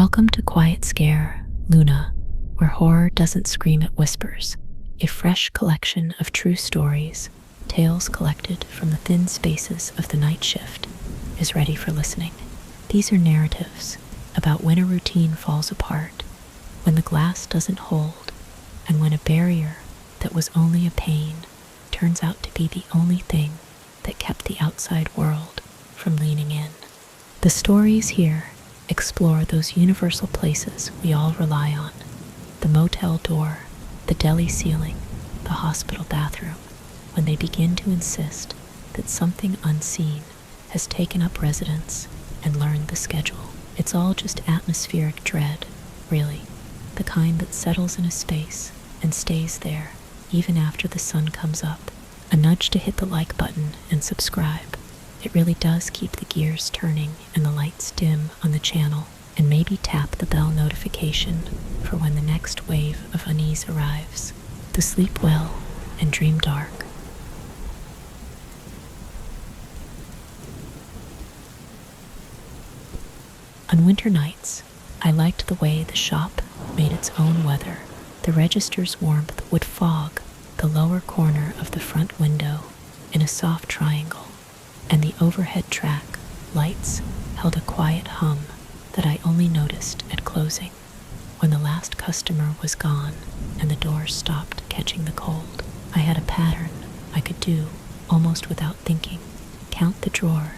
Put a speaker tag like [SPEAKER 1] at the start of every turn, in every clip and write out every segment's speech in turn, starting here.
[SPEAKER 1] Welcome to Quiet Scare, Luna, where horror doesn't scream, it whispers. A fresh collection of true stories, tales collected from the thin spaces of the night shift, is ready for listening. These are narratives about when a routine falls apart, when the glass doesn't hold, and when a barrier that was only a pain turns out to be the only thing that kept the outside world from leaning in. The stories here explore those universal places we all rely on: the motel door, the deli ceiling, the hospital bathroom, when they begin to insist that something unseen has taken up residence and learned the schedule. It's all just atmospheric dread, really, the kind that settles in a space and stays there even after the sun comes up. A nudge to hit the like button and subscribe. It really does keep the gears turning and the lights dim on the channel, and maybe tap the bell notification for when the next wave of unease arrives. To sleep well and dream dark. On winter nights, I liked the way the shop made its own weather. The register's warmth would fog the lower corner of the front window in a soft triangle, and the overhead track lights held a quiet hum that I only noticed at closing, when the last customer was gone and the doors stopped catching the cold. I had a pattern I could do almost without thinking: count the drawer,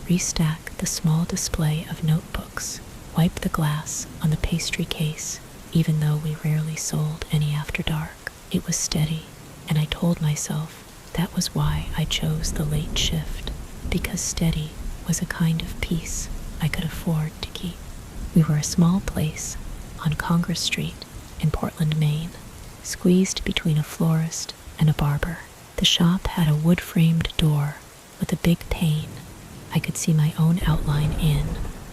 [SPEAKER 1] restack the small display of notebooks, wipe the glass on the pastry case, even though we rarely sold any after dark. It was steady, and I told myself that was why I chose the late shift, because steady was a kind of peace I could afford to keep. We were a small place on Congress Street in Portland, Maine, squeezed between a florist and a barber. The shop had a wood-framed door with a big pane I could see my own outline in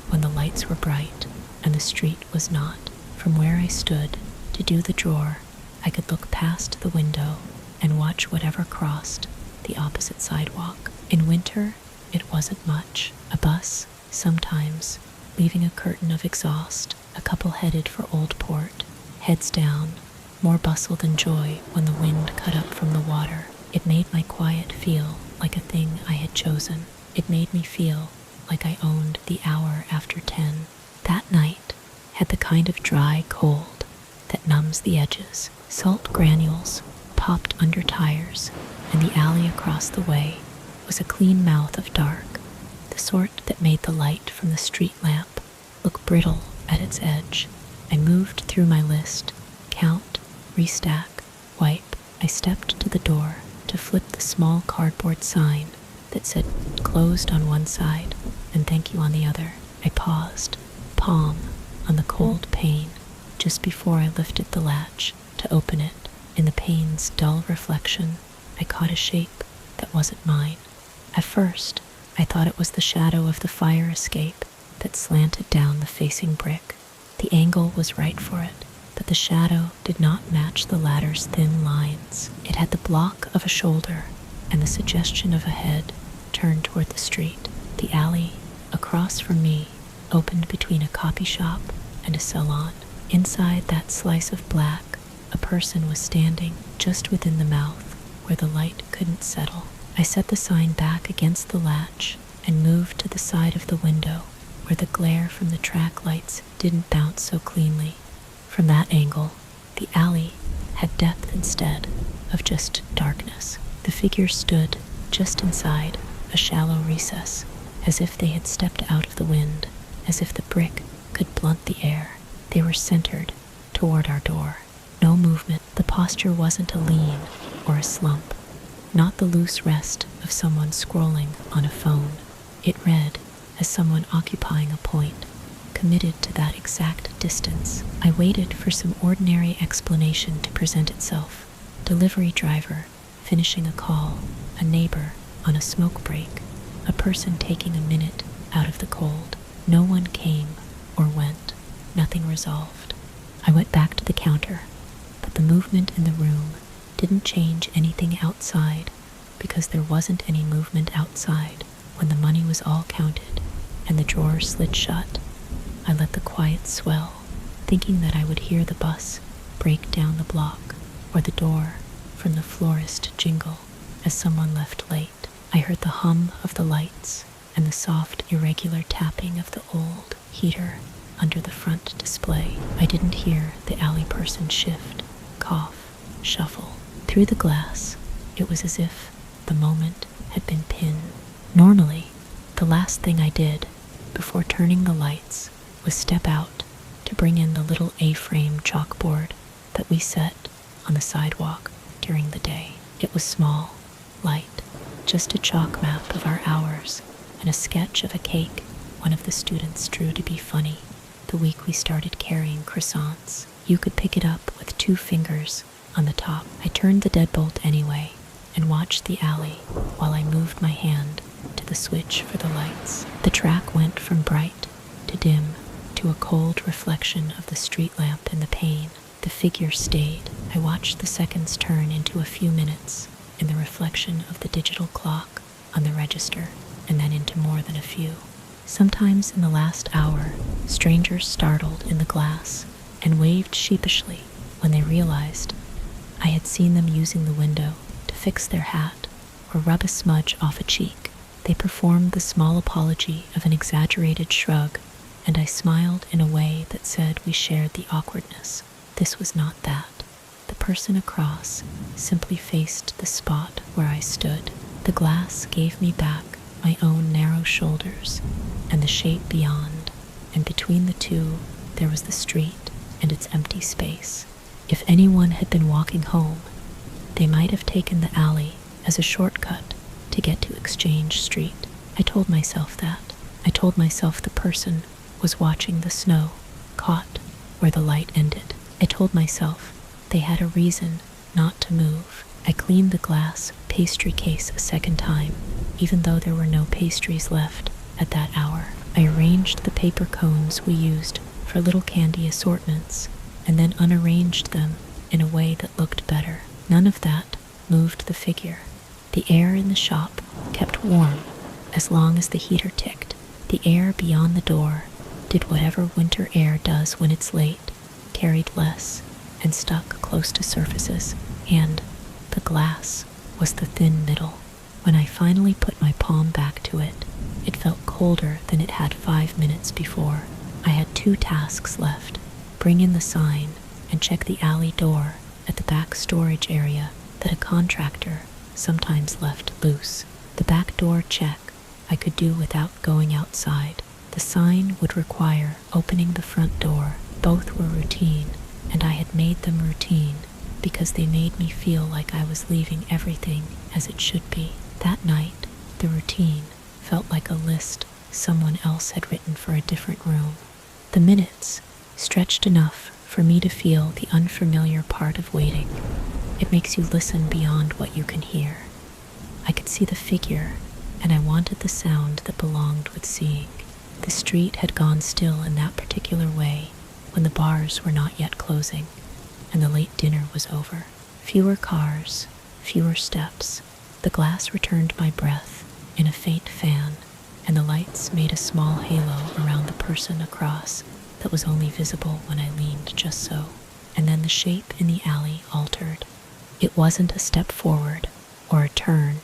[SPEAKER 1] when the lights were bright and the street was not. From where I stood to do the drawer, I could look past the window and watch whatever crossed the opposite sidewalk. In winter, it wasn't much. A bus, sometimes, leaving a curtain of exhaust, a couple headed for Old Port, heads down, more bustle than joy when the wind cut up from the water. It made my quiet feel like a thing I had chosen. It made me feel like I owned the hour after 10. That night had the kind of dry cold that numbs the edges. Salt granules popped under tires, and the alley across the way was a clean mouth of dark, the sort that made the light from the street lamp look brittle at its edge. I moved through my list: count, restack, wipe. I stepped to the door to flip the small cardboard sign that said closed on one side and thank you on the other. I paused, palm on the cold pane, just before I lifted the latch to open it. In the pane's dull reflection, I caught a shape that wasn't mine. At first, I thought it was the shadow of the fire escape that slanted down the facing brick. The angle was right for it, but the shadow did not match the ladder's thin lines. It had the block of a shoulder and the suggestion of a head turned toward the street. The alley across from me opened between a coffee shop and a salon. Inside that slice of black, a person was standing just within the mouth where the light couldn't settle. I set the sign back against the latch and moved to the side of the window where the glare from the track lights didn't bounce so cleanly. From that angle, the alley had depth instead of just darkness. The figure stood just inside a shallow recess, as if they had stepped out of the wind, as if the brick could blunt the air. They were centered toward our door. No movement. The posture wasn't a lean or a slump, not the loose rest of someone scrolling on a phone. It read as someone occupying a point, committed to that exact distance. I waited for some ordinary explanation to present itself: delivery driver finishing a call, a neighbor on a smoke break, a person taking a minute out of the cold. No one came or went. Nothing resolved. I went back to the counter, but the movement in the room didn't change anything outside, because there wasn't any movement outside when the money was all counted and the drawer slid shut. I let the quiet swell, thinking that I would hear the bus break down the block or the door from the florist jingle as someone left late. I heard the hum of the lights and the soft, irregular tapping of the old heater under the front display. I didn't hear the alley person shift, cough, shuffle. Through the glass, it was as if the moment had been pinned. Normally, the last thing I did before turning the lights was step out to bring in the little A-frame chalkboard that we set on the sidewalk during the day. It was small, light, just a chalk map of our hours and a sketch of a cake one of the students drew to be funny the week we started carrying croissants. You could pick it up with 2 fingers on the top. I turned the deadbolt anyway and watched the alley while I moved my hand to the switch for the lights. The track went from bright to dim to a cold reflection of the street lamp in the pane. The figure stayed. I watched the seconds turn into a few minutes in the reflection of the digital clock on the register, and then into more than a few. Sometimes in the last hour, strangers startled in the glass and waved sheepishly when they realized I had seen them using the window to fix their hat or rub a smudge off a cheek. They performed the small apology of an exaggerated shrug, and I smiled in a way that said we shared the awkwardness. This was not that. The person across simply faced the spot where I stood. The glass gave me back my own narrow shoulders and the shape beyond, and between the two there was the street and its empty space. If anyone had been walking home, they might have taken the alley as a shortcut to get to Exchange Street. I told myself that. I told myself the person was watching the snow, caught where the light ended. I told myself they had a reason not to move. I cleaned the glass pastry case a second time, even though there were no pastries left at that hour. I arranged the paper cones we used for little candy assortments, and then unarranged them in a way that looked better. None of that moved the figure. The air in the shop kept warm as long as the heater ticked. The air beyond the door did whatever winter air does when it's late, carried less and stuck close to surfaces, and the glass was the thin middle. When I finally put my palm back to it, it felt colder than it had 5 minutes before. I had 2 tasks left: bring in the sign and check the alley door at the back storage area that a contractor sometimes left loose. The back door check I could do without going outside. The sign would require opening the front door. Both were routine, and I had made them routine because they made me feel like I was leaving everything as it should be. That night, the routine felt like a list someone else had written for a different room. The minutes stretched enough for me to feel the unfamiliar part of waiting. It makes you listen beyond what you can hear. I could see the figure, and I wanted the sound that belonged with seeing. The street had gone still in that particular way when the bars were not yet closing, and the late dinner was over. Fewer cars, fewer steps. The glass returned my breath in a faint fan, and the lights made a small halo around the person across that was only visible when I leaned just so. And then the shape in the alley altered. It wasn't a step forward, or a turn,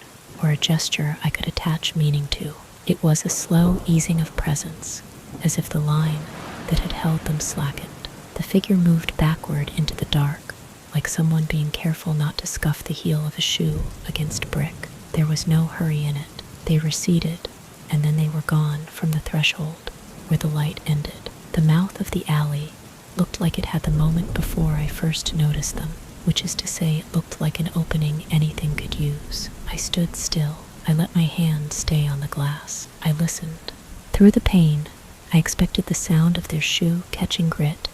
[SPEAKER 1] or a gesture I could attach meaning to. It was a slow easing of presence, as if the line that had held them slackened. The figure moved backward into the dark, like someone being careful not to scuff the heel of a shoe against brick. There was no hurry in it. They receded, and then they were gone from the threshold where the light ended. The mouth of the alley looked like it had the moment before I first noticed them, which is to say it looked like an opening anything could use. I stood still. I let my hand stay on the glass. I listened. Through the pane, I expected the sound of their shoe catching grit,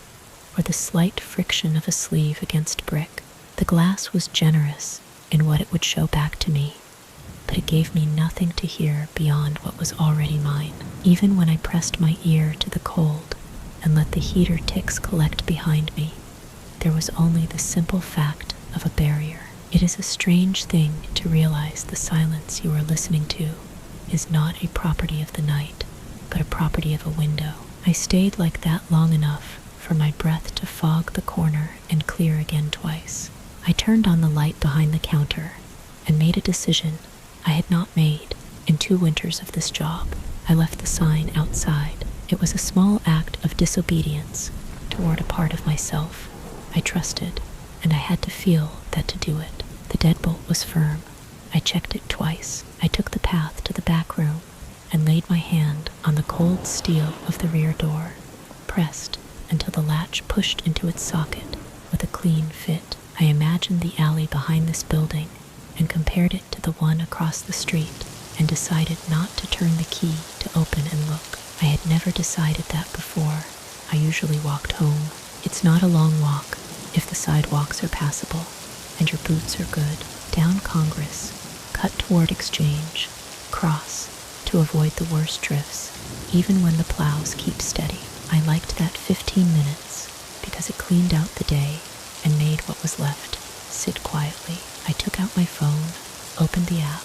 [SPEAKER 1] or the slight friction of a sleeve against brick. The glass was generous in what it would show back to me, but it gave me nothing to hear beyond what was already mine. Even when I pressed my ear to the cold and let the heater ticks collect behind me, there was only the simple fact of a barrier. It is a strange thing to realize the silence you are listening to is not a property of the night, but a property of a window. I stayed like that long enough for my breath to fog the corner and clear again twice. I turned on the light behind the counter and made a decision I had not made in 2 winters of this job. I left the sign outside. It was a small act of disobedience toward a part of myself I trusted, and I had to feel that to do it. The deadbolt was firm. I checked it twice. I took the path to the back room and laid my hand on the cold steel of the rear door, pressed until the latch pushed into its socket with a clean fit. I imagined the alley behind this building and compared it to the one across the street and decided not to turn the key to open and look. I had never decided that before. I usually walked home. It's not a long walk if the sidewalks are passable and your boots are good. Down Congress, cut toward Exchange, cross to avoid the worst drifts, even when the plows keep steady. I liked that 15 minutes because it cleaned out the day and made what was left sit quietly. I took out my phone, opened the app,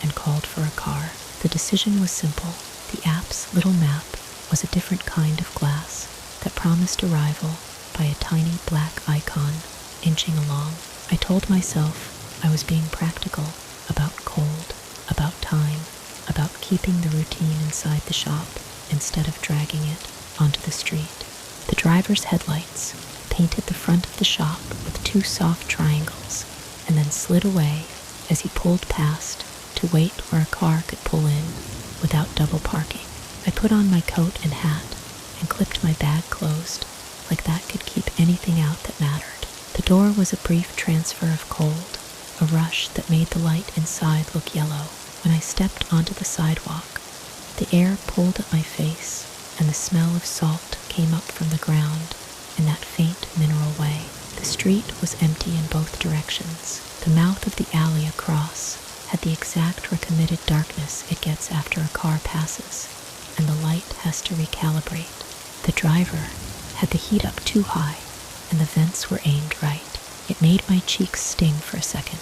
[SPEAKER 1] and called for a car. The decision was simple. The app's little map was a different kind of glass that promised arrival by a tiny black icon inching along. I told myself I was being practical about cold, about time, about keeping the routine inside the shop instead of dragging it onto the street. The driver's headlights painted the front of the shop with 2 soft triangles and then slid away as he pulled past to wait where a car could pull in without double parking. I put on my coat and hat and clipped my bag closed, like that could keep anything out that mattered. The door was a brief transfer of cold, a rush that made the light inside look yellow. When I stepped onto the sidewalk, the air pulled at my face and the smell of salt came up from the ground in that faint mineral way. The street was empty in both directions. The mouth of the alley across had the exact recommitted darkness it gets after a car passes, and the light has to recalibrate. The driver had the heat up too high, and the vents were aimed right. It made my cheeks sting for a second,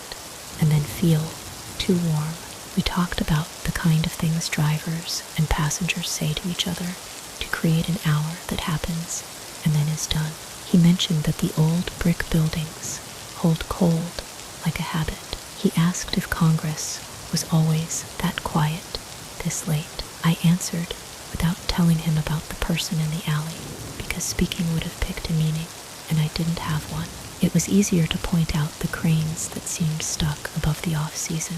[SPEAKER 1] and then feel too warm. We talked about the kind of things drivers and passengers say to each other to create an hour that happens and then is done. He mentioned that the old brick buildings hold cold like a habit. He asked if Congress was always that quiet, this late. I answered without telling him about the person in the alley, because speaking would have picked a meaning, and I didn't have one. It was easier to point out the cranes that seemed stuck above the off-season,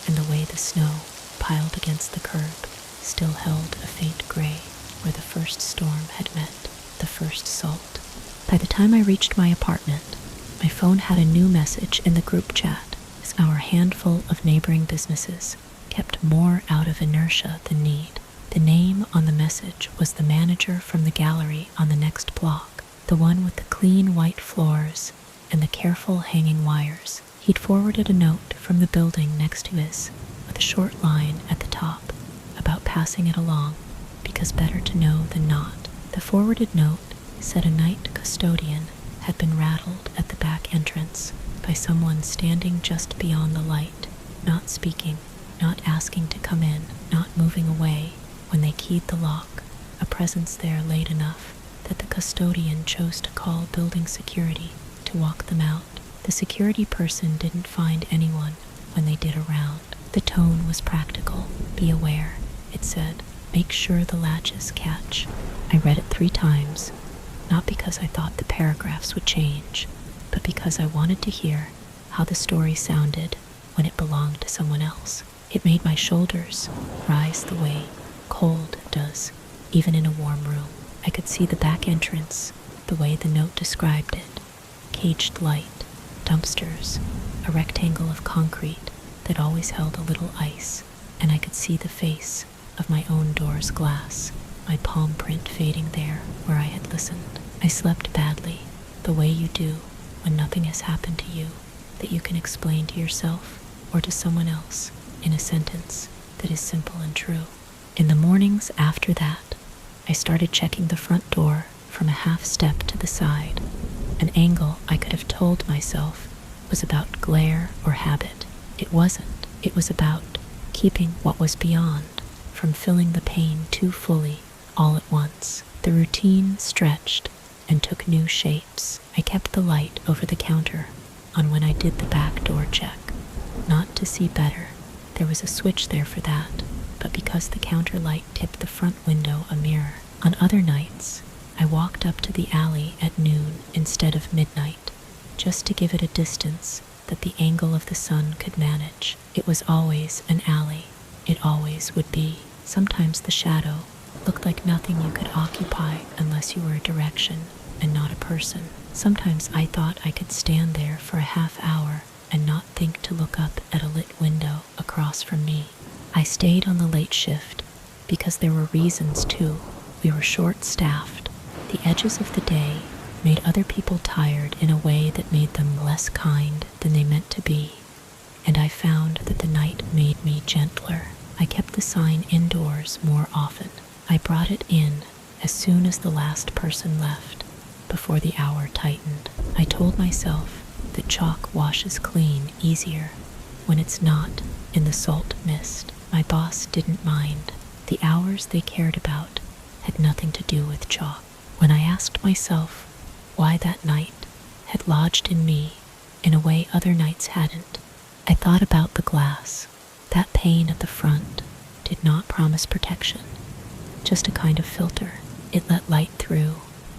[SPEAKER 1] and the way the snow, piled against the curb, still held a faint gray where the first storm had met the first salt. By the time I reached my apartment, my phone had a new message in the group chat, as our handful of neighboring businesses kept more out of inertia than need. The name on the message was the manager from the gallery on the next block, the one with the clean white floors and the careful hanging wires. He'd forwarded a note from the building next to his, with a short line at the top about passing it along, because better to know than not. The forwarded note said a night custodian had been rattled at the back entrance by someone standing just beyond the light, not speaking, not asking to come in, not moving away when they keyed the lock, a presence there late enough that the custodian chose to call building security to walk them out. The security person didn't find anyone when they did a round. The tone was practical. Be aware, it said. Make sure the latches catch. I read it 3 times, not because I thought the paragraphs would change, but because I wanted to hear how the story sounded when it belonged to someone else. It made my shoulders rise the way cold does, even in a warm room. I could see the back entrance, the way the note described it. Caged light, dumpsters, a rectangle of concrete that always held a little ice, and I could see the face of my own door's glass, my palm print fading there where I had listened. I slept badly, the way you do when nothing has happened to you that you can explain to yourself or to someone else in a sentence that is simple and true. In the mornings after that, I started checking the front door from a half step to the side, an angle I could have told myself was about glare or habit. It wasn't. It was about keeping what was beyond from filling the pane too fully all at once. The routine stretched and took new shapes. I kept the light over the counter on when I did the back door check. Not to see better, there was a switch there for that, but because the counter light tipped the front window a mirror. On other nights, I walked up to the alley at noon instead of midnight, just to give it a distance that the angle of the sun could manage. It was always an alley. It always would be. Sometimes the shadow looked like nothing you could occupy unless you were a direction and not a person. Sometimes I thought I could stand there for a half hour and not think to look up at a lit window across from me. I stayed on the late shift because there were reasons too. We were short-staffed. The edges of the day made other people tired in a way that made them less kind than they meant to be, and I found that the night made me gentler. I kept the sign indoors more often. I brought it in as soon as the last person left, before the hour tightened. I told myself that chalk washes clean easier when it's not in the salt mist. My boss didn't mind. The hours they cared about had nothing to do with chalk. When I asked myself why that night had lodged in me in a way other nights hadn't, I thought about the glass. That pane at the front did not promise protection, just a kind of filter. It let light through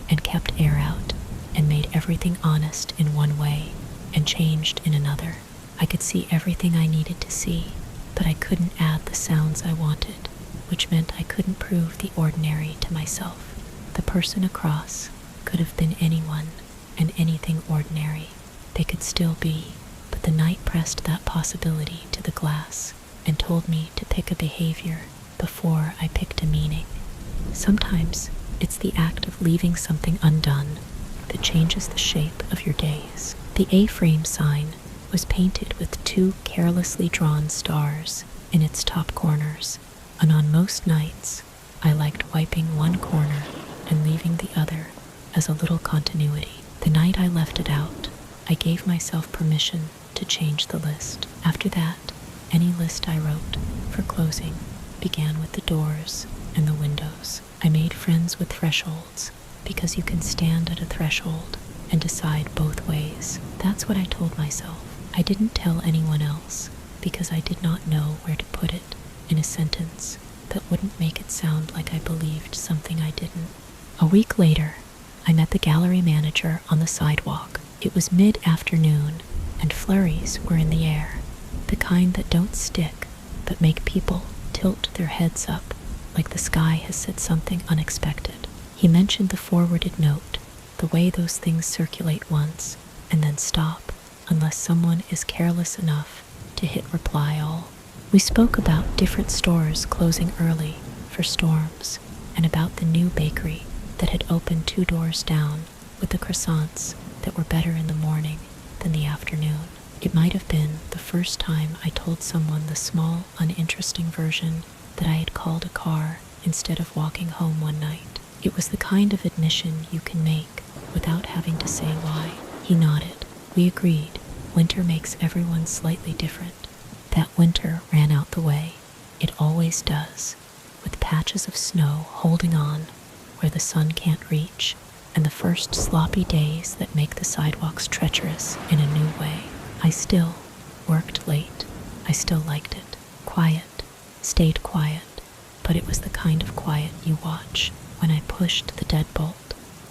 [SPEAKER 1] and kept air out and made everything honest in one way and changed in another. I could see everything I needed to see, but I couldn't add the sounds I wanted, which meant I couldn't prove the ordinary to myself. The person across could have been anyone and anything ordinary. They could still be, but the night pressed that possibility to the glass and told me to pick a behavior before I picked a meaning. Sometimes it's the act of leaving something undone that changes the shape of your days. The A-frame sign was painted with 2 carelessly drawn stars in its top corners, and on most nights I liked wiping one corner and leaving the other as a little continuity. The night I left it out, I gave myself permission to change the list. After that, any list I wrote for closing began with the doors and the windows. I made friends with thresholds because you can stand at a threshold and decide both ways. That's what I told myself. I didn't tell anyone else because I did not know where to put it in a sentence that wouldn't make it sound like I believed something I didn't. A week later, I met the gallery manager on the sidewalk. It was mid-afternoon, and flurries were in the air, the kind that don't stick, but make people tilt their heads up, like the sky has said something unexpected. He mentioned the forwarded note, the way those things circulate once, and then stop, unless someone is careless enough to hit reply all. We spoke about different stores closing early for storms, and about the new bakery that had opened 2 doors down with the croissants that were better in the morning than the afternoon. It might have been the first time I told someone the small, uninteresting version that I had called a car instead of walking home one night. It was the kind of admission you can make without having to say why. He nodded. We agreed. Winter makes everyone slightly different. That winter ran out the way. It always does, with patches of snow holding on where the sun can't reach, and the first sloppy days that make the sidewalks treacherous in a new way. I still worked late. I still liked it. Quiet. Stayed quiet. But it was the kind of quiet you watch. When I pushed the deadbolt,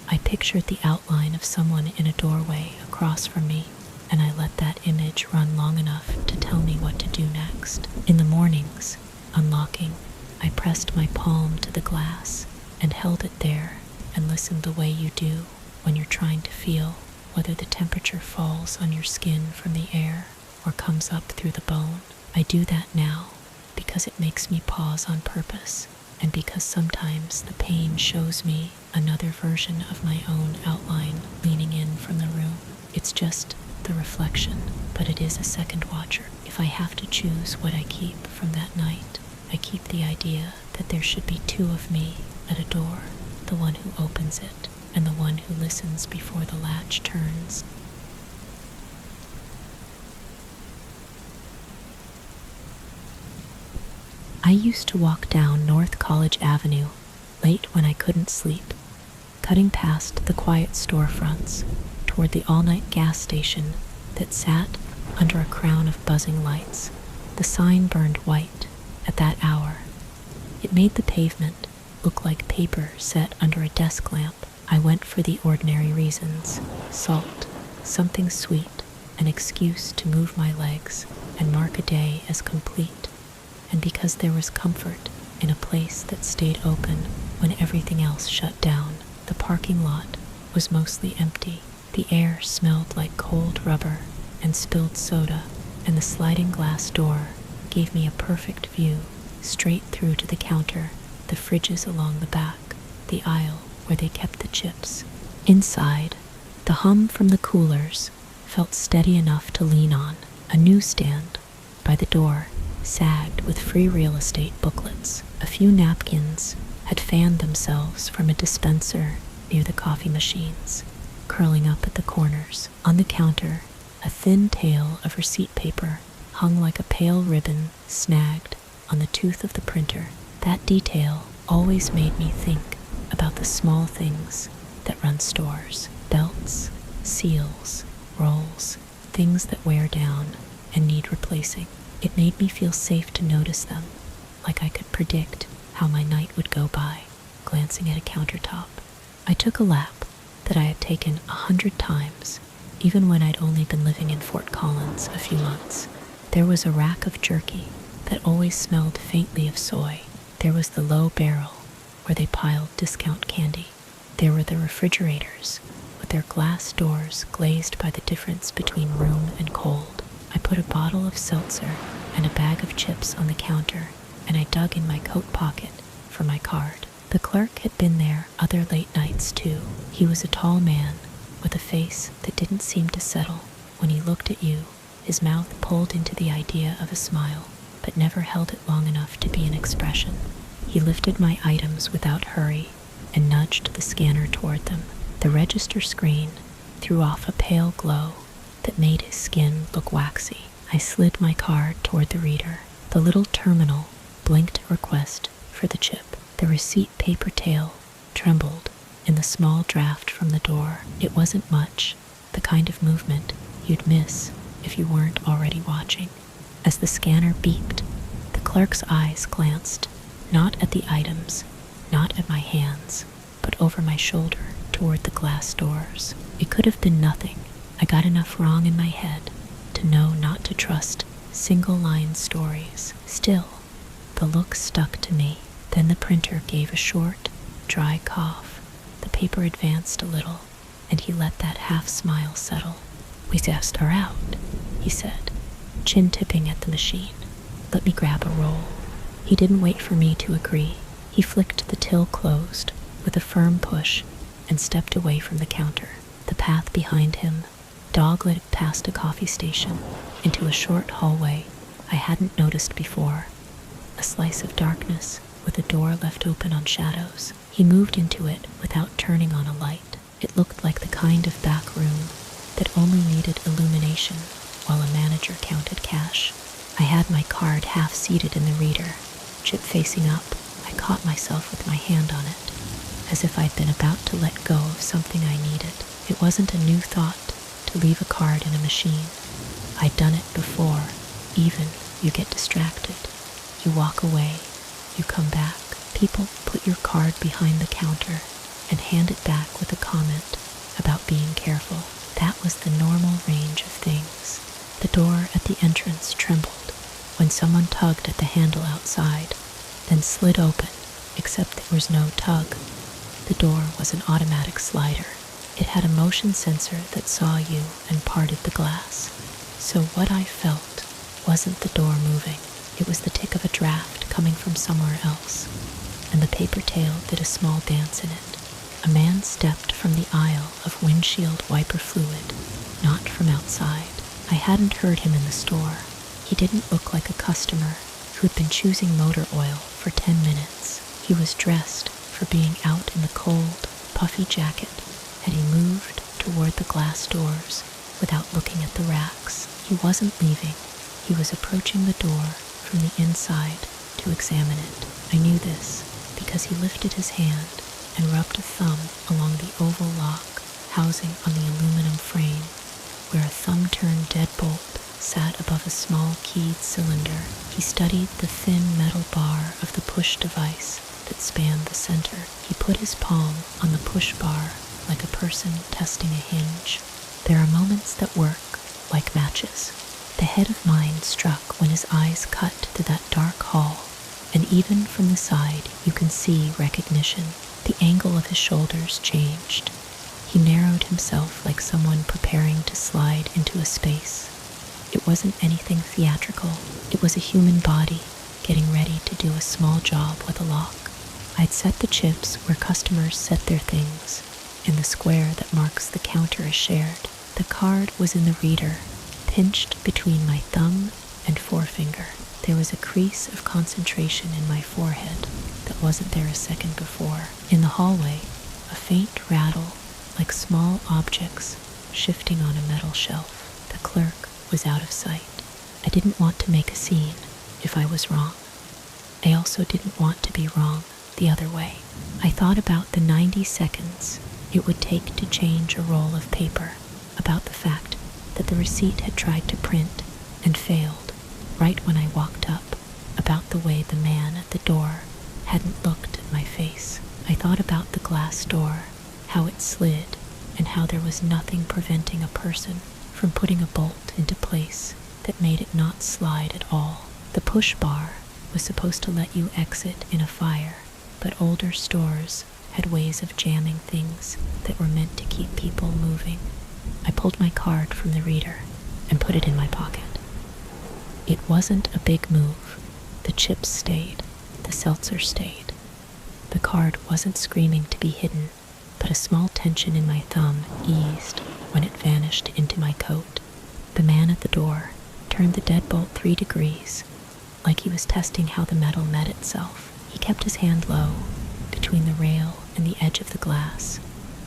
[SPEAKER 1] I pictured the outline of someone in a doorway across from me, and I let that image run long enough to tell me what to do next. In the mornings, unlocking, I pressed my palm to the glass and held it there and listened the way you do when you're trying to feel whether the temperature falls on your skin from the air or comes up through the bone. I do that now because it makes me pause on purpose, and because sometimes the pain shows me another version of my own outline leaning in from the room. It's just the reflection, but it is a second watcher. If I have to choose what I keep from that night, I keep the idea that there should be 2 of me at a door, the one who opens it and the one who listens before the latch turns. I used to walk down North College Avenue late when I couldn't sleep, cutting past the quiet storefronts toward the all-night gas station that sat under a crown of buzzing lights. The sign burned white at that hour. It made the pavement look like paper set under a desk lamp. I went for the ordinary reasons: salt, something sweet, an excuse to move my legs and mark a day as complete, and because there was comfort in a place that stayed open when everything else shut down. The parking lot was mostly empty. The air smelled like cold rubber and spilled soda, and the sliding glass door gave me a perfect view straight through to the counter, the fridges along the back, the aisle where they kept the chips. Inside, the hum from the coolers felt steady enough to lean on. A newsstand by the door sagged with free real estate booklets. A few napkins had fanned themselves from a dispenser near the coffee machines, curling up at the corners. On the counter, a thin tail of receipt paper hung like a pale ribbon snagged on the tooth of the printer. That detail always made me think about the small things that run stores: belts, seals, rolls, things that wear down and need replacing. It made me feel safe to notice them, like I could predict how my night would go by, glancing at a countertop. I took a lap that I had taken 100 times, even when I'd only been living in Fort Collins a few months. There was a rack of jerky that always smelled faintly of soy. There was the low barrel where they piled discount candy. There were the refrigerators with their glass doors glazed by the difference between room and cold. I put a bottle of seltzer and a bag of chips on the counter, and I dug in my coat pocket for my card. The clerk had been there other late nights too. He was a tall man with a face that didn't seem to settle. When he looked at you, his mouth pulled into the idea of a smile, but never held it long enough to be an expression. He lifted my items without hurry and nudged the scanner toward them. The register screen threw off a pale glow that made his skin look waxy. I slid my card toward the reader. The little terminal blinked a request for the chip. The receipt paper tail trembled in the small draft from the door. It wasn't much, the kind of movement you'd miss if you weren't already watching. As the scanner beeped, the clerk's eyes glanced not at the items, not at my hands, but over my shoulder toward the glass doors. It could have been nothing. I got enough wrong in my head to know not to trust single-line stories. Still, the look stuck to me. Then the printer gave a short, dry cough. The paper advanced a little, and he let that half-smile settle. "We just are out," he said, chin-tipping at the machine. "Let me grab a roll." He didn't wait for me to agree. He flicked the till closed with a firm push and stepped away from the counter. The path behind him dogleg past a coffee station into a short hallway I hadn't noticed before, a slice of darkness with a door left open on shadows. He moved into it without turning on a light. It looked like the kind of back room that only needed illumination while a manager counted cash. I had my card half-seated in the reader, chip facing up. I caught myself with my hand on it, as if I'd been about to let go of something I needed. It wasn't a new thought to leave a card in a machine. I'd done it before. Even you get distracted. You walk away. You come back. People put your card behind the counter and hand it back with a comment about being careful. That was the normal range of things. The door at the entrance trembled when someone tugged at the handle outside, then slid open, except there was no tug. The door was an automatic slider. It had a motion sensor that saw you and parted the glass. So what I felt wasn't the door moving. It was the tick of a draft coming from somewhere else, and the paper tail did a small dance in it. A man stepped from the aisle of windshield wiper fluid, not from outside. I hadn't heard him in the store. He didn't look like a customer who'd been choosing motor oil for 10 minutes. He was dressed for being out in the cold, puffy jacket, and he moved toward the glass doors without looking at the racks. He wasn't leaving. He was approaching the door from the inside to examine it. I knew this because he lifted his hand and rubbed a thumb along the oval lock housing on the aluminum frame, where a thumb-turned deadbolt sat above a small keyed cylinder. He studied the thin metal bar of the push device that spanned the center. He put his palm on the push bar like a person testing a hinge. There are moments that work like matches. The head of mine struck when his eyes cut to that dark hall, and even from the side you can see recognition. The angle of his shoulders changed. He narrowed himself like someone preparing to slide into a space. It wasn't anything theatrical. It was a human body getting ready to do a small job with a lock. I'd set the chips where customers set their things, in the square that marks the counter as shared. The card was in the reader, pinched between my thumb and forefinger. There was a crease of concentration in my forehead that wasn't there a second before. In the hallway, a faint rattle, like small objects shifting on a metal shelf. The clerk was out of sight. I didn't want to make a scene if I was wrong. I also didn't want to be wrong the other way. I thought about the 90 seconds it would take to change a roll of paper, about the fact that the receipt had tried to print and failed right when I walked up, about the way the man at the door hadn't looked at my face. I thought about the glass door, how it slid, and how there was nothing preventing a person from putting a bolt into place that made it not slide at all. The push bar was supposed to let you exit in a fire, but older stores had ways of jamming things that were meant to keep people moving. I pulled my card from the reader and put it in my pocket. It wasn't a big move. The chips stayed. The seltzer stayed. The card wasn't screaming to be hidden, but a small tension in my thumb eased when it vanished into my coat. The man at the door turned the deadbolt 3 degrees, like he was testing how the metal met itself. He kept his hand low, between the rail and the edge of the glass,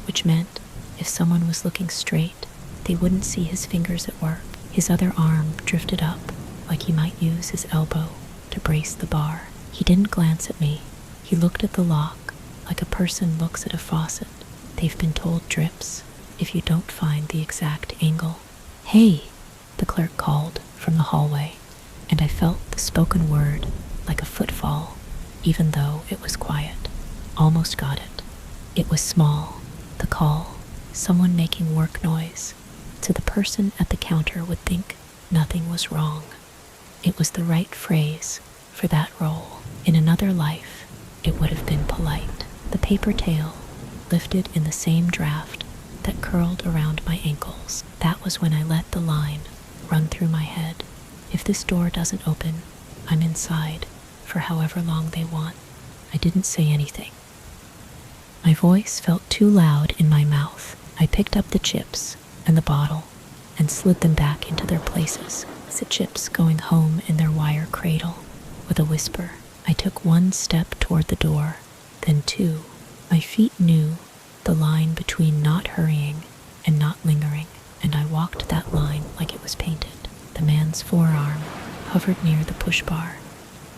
[SPEAKER 1] which meant if someone was looking straight, they wouldn't see his fingers at work. His other arm drifted up, like he might use his elbow to brace the bar. He didn't glance at me. He looked at the lock, like a person looks at a faucet. They've been told drips if you don't find the exact angle. "Hey," the clerk called from the hallway, and I felt the spoken word like a footfall, even though it was quiet. Almost got it. It was small, the call, someone making work noise, so the person at the counter would think nothing was wrong. It was the right phrase for that role. In another life, it would have been polite. The paper tail lifted in the same draft that curled around my ankles. That was when I let the line run through my head. If this door doesn't open, I'm inside for however long they want. I didn't say anything. My voice felt too loud in my mouth. I picked up the chips and the bottle and slid them back into their places, the chips going home in their wire cradle. With a whisper, I took 1 step toward the door, then 2. My feet knew the line between not hurrying and not lingering, and I walked that line like it was painted. The man's forearm hovered near the push bar,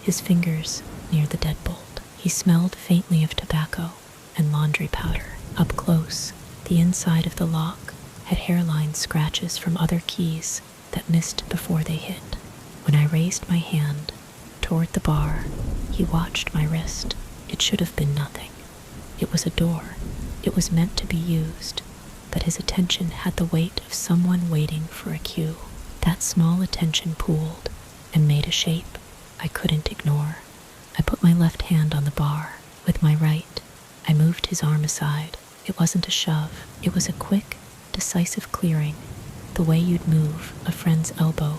[SPEAKER 1] his fingers near the deadbolt. He smelled faintly of tobacco and laundry powder. Up close, the inside of the lock had hairline scratches from other keys that missed before they hit. When I raised my hand toward the bar, he watched my wrist. It should have been nothing. It was a door. It was meant to be used, but his attention had the weight of someone waiting for a cue. That small attention pooled and made a shape I couldn't ignore. I put my left hand on the bar. With my right, I moved his arm aside. It wasn't a shove. It was a quick, decisive clearing, the way you'd move a friend's elbow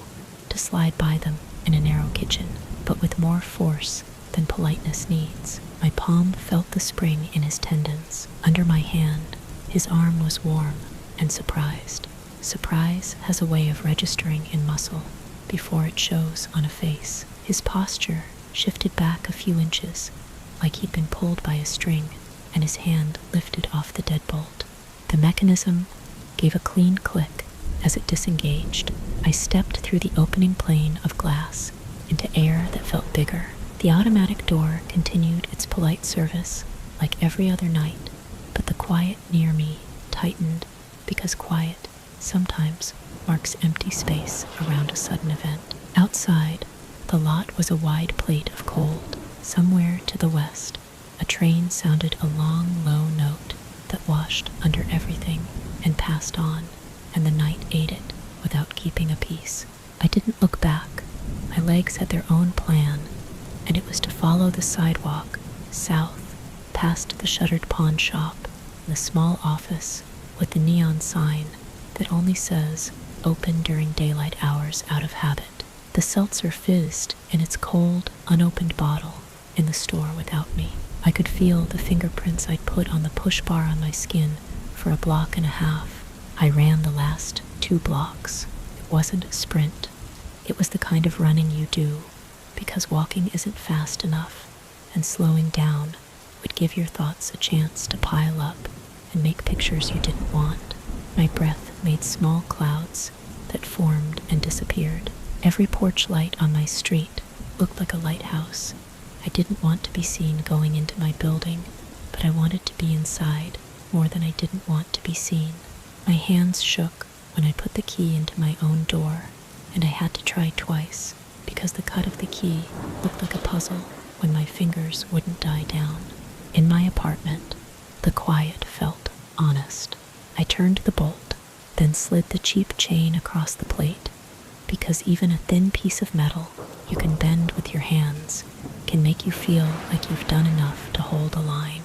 [SPEAKER 1] to slide by them in a narrow kitchen, but with more force than politeness needs. My palm felt the spring in his tendons. Under my hand, his arm was warm and surprised. Surprise has a way of registering in muscle before it shows on a face. His posture shifted back a few inches, like he'd been pulled by a string, and his hand lifted off the deadbolt. The mechanism gave a clean click as it disengaged. I stepped through the opening plane of glass into air that felt bigger. The automatic door continued its polite service, like every other night, but the quiet near me tightened because quiet sometimes marks empty space around a sudden event. Outside, the lot was a wide plate of cold. Somewhere to the west, a train sounded a long, low note that washed under everything and passed on, and the night ate it without keeping a peace. I didn't look back. My legs had their own plan, and it was to follow the sidewalk south, past the shuttered pawn shop, and the small office with the neon sign that only says open during daylight hours out of habit. The seltzer fizzed in its cold, unopened bottle in the store without me. I could feel the fingerprints I'd put on the push bar on my skin for a block and a half. I ran the last 2 blocks. It wasn't a sprint. It was the kind of running you do because walking isn't fast enough, and slowing down would give your thoughts a chance to pile up and make pictures you didn't want. My breath made small clouds that formed and disappeared. Every porch light on my street looked like a lighthouse. I didn't want to be seen going into my building, but I wanted to be inside more than I didn't want to be seen. My hands shook when I put the key into my own door, and I had to try twice because the cut of the key looked like a puzzle when my fingers wouldn't die down. In my apartment, the quiet felt honest. I turned the bolt, then slid the cheap chain across the plate, because even a thin piece of metal you can bend with your hands can make you feel like you've done enough to hold a line.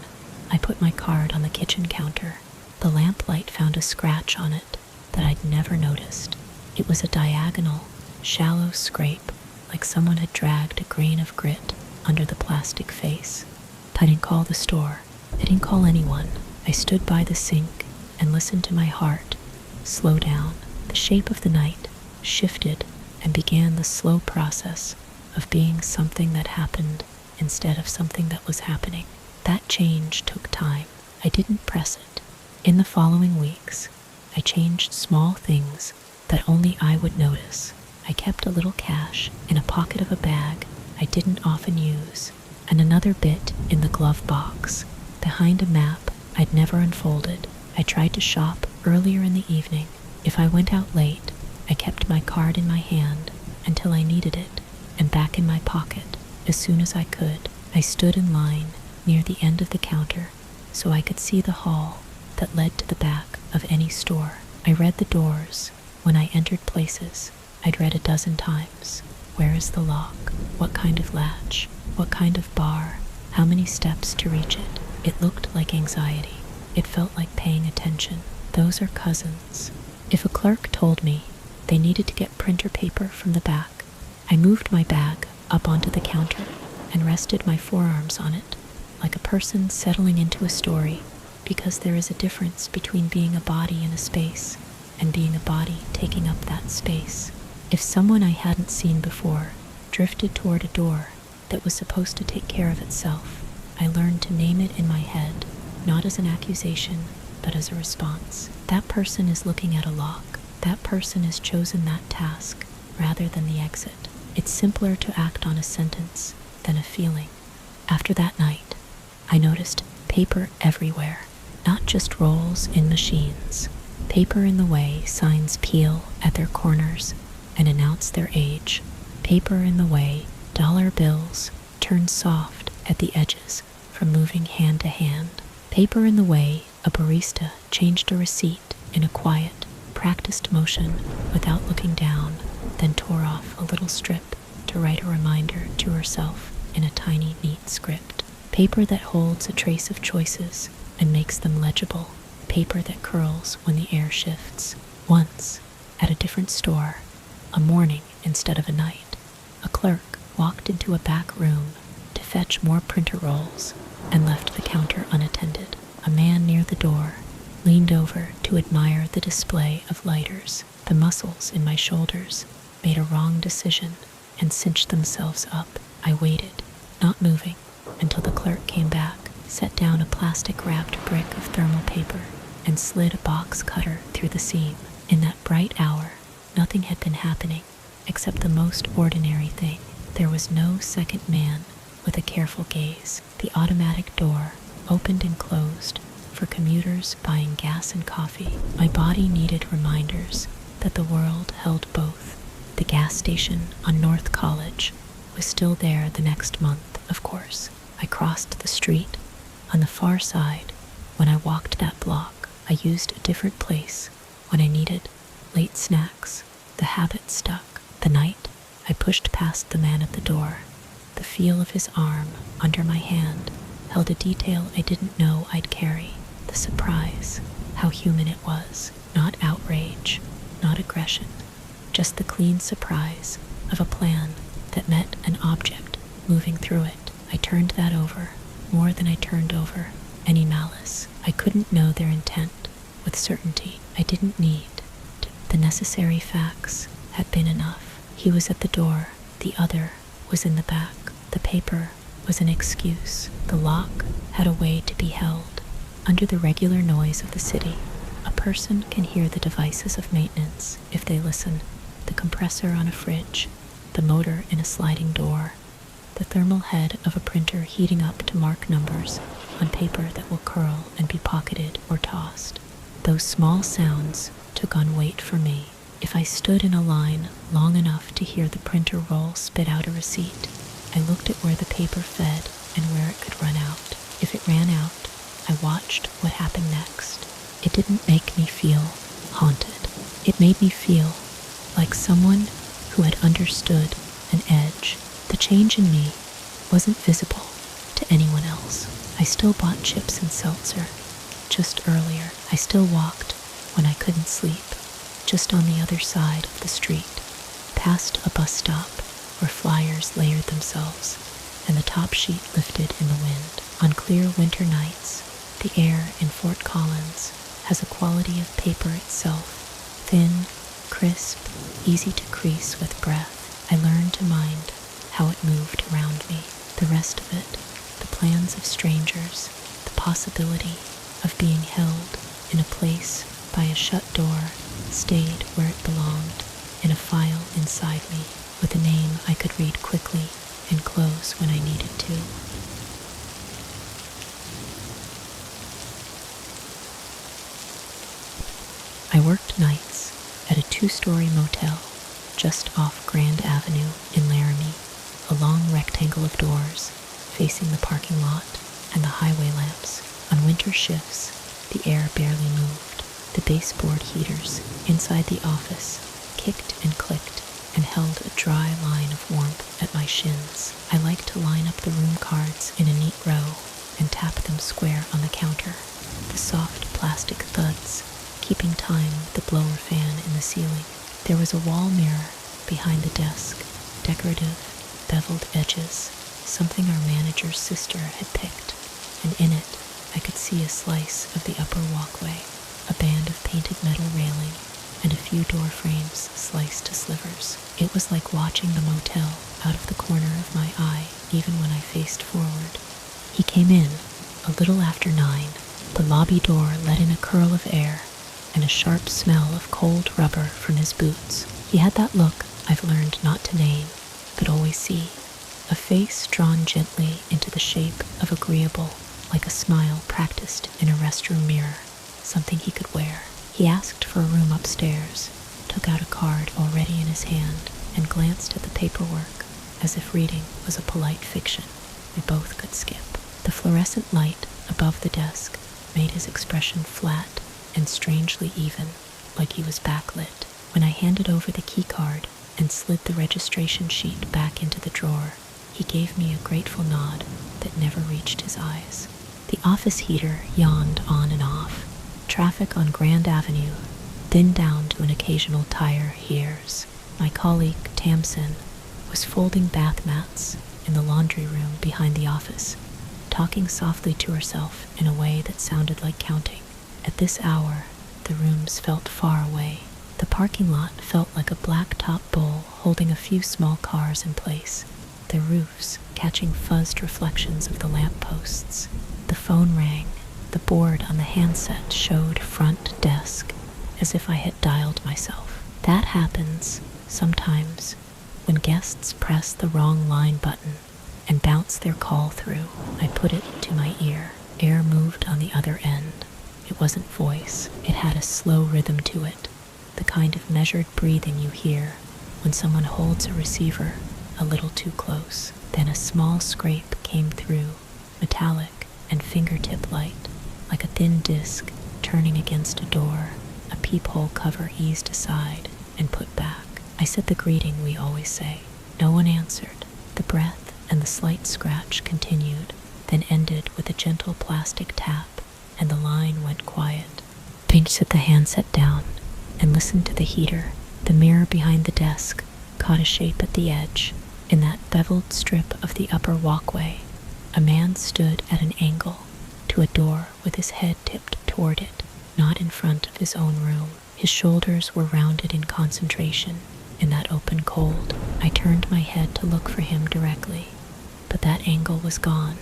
[SPEAKER 1] I put my card on the kitchen counter. The lamplight found a scratch on it that I'd never noticed. It was a diagonal, shallow scrape, like someone had dragged a grain of grit under the plastic face. I didn't call the store. I didn't call anyone. I stood by the sink and listened to my heart slow down. The shape of the night shifted and began the slow process of being something that happened instead of something that was happening. That change took time. I didn't press it. In the following weeks, I changed small things that only I would notice. I kept a little cash in a pocket of a bag I didn't often use, and another bit in the glove box, behind a map I'd never unfolded. I tried to shop earlier in the evening. If I went out late, I kept my card in my hand until I needed it, and back in my pocket as soon as I could. I stood in line near the end of the counter so I could see the hall that led to the back of any store. I read the doors when I entered places I'd read a dozen times. Where is the lock? What kind of latch? What kind of bar? How many steps to reach it? It looked like anxiety. It felt like paying attention. Those are cousins. If a clerk told me they needed to get printer paper from the back, I moved my bag up onto the counter and rested my forearms on it, like a person settling into a story, because there is a difference between being a body in a space and being a body taking up that space. If someone I hadn't seen before drifted toward a door that was supposed to take care of itself, I learned to name it in my head, not as an accusation, but as a response. That person is looking at a lock. That person has chosen that task rather than the exit. It's simpler to act on a sentence than a feeling. After that night, I noticed paper everywhere, not just rolls in machines. Paper in the way signs peel at their corners and announce their age. Paper in the way dollar bills turn soft at the edges from moving hand to hand. Paper in the way a barista changed a receipt in a quiet, practiced motion without looking down, then tore off a little strip to write a reminder to herself in a tiny, neat script. Paper that holds a trace of choices and makes them legible. Paper that curls when the air shifts. Once, at a different store, a morning instead of a night, a clerk walked into a back room to fetch more printer rolls and left the counter unattended. A man near the door leaned over to admire the display of lighters. The muscles in my shoulders made a wrong decision and cinched themselves up. I waited, not moving, until the clerk came back, set down a plastic-wrapped brick of thermal paper, and slid a box cutter through the seam. In that bright hour, nothing had been happening except the most ordinary thing. There was no second man with a careful gaze. The automatic door opened and closed, for commuters buying gas and coffee. My body needed reminders that the world held both. The gas station on North College was still there the next month, of course. I crossed the street. On the far side, when I walked that block, I used a different place when I needed late snacks. The habit stuck. The night I pushed past the man at the door, the feel of his arm under my hand held a detail I didn't know I'd carry. The surprise, how human it was. Not outrage, not aggression, just the clean surprise of a plan that met an object moving through it. I turned that over, more than I turned over any malice. I couldn't know their intent with certainty. I didn't need to. The necessary facts had been enough. He was at the door, the other was in the back. The paper was an excuse. The lock had a way to be held. Under the regular noise of the city, a person can hear the devices of maintenance if they listen. The compressor on a fridge, the motor in a sliding door, the thermal head of a printer heating up to mark numbers on paper that will curl and be pocketed or tossed. Those small sounds took on weight for me. If I stood in a line long enough to hear the printer roll spit out a receipt, I looked at where the paper fed and where it could run out. If it ran out, I watched what happened next. It didn't make me feel haunted. It made me feel like someone who had understood an edge. The change in me wasn't visible to anyone else. I still bought chips and seltzer. Just earlier, I still walked when I couldn't sleep, just on the other side of the street, past a bus stop where flyers layered themselves and the top sheet lifted in the wind. On clear winter nights, the air in Fort Collins has a quality of paper itself, thin, crisp, easy to crease with breath. I learned to mind how it moved around me. The rest of it, the plans of strangers, the possibility of being held in a place by a shut door, stayed where it belonged, in a file inside me, with a name I could read quickly and close when I needed to. I worked nights at a 2-story motel just off Grand Avenue in Laramie, a long rectangle of doors facing the parking lot and the highway lamps. On winter shifts, the air barely moved. The baseboard heaters inside the office kicked and clicked and held a dry line of warmth at my shins. I liked to line up the room cards in a neat row and tap them square on the counter. The soft plastic thuds keeping time with the blower fan in the ceiling. There was a wall mirror behind the desk, decorative, beveled edges, something our manager's sister had picked, and in it I could see a slice of the upper walkway, a band of painted metal railing, and a few door frames sliced to slivers. It was like watching the motel out of the corner of my eye, even when I faced forward. He came in a little after 9. The lobby door let in a curl of air and a sharp smell of cold rubber from his boots. He had that look I've learned not to name, but always see. A face drawn gently into the shape of agreeable, like a smile practiced in a restroom mirror, something he could wear. He asked for a room upstairs, took out a card already in his hand, and glanced at the paperwork as if reading was a polite fiction we both could skip. The fluorescent light above the desk made his expression flat and strangely even, like he was backlit. When I handed over the key card and slid the registration sheet back into the drawer, he gave me a grateful nod that never reached his eyes. The office heater yawned on and off. Traffic on Grand Avenue thinned down to an occasional tire hears. My colleague, Tamsin, was folding bath mats in the laundry room behind the office, talking softly to herself in a way that sounded like counting. At this hour, the rooms felt far away. The parking lot felt like a blacktop bowl holding a few small cars in place, their roofs catching fuzzed reflections of the lampposts. The phone rang. The board on the handset showed front desk, as if I had dialed myself. That happens, sometimes, when guests press the wrong line button and bounce their call through. I put it to my ear. Air moved on the other end. It wasn't voice, it had a slow rhythm to it, the kind of measured breathing you hear when someone holds a receiver a little too close. Then a small scrape came through, metallic and fingertip light, like a thin disc turning against a door. A peephole cover eased aside and put back. I said the greeting we always say. No one answered. The breath and the slight scratch continued, then ended with a gentle plastic tap, and the line went quiet. Finch set the handset down and listened to the heater. The mirror behind the desk caught a shape at the edge. In that beveled strip of the upper walkway, a man stood at an angle to a door with his head tipped toward it, not in front of his own room. His shoulders were rounded in concentration in that open cold. I turned my head to look for him directly, but that angle was gone.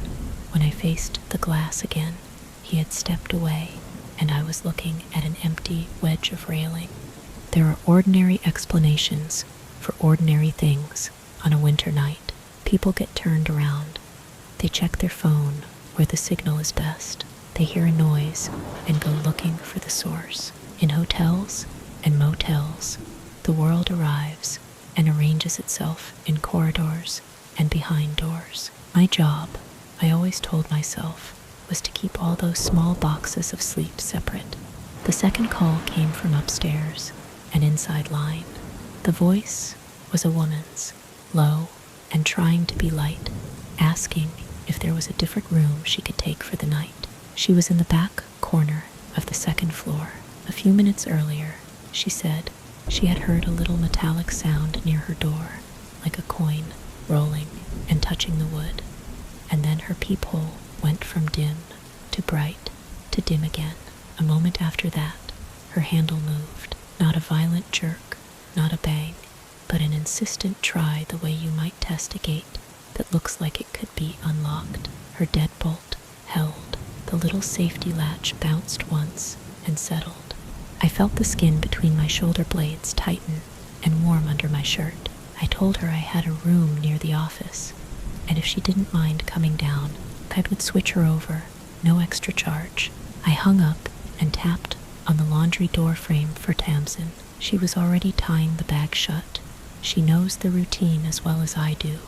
[SPEAKER 1] When I faced the glass again, he had stepped away, and I was looking at an empty wedge of railing. There are ordinary explanations for ordinary things on a winter night. People get turned around. They check their phone where the signal is best. They hear a noise and go looking for the source. In hotels and motels, the world arrives and arranges itself in corridors and behind doors. My job, I always told myself, was to keep all those small boxes of sleep separate. The second call came from upstairs, an inside line. The voice was a woman's, low and trying to be light, asking if there was a different room she could take for the night. She was in the back corner of the second floor. A few minutes earlier, she said, she had heard a little metallic sound near her door, like a coin rolling and touching the wood. And then her peephole went from dim to bright to dim again. A moment after that, her handle moved. Not a violent jerk, not a bang, but an insistent try, the way you might test a gate that looks like it could be unlocked. Her deadbolt held. The little safety latch bounced once and settled. I felt the skin between my shoulder blades tighten and warm under my shirt. I told her I had a room near the office, and if she didn't mind coming down, I would switch her over, no extra charge. I hung up and tapped on the laundry door frame for Tamsin. She was already tying the bag shut. She knows the routine as well as I do.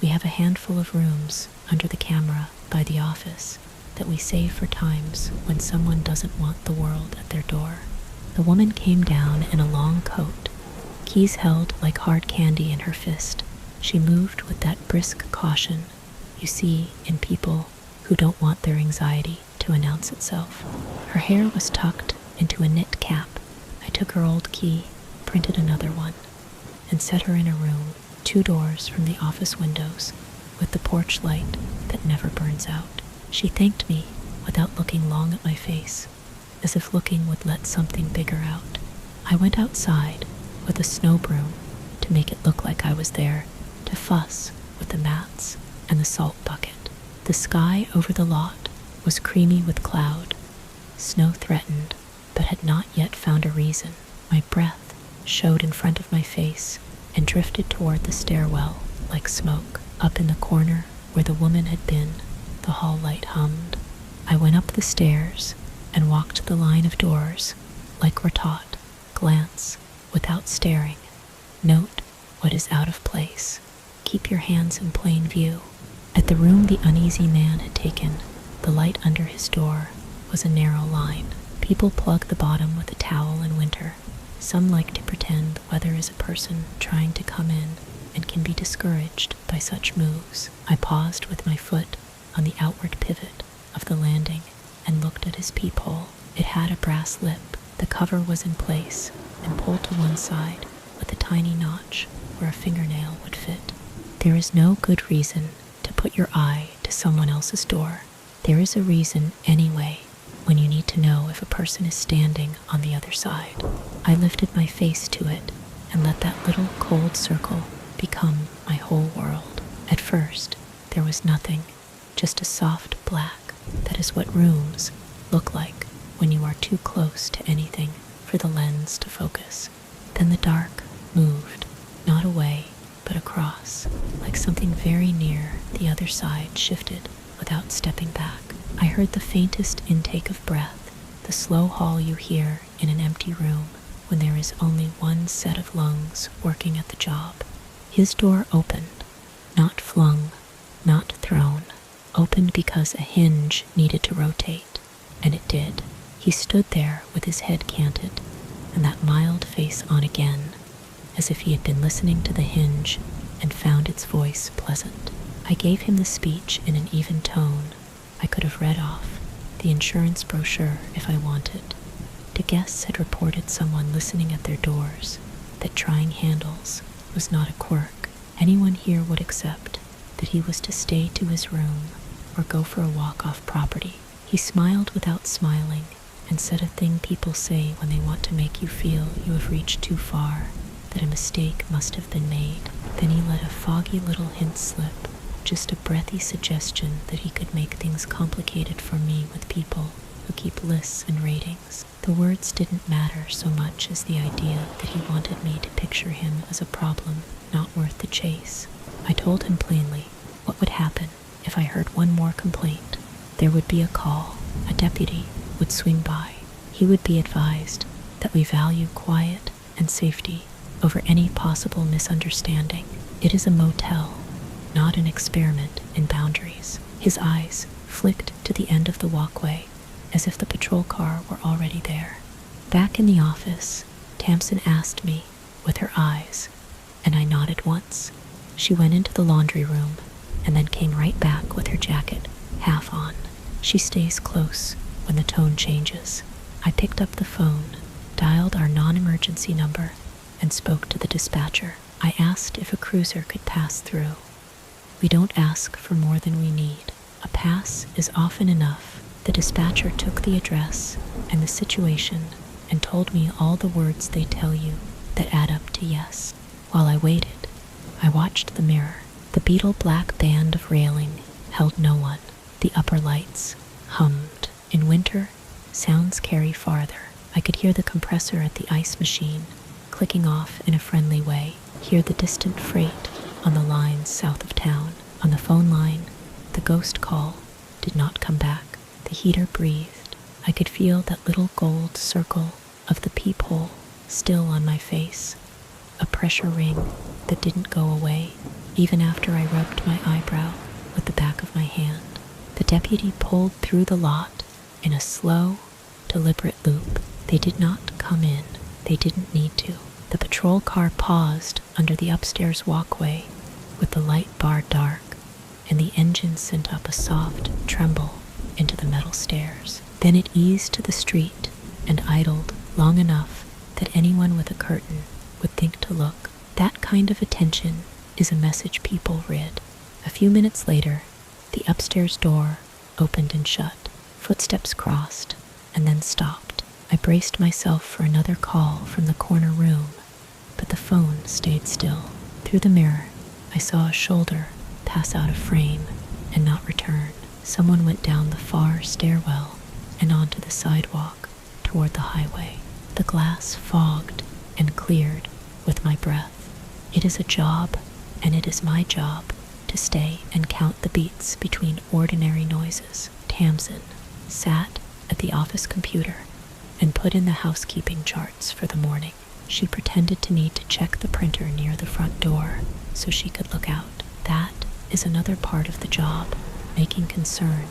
[SPEAKER 1] We have a handful of rooms under the camera by the office that we save for times when someone doesn't want the world at their door. The woman came down in a long coat, keys held like hard candy in her fist. She moved with that brisk caution you see in people who don't want their anxiety to announce itself. Her hair was tucked into a knit cap. I took her old key, printed another one, and set her in a room 2 doors from the office windows with the porch light that never burns out. She thanked me without looking long at my face, as if looking would let something bigger out. I went outside with a snow broom to make it look like I was there to fuss with the mats and the salt bucket. The sky over the lot was creamy with cloud. Snow threatened, but had not yet found a reason. My breath showed in front of my face and drifted toward the stairwell like smoke. Up in the corner where the woman had been, the hall light hummed. I went up the stairs and walked the line of doors like we're taught. Glance without staring. Note what is out of place. Keep your hands in plain view. At the room the uneasy man had taken, the light under his door was a narrow line. People plug the bottom with a towel in winter. Some like to pretend the weather is a person trying to come in and can be discouraged by such moves. I paused with my foot on the outward pivot of the landing and looked at his peephole. It had a brass lip. The cover was in place and pulled to one side with a tiny notch where a fingernail would fit. There is no good reason to put your eye to someone else's door. There is a reason anyway when you need to know if a person is standing on the other side. I lifted my face to it and let that little cold circle become my whole world. At first, there was nothing, just a soft black. That is what rooms look like when you are too close to anything for the lens to focus. Then the dark moved, not away, but across, like something very near the other side shifted without stepping back. I heard the faintest intake of breath, the slow haul you hear in an empty room when there is only one set of lungs working at the job. His door opened, not flung, not thrown, opened because a hinge needed to rotate, and it did. He stood there with his head canted, and that mild face on again, as if he had been listening to the hinge and found its voice pleasant. I gave him the speech in an even tone. I could have read off the insurance brochure if I wanted. The guests had reported someone listening at their doors, that trying handles was not a quirk. Anyone here would accept that he was to stay to his room or go for a walk off property. He smiled without smiling and said a thing people say when they want to make you feel you have reached too far, that a mistake must have been made. Then he let a foggy little hint slip, just a breathy suggestion that he could make things complicated for me with people who keep lists and ratings. The words didn't matter so much as the idea that he wanted me to picture him as a problem not worth the chase. I told him plainly what would happen if I heard one more complaint. There would be a call. A deputy would swing by. He would be advised that we value quiet and safety over any possible misunderstanding. It is a motel, not an experiment in boundaries. His eyes flicked to the end of the walkway, as if the patrol car were already there. Back in the office, Tamsin asked me with her eyes, and I nodded once. She went into the laundry room and then came right back with her jacket half on. She stays close when the tone changes. I picked up the phone, dialed our non-emergency number, and spoke to the dispatcher. I asked if a cruiser could pass through. We don't ask for more than we need. A pass is often enough. The dispatcher took the address and the situation and told me all the words they tell you that add up to yes. While I waited, I watched the mirror. The beetle black band of railing held no one. The upper lights hummed. In winter, sounds carry farther. I could hear the compressor at the ice machine clicking off in a friendly way, hear the distant freight on the lines south of town. On the phone line, the ghost call did not come back. The heater breathed. I could feel that little gold circle of the peephole still on my face, a pressure ring that didn't go away even after I rubbed my eyebrow with the back of my hand. The deputy pulled through the lot in a slow, deliberate loop. They did not come in. They didn't need to. The patrol car paused under the upstairs walkway with the light bar dark, and the engine sent up a soft tremble into the metal stairs. Then it eased to the street and idled long enough that anyone with a curtain would think to look. That kind of attention is a message people read. A few minutes later, the upstairs door opened and shut. Footsteps crossed and then stopped. I braced myself for another call from the corner room, but the phone stayed still. Through the mirror, I saw a shoulder pass out of frame and not return. Someone went down the far stairwell and onto the sidewalk toward the highway. The glass fogged and cleared with my breath. It is a job, and it is my job to stay and count the beats between ordinary noises. Tamsin sat at the office computer and put in the housekeeping charts for the morning. She pretended to need to check the printer near the front door so she could look out. That is another part of the job, making concern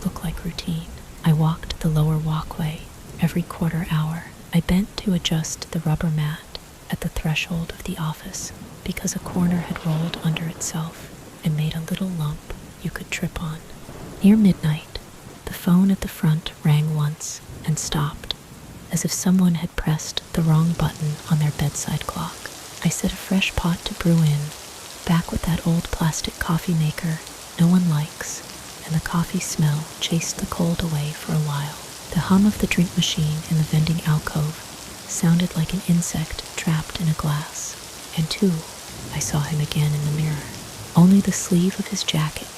[SPEAKER 1] look like routine. I walked the lower walkway every quarter hour. I bent to adjust the rubber mat at the threshold of the office because a corner had rolled under itself and made a little lump you could trip on. Near midnight, the phone at the front rang once and stopped, as if someone had pressed the wrong button on their bedside clock. I set a fresh pot to brew in, back with that old plastic coffee maker no one likes, and the coffee smell chased the cold away for a while. The hum of the drink machine in the vending alcove sounded like an insect trapped in a glass. And I saw him again in the mirror. Only the sleeve of his jacket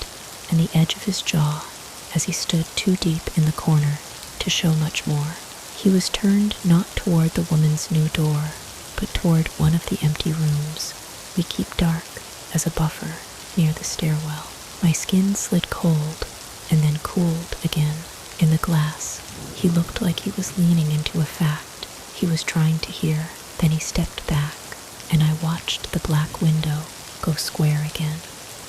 [SPEAKER 1] and the edge of his jaw as he stood too deep in the corner to show much more. He was turned not toward the woman's new door, but toward one of the empty rooms we keep dark as a buffer near the stairwell. My skin slid cold and then cooled again. In the glass, he looked like he was leaning into a fact he was trying to hear. Then he stepped back, and I watched the black window go square again.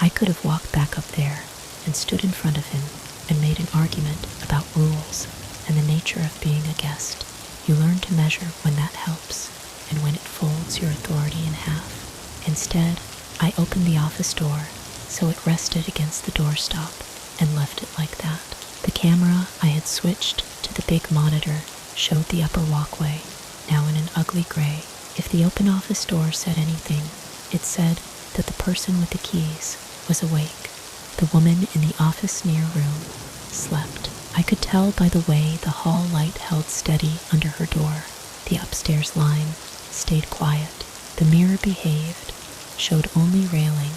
[SPEAKER 1] I could have walked back up there and stood in front of him and made an argument about rules and the nature of being a guest. You learn to measure when that helps and when it folds your authority in half. Instead, I opened the office door so it rested against the doorstop and left it like that. The camera I had switched to the big monitor showed the upper walkway, now in an ugly gray. If the open office door said anything, it said that the person with the keys was awake. The woman in the office near room slept. I could tell by the way the hall light held steady under her door. The upstairs line stayed quiet. The mirror behaved, showed only railing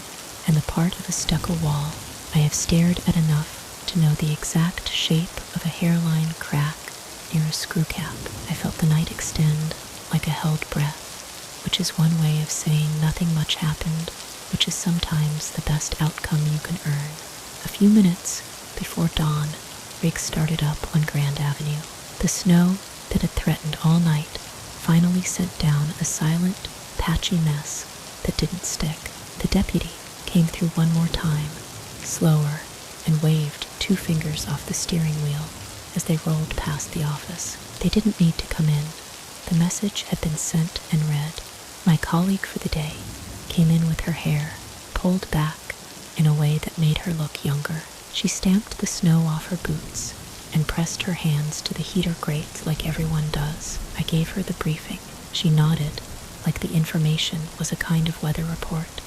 [SPEAKER 1] and the part of a stucco wall. I have stared at enough to know the exact shape of a hairline crack near a screw cap. I felt the night extend like a held breath, which is one way of saying nothing much happened, which is sometimes the best outcome you can earn. A few minutes before dawn, rigs started up on Grand Avenue. The snow that had threatened all night finally sent down a silent, patchy mess that didn't stick. The deputy came through one more time, slower, and waved 2 fingers off the steering wheel as they rolled past the office. They didn't need to come in. The message had been sent and read. My colleague for the day came in with her hair pulled back in a way that made her look younger. She stamped the snow off her boots and pressed her hands to the heater grates like everyone does. I gave her the briefing. She nodded, like the information was a kind of weather report.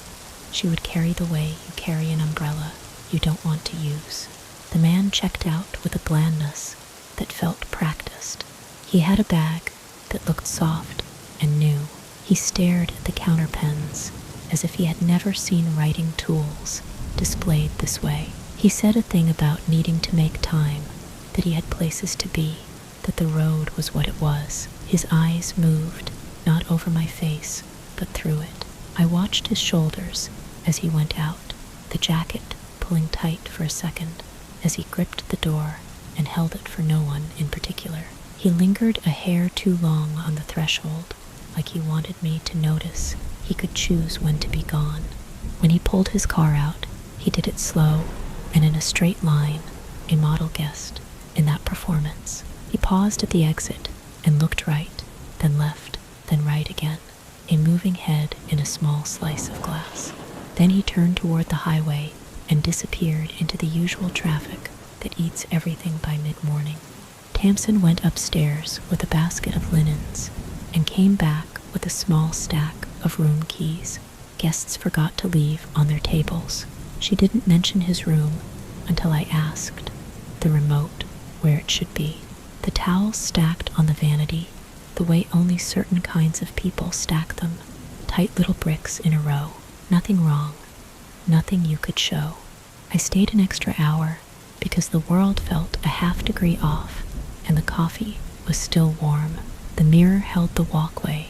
[SPEAKER 1] She would carry the way you carry an umbrella you don't want to use. The man checked out with a blandness that felt practiced. He had a bag that looked soft and new. He stared at the counter pens as if he had never seen writing tools displayed this way. He said a thing about needing to make time, that he had places to be, that the road was what it was. His eyes moved, not over my face, but through it. I watched his shoulders as he went out, the jacket pulling tight for a second, as he gripped the door and held it for no one in particular. He lingered a hair too long on the threshold, like he wanted me to notice he could choose when to be gone. When he pulled his car out, he did it slow and in a straight line, a model guest in that performance. He paused at the exit and looked right, then left, then right again, a moving head in a small slice of glass. Then he turned toward the highway and disappeared into the usual traffic that eats everything by mid-morning. Tamsin went upstairs with a basket of linens and came back with a small stack of room keys. Guests forgot to leave on their tables. She didn't mention his room until I asked. The remote, where it should be. The towels stacked on the vanity, the way only certain kinds of people stack them, tight little bricks in a row. Nothing wrong, nothing you could show. I stayed an extra hour because the world felt a half degree off and the coffee was still warm. The mirror held the walkway.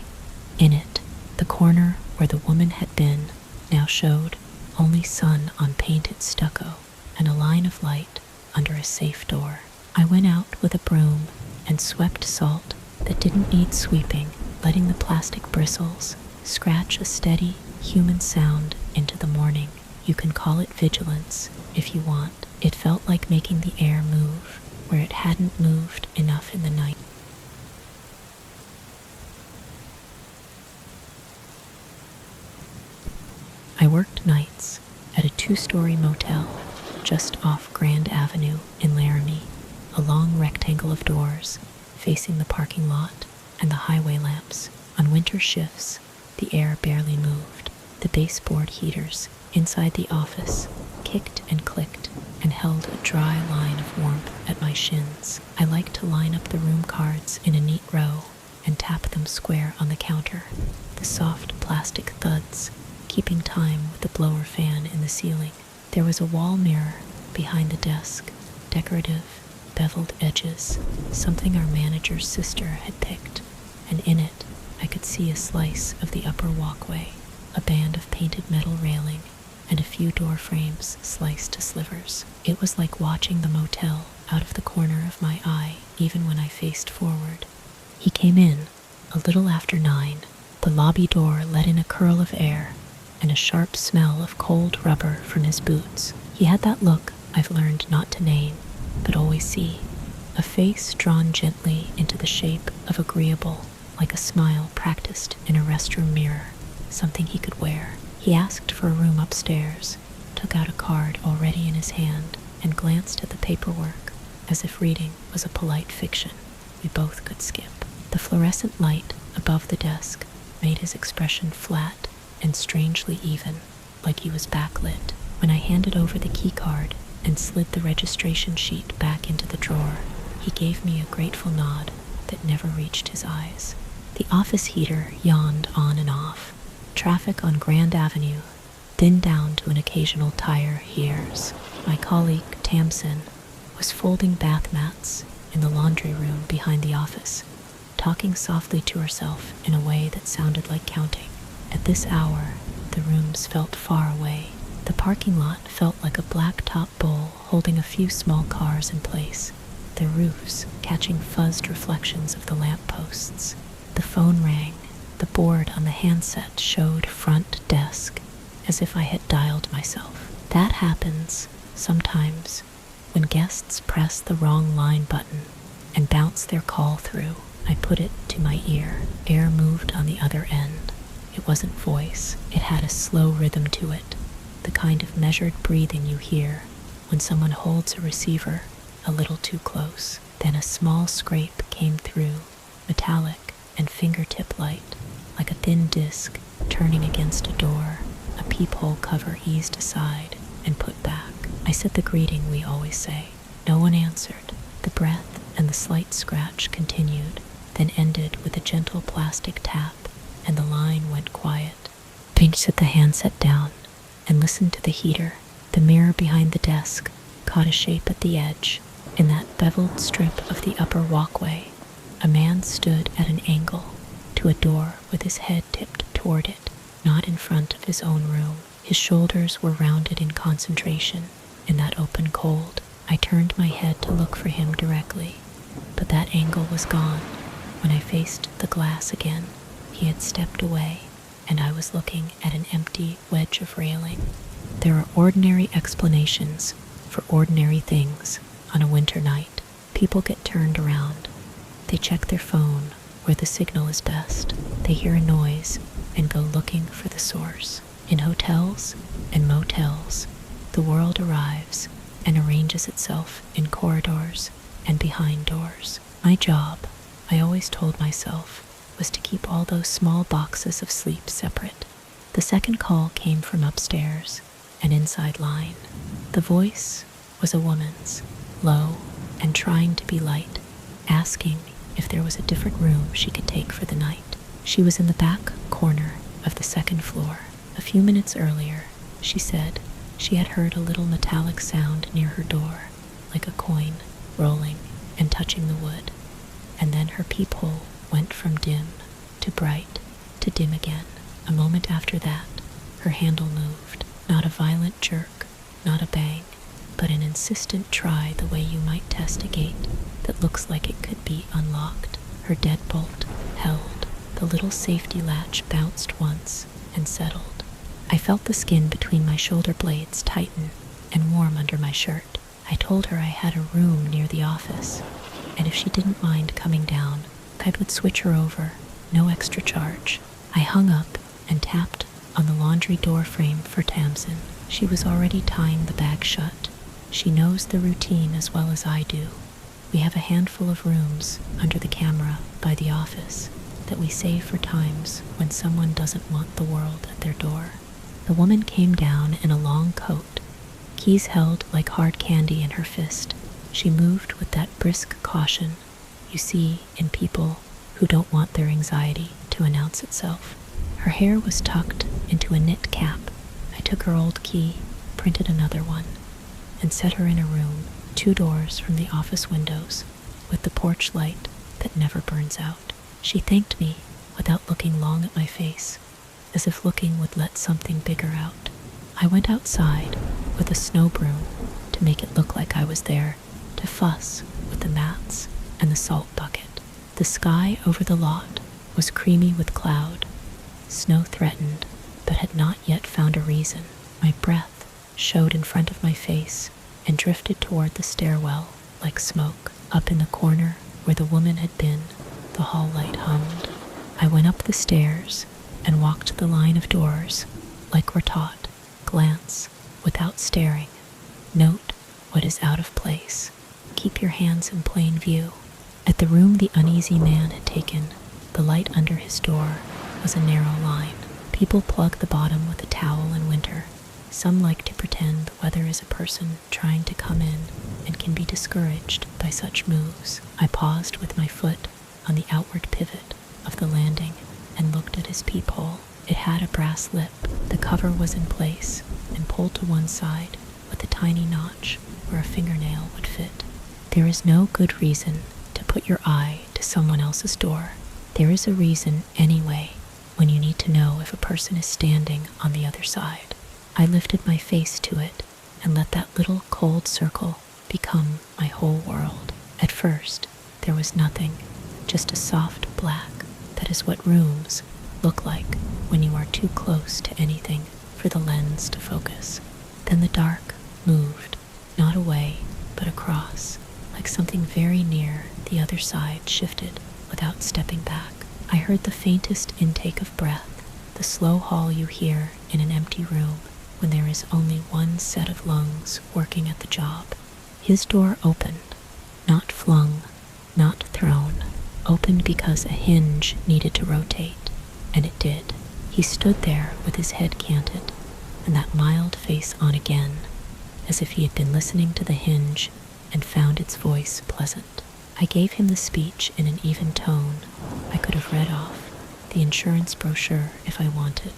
[SPEAKER 1] In it, the corner where the woman had been now showed only sun on painted stucco and a line of light under a safe door. I went out with a broom and swept salt that didn't need sweeping, letting the plastic bristles scratch a steady human sound into the morning. You can call it vigilance if you want. It felt like making the air move where it hadn't moved enough in the night. I worked nights at a 2-story motel just off Grand Avenue in Laramie, a long rectangle of doors facing the parking lot and the highway lamps. On winter shifts, the air barely moved. The baseboard heaters inside the office kicked and clicked and held a dry line of warmth at my shins. I liked to line up the room cards in a neat row and tap them square on the counter, the soft plastic thuds keeping time with the blower fan in the ceiling. There was a wall mirror behind the desk, decorative, beveled edges, something our manager's sister had picked, and in it I could see a slice of the upper walkway, a band of painted metal railing, and a few door frames sliced to slivers. It was like watching the motel out of the corner of my eye, even when I faced forward. He came in, a little after 9. The lobby door let in a curl of air and a sharp smell of cold rubber from his boots. He had that look I've learned not to name, but always see. A face drawn gently into the shape of agreeable, like a smile practiced in a restroom mirror, something he could wear. He asked for a room upstairs, took out a card already in his hand, and glanced at the paperwork as if reading was a polite fiction we both could skip. The fluorescent light above the desk made his expression flat and strangely even, like he was backlit. When I handed over the key card and slid the registration sheet back into the drawer, he gave me a grateful nod that never reached his eyes. The office heater yawned on and off. Traffic on Grand Avenue thinned down to an occasional tire hears. My colleague, Tamsin, was folding bath mats in the laundry room behind the office, talking softly to herself in a way that sounded like counting. At this hour, the rooms felt far away. The parking lot felt like a blacktop bowl holding a few small cars in place, their roofs catching fuzzed reflections of the lampposts. The phone rang. The board on the handset showed front desk, as if I had dialed myself. That happens, sometimes, when guests press the wrong line button and bounce their call through. I put it to my ear. Air moved on the other end. It wasn't voice. It had a slow rhythm to it, the kind of measured breathing you hear when someone holds a receiver a little too close. Then a small scrape came through, metallic and fingertip light, like a thin disc turning against a door. A peephole cover eased aside and put back. I said the greeting we always say. No one answered. The breath and the slight scratch continued, then ended with a gentle plastic tap, and the line went quiet. Pinch set the handset down and listened to the heater. The mirror behind the desk caught a shape at the edge. In that beveled strip of the upper walkway, a man stood at an angle to a door with his head tipped toward it, not in front of his own room. His shoulders were rounded in concentration in that open cold. I turned my head to look for him directly, but that angle was gone. When I faced the glass again, he had stepped away, and I was looking at an empty wedge of railing. There are ordinary explanations for ordinary things on a winter night. People get turned around. They check their phone where the signal is best. They hear a noise and go looking for the source. In hotels and motels, the world arrives and arranges itself in corridors and behind doors. My job, I always told myself, was to keep all those small boxes of sleep separate. The second call came from upstairs, an inside line. The voice was a woman's, low and trying to be light, asking if there was a different room she could take for the night. She was in the back corner of the second floor. A few minutes earlier, she said, she had heard a little metallic sound near her door, like a coin rolling and touching the wood, and then her peephole went from dim to bright to dim again. A moment after that, her handle moved, not a violent jerk, not a bang, but an insistent try, the way you might test a gate that looks like it could be unlocked. Her deadbolt held. The little safety latch bounced once and settled. I felt the skin between my shoulder blades tighten and warm under my shirt. I told her I had a room near the office, and if she didn't mind coming down, I would switch her over, no extra charge. I hung up and tapped on the laundry door frame for Tamsin. She was already tying the bag shut. She knows the routine as well as I do. We have a handful of rooms under the camera by the office that we save for times when someone doesn't want the world at their door. The woman came down in a long coat, keys held like hard candy in her fist. She moved with that brisk caution you see in people who don't want their anxiety to announce itself. Her hair was tucked into a knit cap. I took her old key, printed another one, and set her in a room 2 doors from the office windows with the porch light that never burns out. She thanked me without looking long at my face, as if looking would let something bigger out. I went outside with a snow broom to make it look like I was there to fuss with the mats and the salt bucket. The sky over the lot was creamy with cloud. Snow threatened, but had not yet found a reason. My breath showed in front of my face and drifted toward the stairwell like smoke. Up in the corner where the woman had been, the hall light hummed. I went up the stairs and walked the line of doors like we're taught. Glance without staring. Note what is out of place. Keep your hands in plain view. At the room the uneasy man had taken, the light under his door was a narrow line. People plug the bottom with a towel in winter. Some like to pretend the weather is a person trying to come in and can be discouraged by such moves. I paused with my foot on the outward pivot of the landing and looked at his peephole. It had a brass lip. The cover was in place and pulled to one side with a tiny notch where a fingernail would fit. There is no good reason to put your eye to someone else's door. There is a reason anyway when you need to know if a person is standing on the other side. I lifted my face to it and let that little cold circle become my whole world. At first, there was nothing, just a soft black. That is what rooms look like when you are too close to anything for the lens to focus. Then the dark moved, not away, but across, like something very near the other side shifted without stepping back. I heard the faintest intake of breath, the slow haul you hear in an empty room when there is only one set of lungs working at the job. His door opened, not flung, not thrown, opened because a hinge needed to rotate, and it did. He stood there with his head canted, and that mild face on again, as if he had been listening to the hinge and found its voice pleasant. I gave him the speech in an even tone. I could have read off the insurance brochure if I wanted.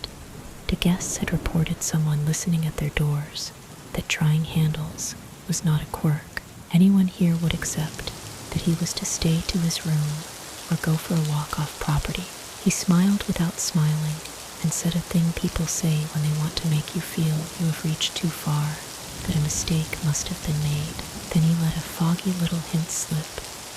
[SPEAKER 1] The guests had reported someone listening at their doors, that trying handles was not a quirk. Anyone here would accept that he was to stay to his room or go for a walk off property. He smiled without smiling and said a thing people say when they want to make you feel you have reached too far, that a mistake must have been made. Then he let a foggy little hint slip,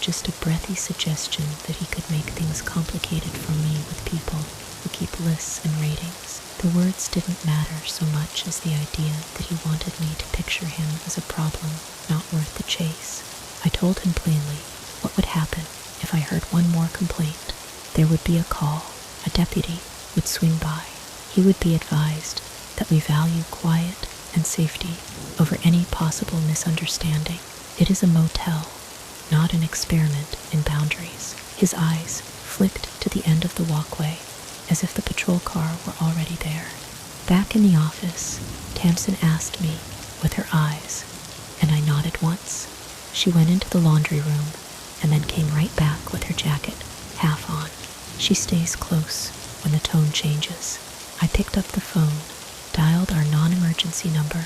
[SPEAKER 1] just a breathy suggestion that he could make things complicated for me with people who keep lists and ratings. The words didn't matter so much as the idea that he wanted me to picture him as a problem not worth the chase. I told him plainly what would happen if I heard one more complaint. There would be a call. A deputy would swing by. He would be advised that we value quiet and safety over any possible misunderstanding. It is a motel, not an experiment in boundaries. His eyes flicked to the end of the walkway, as if the patrol car were already there. Back in the office, Tamsin asked me with her eyes, and I nodded once. She went into the laundry room and then came right back with her jacket half on. She stays close when the tone changes. I picked up the phone, dialed our non-emergency number,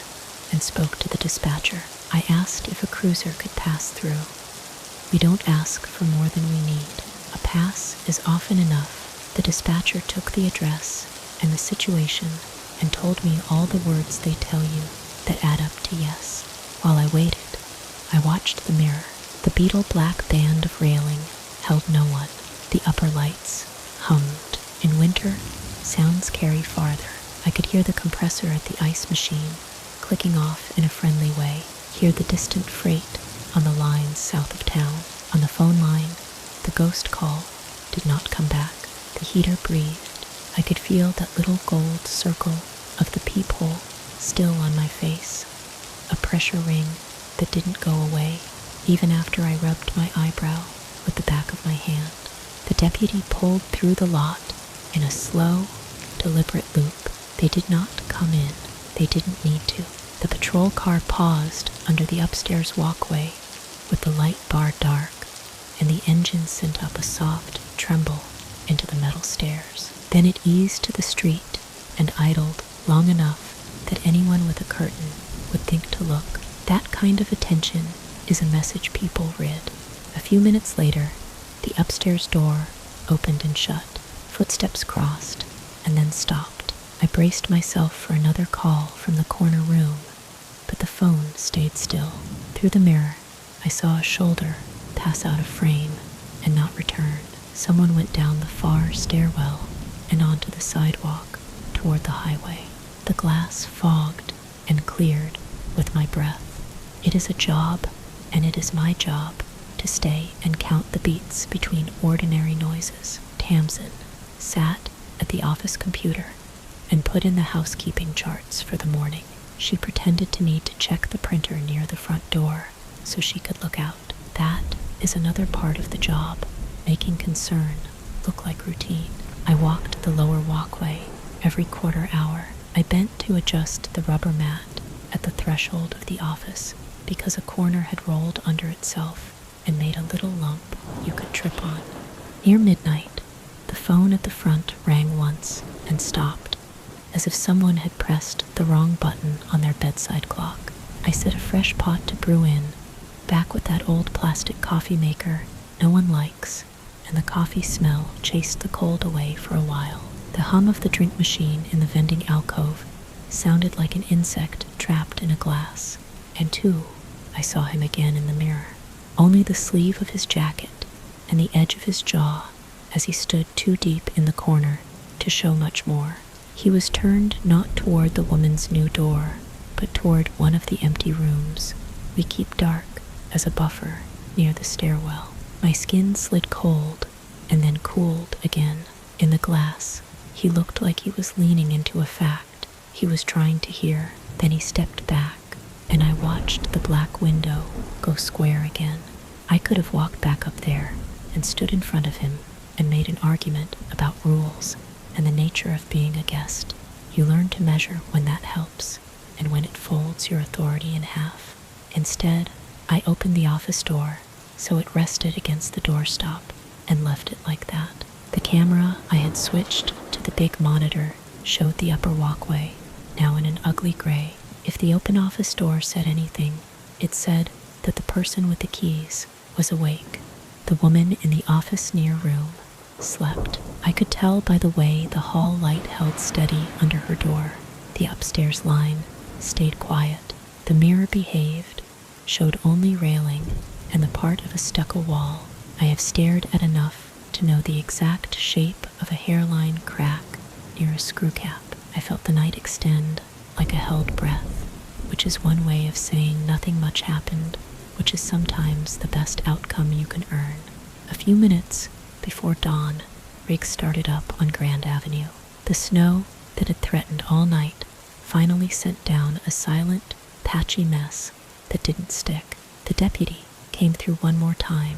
[SPEAKER 1] and spoke to the dispatcher. I asked if a cruiser could pass through. We don't ask for more than we need. A pass is often enough. The dispatcher took the address and the situation and told me all the words they tell you that add up to yes. While I waited, I watched the mirror. The beetle black band of railing held no one. The upper lights hummed. In winter, sounds carry farther. I could hear the compressor at the ice machine clicking off in a friendly way, hear the distant freight on the lines south of town. On the phone line, the ghost call did not come back. The heater breathed. I could feel that little gold circle of the peephole still on my face, a pressure ring that didn't go away even after I rubbed my eyebrow with the back of my hand. The deputy pulled through the lot in a slow, deliberate loop. They did not come in. They didn't need to. The patrol car paused under the upstairs walkway with the light bar dark, and the engine sent up a soft tremble into the metal stairs. Then it eased to the street and idled long enough that anyone with a curtain would think to look. That kind of attention is a message people read. A few minutes later, the upstairs door opened and shut. Footsteps crossed and then stopped. I braced myself for another call from the corner room, but the phone stayed still. Through the mirror, I saw a shoulder pass out of frame and not return. Someone went down the far stairwell and onto the sidewalk toward the highway. The glass fogged and cleared with my breath. It is a job, and it is my job, to stay and count the beats between ordinary noises. Tamsin sat at the office computer and put in the housekeeping charts for the morning. She pretended to need to check the printer near the front door so she could look out. That is another part of the job, making concern look like routine. I walked the lower walkway every quarter hour. I bent to adjust the rubber mat at the threshold of the office because a corner had rolled under itself and made a little lump you could trip on. Near midnight, the phone at the front rang once and stopped, as if someone had pressed the wrong button on their bedside clock. I set a fresh pot to brew in, back with that old plastic coffee maker no one likes, and the coffee smell chased the cold away for a while. The hum of the drink machine in the vending alcove sounded like an insect trapped in a glass. And I saw him again in the mirror. Only the sleeve of his jacket and the edge of his jaw as he stood too deep in the corner to show much more. He was turned not toward the woman's new door, but toward one of the empty rooms we keep dark as a buffer near the stairwell. My skin slid cold and then cooled again. In the glass, he looked like he was leaning into a fact he was trying to hear. Then he stepped back, and I watched the black window go square again. I could have walked back up there and stood in front of him and made an argument about rules and the nature of being a guest. You learn to measure when that helps and when it folds your authority in half. Instead, I opened the office door so it rested against the doorstop and left it like that. The camera I had switched to the big monitor showed the upper walkway, now in an ugly gray. If the open office door said anything, it said that the person with the keys was awake. The woman in the office near room slept. I could tell by the way the hall light held steady under her door. The upstairs line stayed quiet. The mirror behaved, showed only railing and the part of a stucco wall. I have stared at enough to know the exact shape of a hairline crack near a screw cap. I felt the night extend like a held breath, which is one way of saying nothing much happened, which is sometimes the best outcome you can earn. A few minutes before dawn, rigs started up on Grand Avenue. The snow that had threatened all night finally sent down a silent, patchy mess that didn't stick. The deputy came through one more time,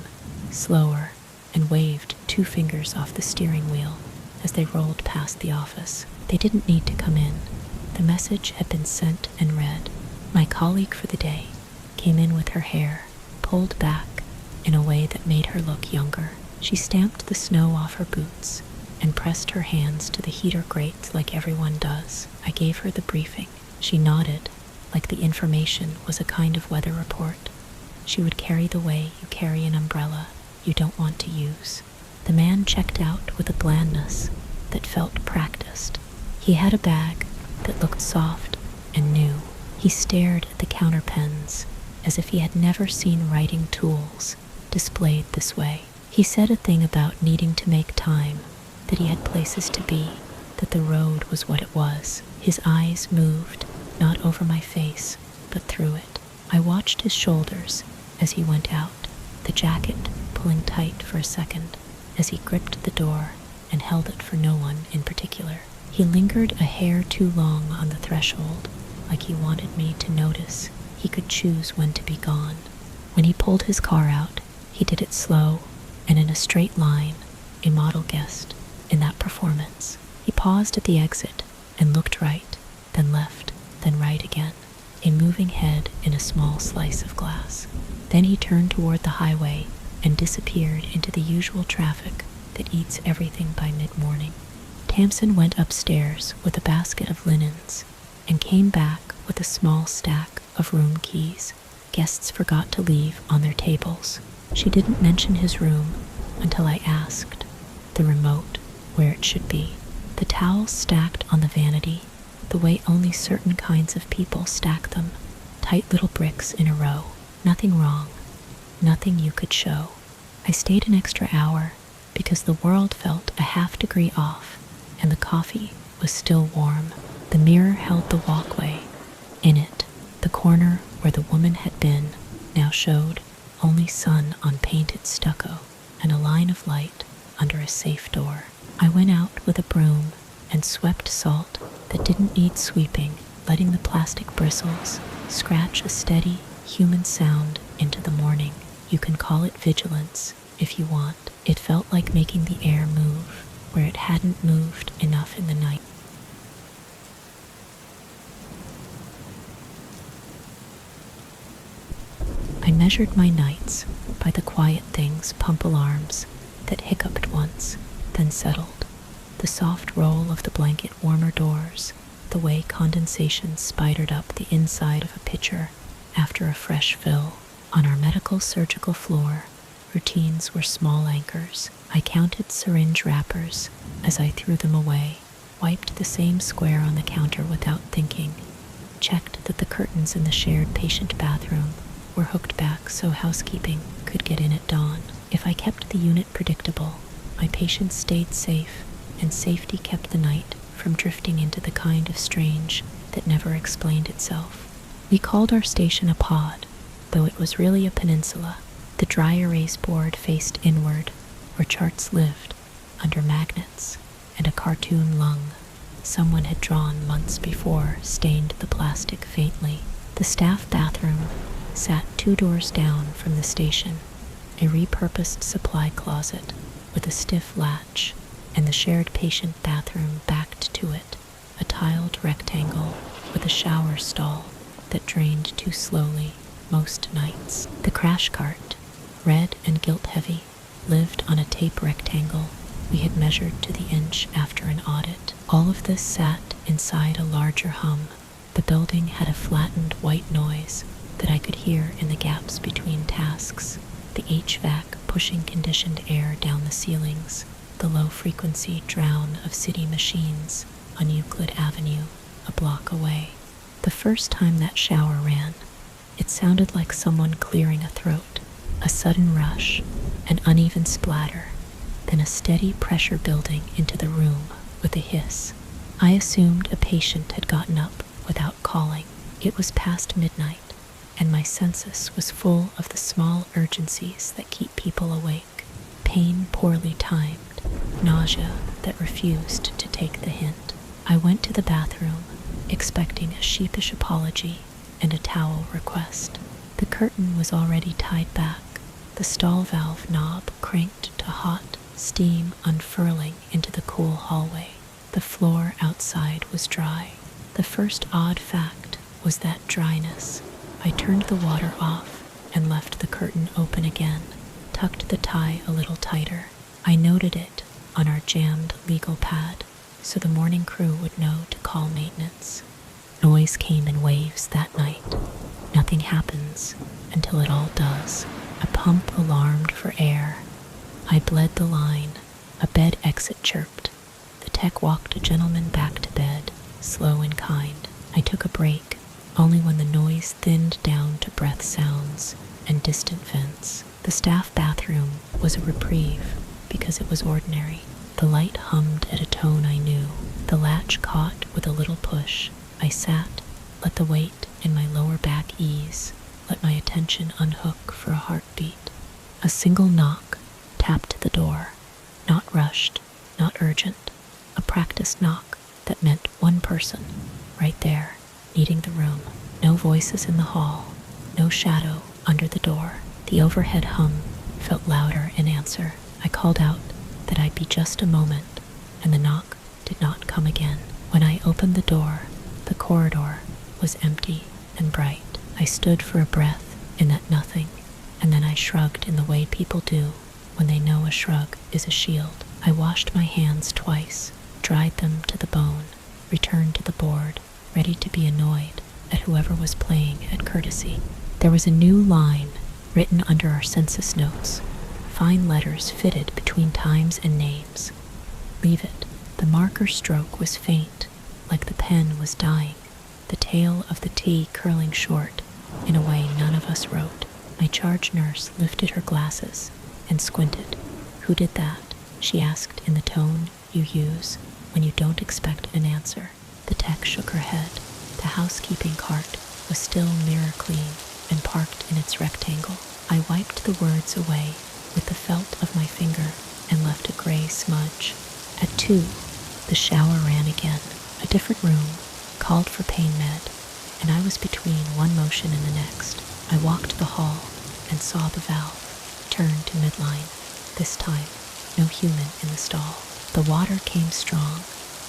[SPEAKER 1] slower, and waved 2 fingers off the steering wheel as they rolled past the office. They didn't need to come in. The message had been sent and read. My colleague for the day came in with her hair pulled back in a way that made her look younger. She stamped the snow off her boots and pressed her hands to the heater grate like everyone does. I gave her the briefing. She nodded, like the information was a kind of weather report. She would carry the way you carry an umbrella you don't want to use. The man checked out with a blandness that felt practiced. He had a bag that looked soft and new. He stared at the counter pens as if he had never seen writing tools displayed this way. He said a thing about needing to make time, that he had places to be, that the road was what it was. His eyes moved, not over my face, but through it. I watched his shoulders as he went out, the jacket pulling tight for a second as he gripped the door and held it for no one in particular. He lingered a hair too long on the threshold, like he wanted me to notice he could choose when to be gone. When he pulled his car out, he did it slow and in a straight line, a model guest in that performance. He paused at the exit and looked right, then left, then right again, a moving head in a small slice of glass. Then he turned toward the highway and disappeared into the usual traffic that eats everything by mid-morning. Tamsin went upstairs with a basket of linens and came back with a small stack of room keys guests forgot to leave on their tables. She didn't mention his room until I asked, the remote, where it should be. The towels stacked on the vanity, the way only certain kinds of people stack them, tight little bricks in a row. Nothing wrong, nothing you could show. I stayed an extra hour because the world felt a half degree off, and the coffee was still warm. The mirror held the walkway. In it, the corner where the woman had been now showed only sun on painted stucco and a line of light under a safe door. I went out with a broom and swept salt that didn't need sweeping, letting the plastic bristles scratch a steady human sound into the morning. You can call it vigilance if you want. It felt like making the air move where it hadn't moved enough in the night. I measured my nights by the quiet things, pump alarms that hiccuped once, then settled, the soft roll of the blanket warmer doors, the way condensation spidered up the inside of a pitcher after a fresh fill. On our medical surgical floor, routines were small anchors. I counted syringe wrappers as I threw them away, wiped the same square on the counter without thinking, checked that the curtains in the shared patient bathroom were hooked back so housekeeping could get in at dawn. If I kept the unit predictable, my patients stayed safe, and safety kept the night from drifting into the kind of strange that never explained itself. We called our station a pod, though it was really a peninsula. The dry erase board faced inward, where charts lived, under magnets, and a cartoon lung someone had drawn months before stained the plastic faintly. The staff bathroom sat 2 doors down from the station, a repurposed supply closet with a stiff latch, and the shared patient bathroom backed to it, a tiled rectangle with a shower stall that drained too slowly most nights. The crash cart, red and gilt-heavy, lived on a tape rectangle we had measured to the inch after an audit. All of this sat inside a larger hum. The building had a flattened white noise that I could hear in the gaps between tasks, the HVAC pushing conditioned air down the ceilings, the low-frequency drown of city machines on Euclid Avenue, a block away. The first time that shower ran, it sounded like someone clearing a throat, a sudden rush, an uneven splatter, then a steady pressure building into the room with a hiss. I assumed a patient had gotten up without calling. It was past midnight, and my census was full of the small urgencies that keep people awake. Pain poorly timed, nausea that refused to take the hint. I went to the bathroom, expecting a sheepish apology and a towel request. The curtain was already tied back, the stall valve knob cranked to hot, steam unfurling into the cool hallway. The floor outside was dry. The first odd fact was that dryness. I turned the water off and left the curtain open again, tucked the tie a little tighter. I noted it on our jammed legal pad so the morning crew would know to call maintenance. Noise came in waves that night. Nothing happens until it all does. A pump alarmed for air. I bled the line. A bed exit chirped. The tech walked a gentleman back to bed, slow and kind. I took a break, only when the noise thinned down to breath sounds and distant vents. The staff bathroom was a reprieve because it was ordinary. The light hummed at a tone I knew. The latch caught with a little push. I sat, let the weight in my lower back ease, let my attention unhook for a heartbeat. A single knock tapped the door, not rushed, not urgent, a practiced knock that meant one person, right there, needing the room. No voices in the hall, no shadow under the door. The overhead hum felt louder in answer. I called out that I'd be just a moment, and the knock did not come again. When I opened the door, the corridor was empty and bright. I stood for a breath in that nothing, and then I shrugged in the way people do when they know a shrug is a shield. I washed my hands twice, dried them to the bone, returned to the board, ready to be annoyed at whoever was playing at courtesy. There was a new line written under our census notes, fine letters fitted between times and names. Leave it. The marker stroke was faint, like the pen was dying, the tail of the T curling short, in a way none of us wrote. My charge nurse lifted her glasses and squinted. "Who did that?" she asked in the tone you use when you don't expect an answer. The tech shook her head. The housekeeping cart was still mirror clean and parked in its rectangle. I wiped the words away with the felt of my finger and left a gray smudge. At 2, the shower ran again. A different room called for pain med, and I was between one motion and the next. I walked the hall and saw the valve turn to midline. This time, no human in the stall. The water came strong,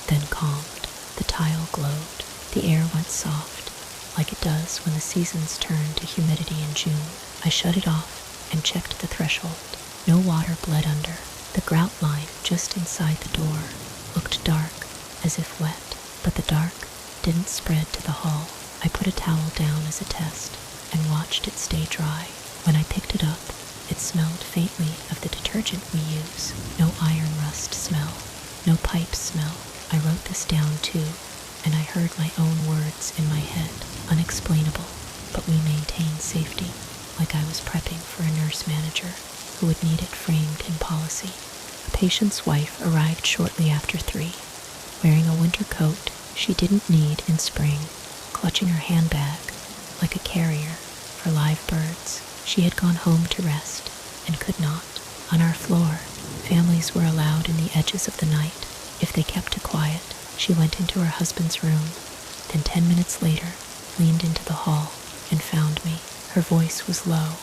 [SPEAKER 1] then calmed. The tile glowed. The air went soft, like it does when the seasons turn to humidity in June. I shut it off and checked the threshold. No water bled under. The grout line just inside the door looked dark, as if wet, but the dark didn't spread to the hall. I put a towel down as a test and watched it stay dry. When I picked it up, it smelled faintly of the detergent we use. No iron rust smell, no pipes smell. I wrote this down too, and I heard my own words in my head. Unexplainable, but we maintained safety, like I was prepping for a nurse manager who would need it framed in policy. A patient's wife arrived shortly after 3, wearing a winter coat she didn't need in spring, clutching her handbag like a carrier for live birds. She had gone home to rest and could not. On our floor, families were allowed in the edges of the night if they kept it quiet. She went into her husband's room, then 10 minutes later leaned into the hall and found me. Her voice was low,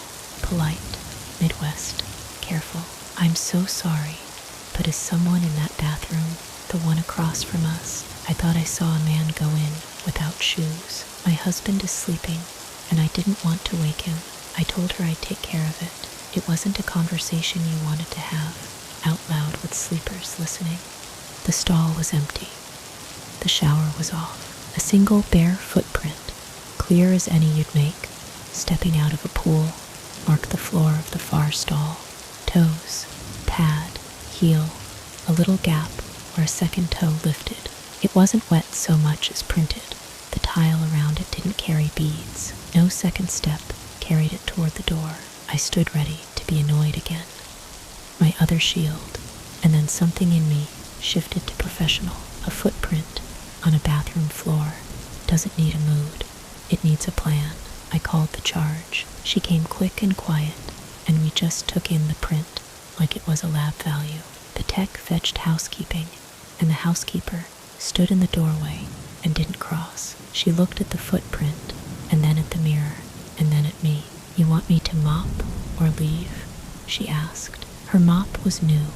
[SPEAKER 1] polite, Midwest, careful. "I'm so sorry, but is someone in that bathroom, the one across from us? I thought I saw a man go in without shoes. My husband is sleeping, and I didn't want to wake him. I told her I'd take care of it. It wasn't a conversation you wanted to have, out loud with sleepers listening." The stall was empty. The shower was off. A single bare footprint, clear as any you'd make, stepping out of a pool, marked the floor of the far stall. Toes, pad, heel, a little gap where a second toe lifted. It wasn't wet so much as printed. The tile around it didn't carry beads. No second step carried it toward the door. I stood ready to be annoyed again. My other shield, and then something in me shifted to professional. A footprint on a bathroom floor doesn't need a mood. It needs a plan. I called the charge. She came quick and quiet, and we just took in the print like it was a lab value. The tech fetched housekeeping, and the housekeeper stood in the doorway and didn't cross. She looked at the footprint, and then at the mirror, and then at me. "You want me to mop or leave?" she asked. Her mop was new,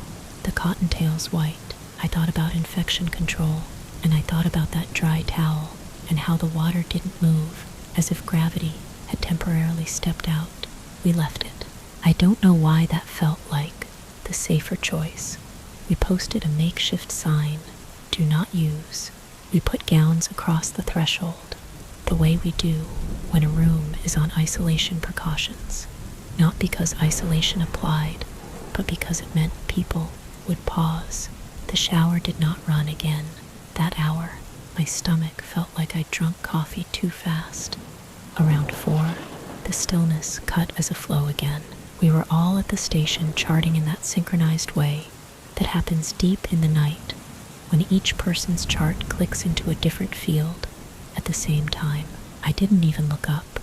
[SPEAKER 1] the cottontails white. I thought about infection control, and I thought about that dry towel and how the water didn't move, as if gravity had temporarily stepped out. We left it. I don't know why that felt like the safer choice. We posted a makeshift sign, "Do not use." We put gowns across the threshold, the way we do when a room is on isolation precautions. Not because isolation applied, but because it meant people would pause. The shower did not run again. That hour, my stomach felt like I'd drunk coffee too fast. Around 4, the stillness cut as a flow again. We were all at the station charting in that synchronized way that happens deep in the night when each person's chart clicks into a different field at the same time. I didn't even look up.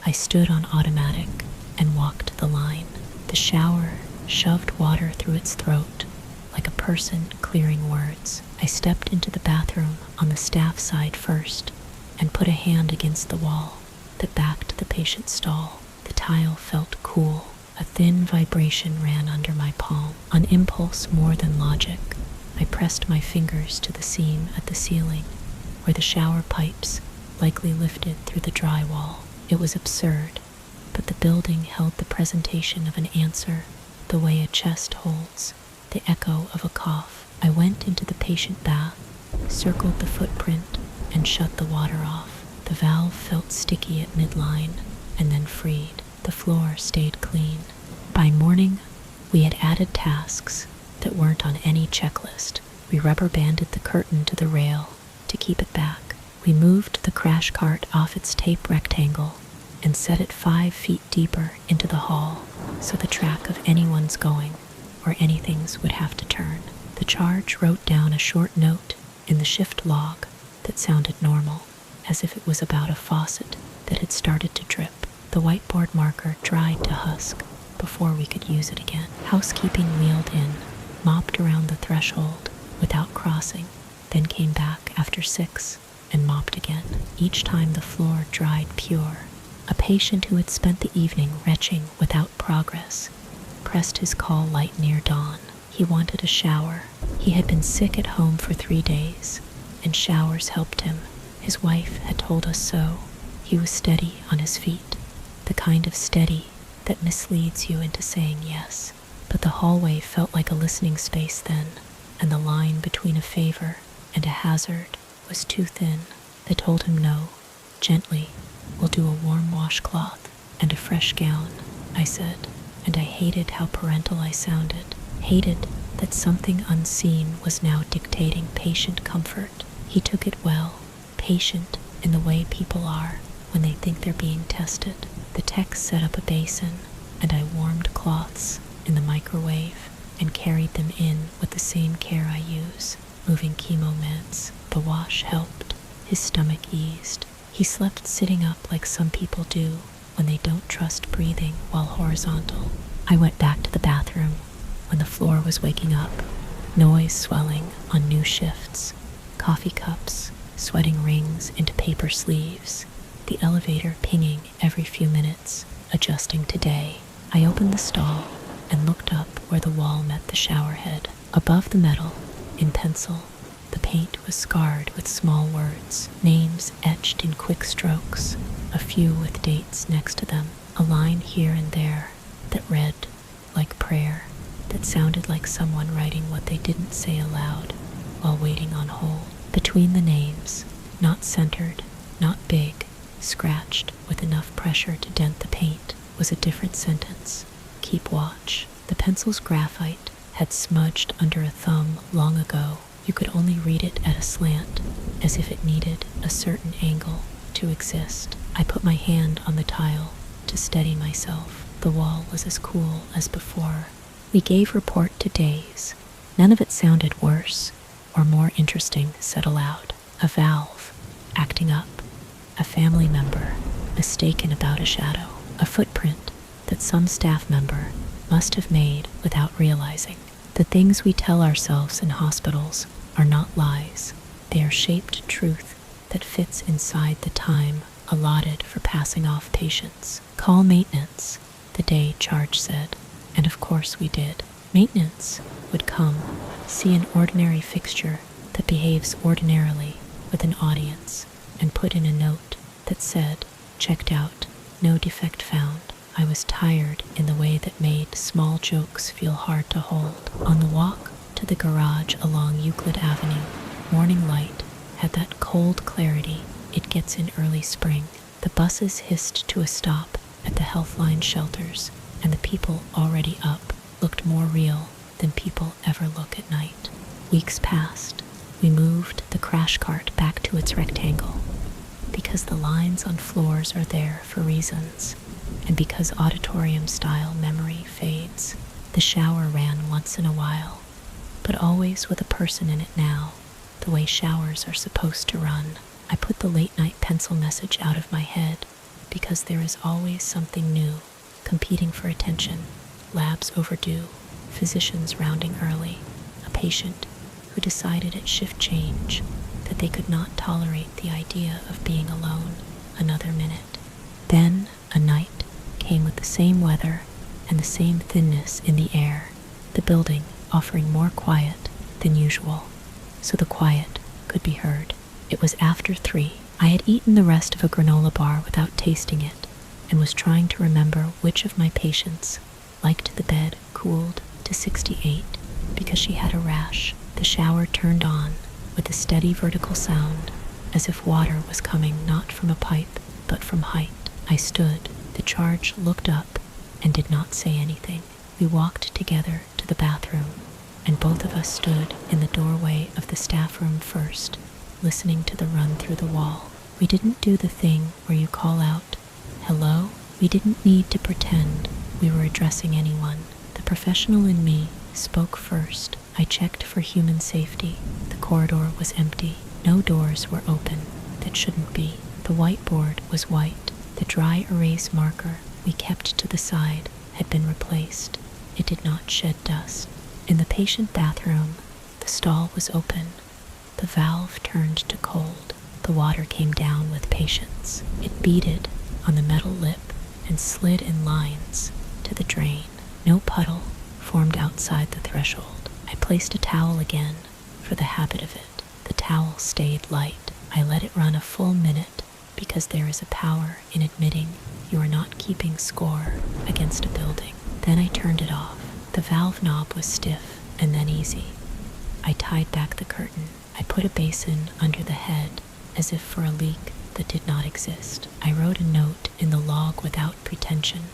[SPEAKER 1] I stood on automatic and walked the line. The shower shoved water through its throat like a person clearing words. I stepped into the bathroom on the staff side first and put a hand against the wall that backed the patient's stall. The tile felt cool. A thin vibration ran under my palm. On impulse more than logic, I pressed my fingers to the seam at the ceiling where the shower pipes likely lifted through the drywall. It was absurd, but the building held the presentation of an answer the way a chest holds the echo of a cough. I went into the patient bath, circled the footprint, and shut the water off. The valve felt sticky at midline, and then freed. The floor stayed clean. By morning, we had added tasks that weren't on any checklist. We rubber banded the curtain to the rail to keep it back. We moved the crash cart off its tape rectangle and set it 5 feet deeper into the hall so the track of anyone's going or anything's would have to turn. The charge wrote down a short note in the shift log that sounded normal, as if it was about a faucet that had started to drip. The whiteboard marker dried to husk before we could use it again. Housekeeping wheeled in, mopped around the threshold without crossing, then came back after 6 and mopped again. Each time the floor dried pure. A patient who had spent the evening retching without progress pressed his call light near dawn. He wanted a shower. He had been sick at home for 3 days, and showers helped him. His wife had told us so. He was steady on his feet, the kind of steady that misleads you into saying yes. But the hallway felt like a listening space then, and the line between a favor and a hazard was too thin. They told him no, gently. We'll do a warm washcloth and a fresh gown, I said, and I hated how parental I sounded. Hated that something unseen was now dictating patient comfort. He took it well, patient in the way people are when they think they're being tested. The tech set up a basin, and I warmed cloths in the microwave and carried them in with the same care I use, moving chemo meds. The wash helped. His stomach eased. He slept sitting up like some people do when they don't trust breathing while horizontal. I went back to the bathroom when the floor was waking up, noise swelling on new shifts, coffee cups sweating rings into paper sleeves, the elevator pinging every few minutes, adjusting to day. I opened the stall and looked up where the wall met the shower head. Above the metal, in pencil, the paint was scarred with small words, names etched in quick strokes, a few with dates next to them, a line here and there that read like prayer, that sounded like someone writing what they didn't say aloud while waiting on hold. Between the names, not centered, not big, scratched with enough pressure to dent the paint, was a different sentence. Keep watch. The pencil's graphite had smudged under a thumb long ago. You could only read it at a slant, as if it needed a certain angle to exist. I put my hand on the tile to steady myself. The wall was as cool as before. We gave report to days. None of it sounded worse or more interesting said aloud. A valve, acting up, a family member, mistaken about a shadow, a footprint that some staff member must have made without realizing. The things we tell ourselves in hospitals are not lies. They are shaped truth that fits inside the time allotted for passing off patients. Call maintenance, the day charge said, and of course we did. Maintenance would come, see an ordinary fixture that behaves ordinarily with an audience, and put in a note that said, checked out, no defect found. I was tired in the way that made small jokes feel hard to hold. On the walk to the garage along Euclid Avenue, morning light had that cold clarity it gets in early spring. The buses hissed to a stop at the Healthline shelters, and the people already up looked more real than people ever look at night. Weeks passed. We moved the crash cart back to its rectangle, because the lines on floors are there for reasons, and because auditorium-style memory fades. The shower ran once in a while, but always with a person in it now, the way showers are supposed to run. I put the late-night pencil message out of my head, because there is always something new, competing for attention, labs overdue, physicians rounding early, a patient who decided at shift change that they could not tolerate the idea of being alone another minute. Then a night came with the same weather and the same thinness in the air, the building offering more quiet than usual, so the quiet could be heard. It was after 3. I had eaten the rest of a granola bar without tasting it, and was trying to remember which of my patients liked the bed cooled to 68 because she had a rash. The shower turned on with a steady vertical sound, as if water was coming not from a pipe, but from height. I stood. The charge looked up and did not say anything. We walked together to the bathroom, and both of us stood in the doorway of the staff room first, listening to the run through the wall. We didn't do the thing where you call out, "Hello?" We didn't need to pretend we were addressing anyone. The professional in me spoke first. I checked for human safety. The corridor was empty. No doors were open that shouldn't be. The whiteboard was white. The dry erase marker we kept to the side had been replaced. It did not shed dust. In the patient bathroom, the stall was open. The valve turned to cold. The water came down with patience. It beaded on the metal lip and slid in lines to the drain. No puddle formed outside the threshold. I placed a towel again for the habit of it. The towel stayed light. I let it run a full minute because there is a power in admitting you are not keeping score against a building. Then I turned it off. The valve knob was stiff and then easy. I tied back the curtain. I put a basin under the head as if for a leak that did not exist. I wrote a note in the log without pretension.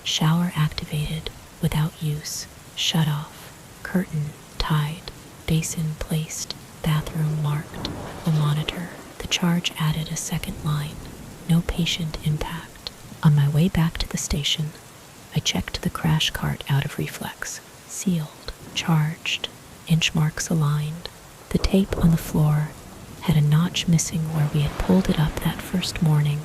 [SPEAKER 1] Shower activated without use. Shut off. Curtain tied. Basin placed. Bathroom marked. The monitor. The charge added a second line. No patient impact. On my way back to the station, I checked the crash cart out of reflex. Sealed. Charged. Inch marks aligned. The tape on the floor had a notch missing where we had pulled it up that first morning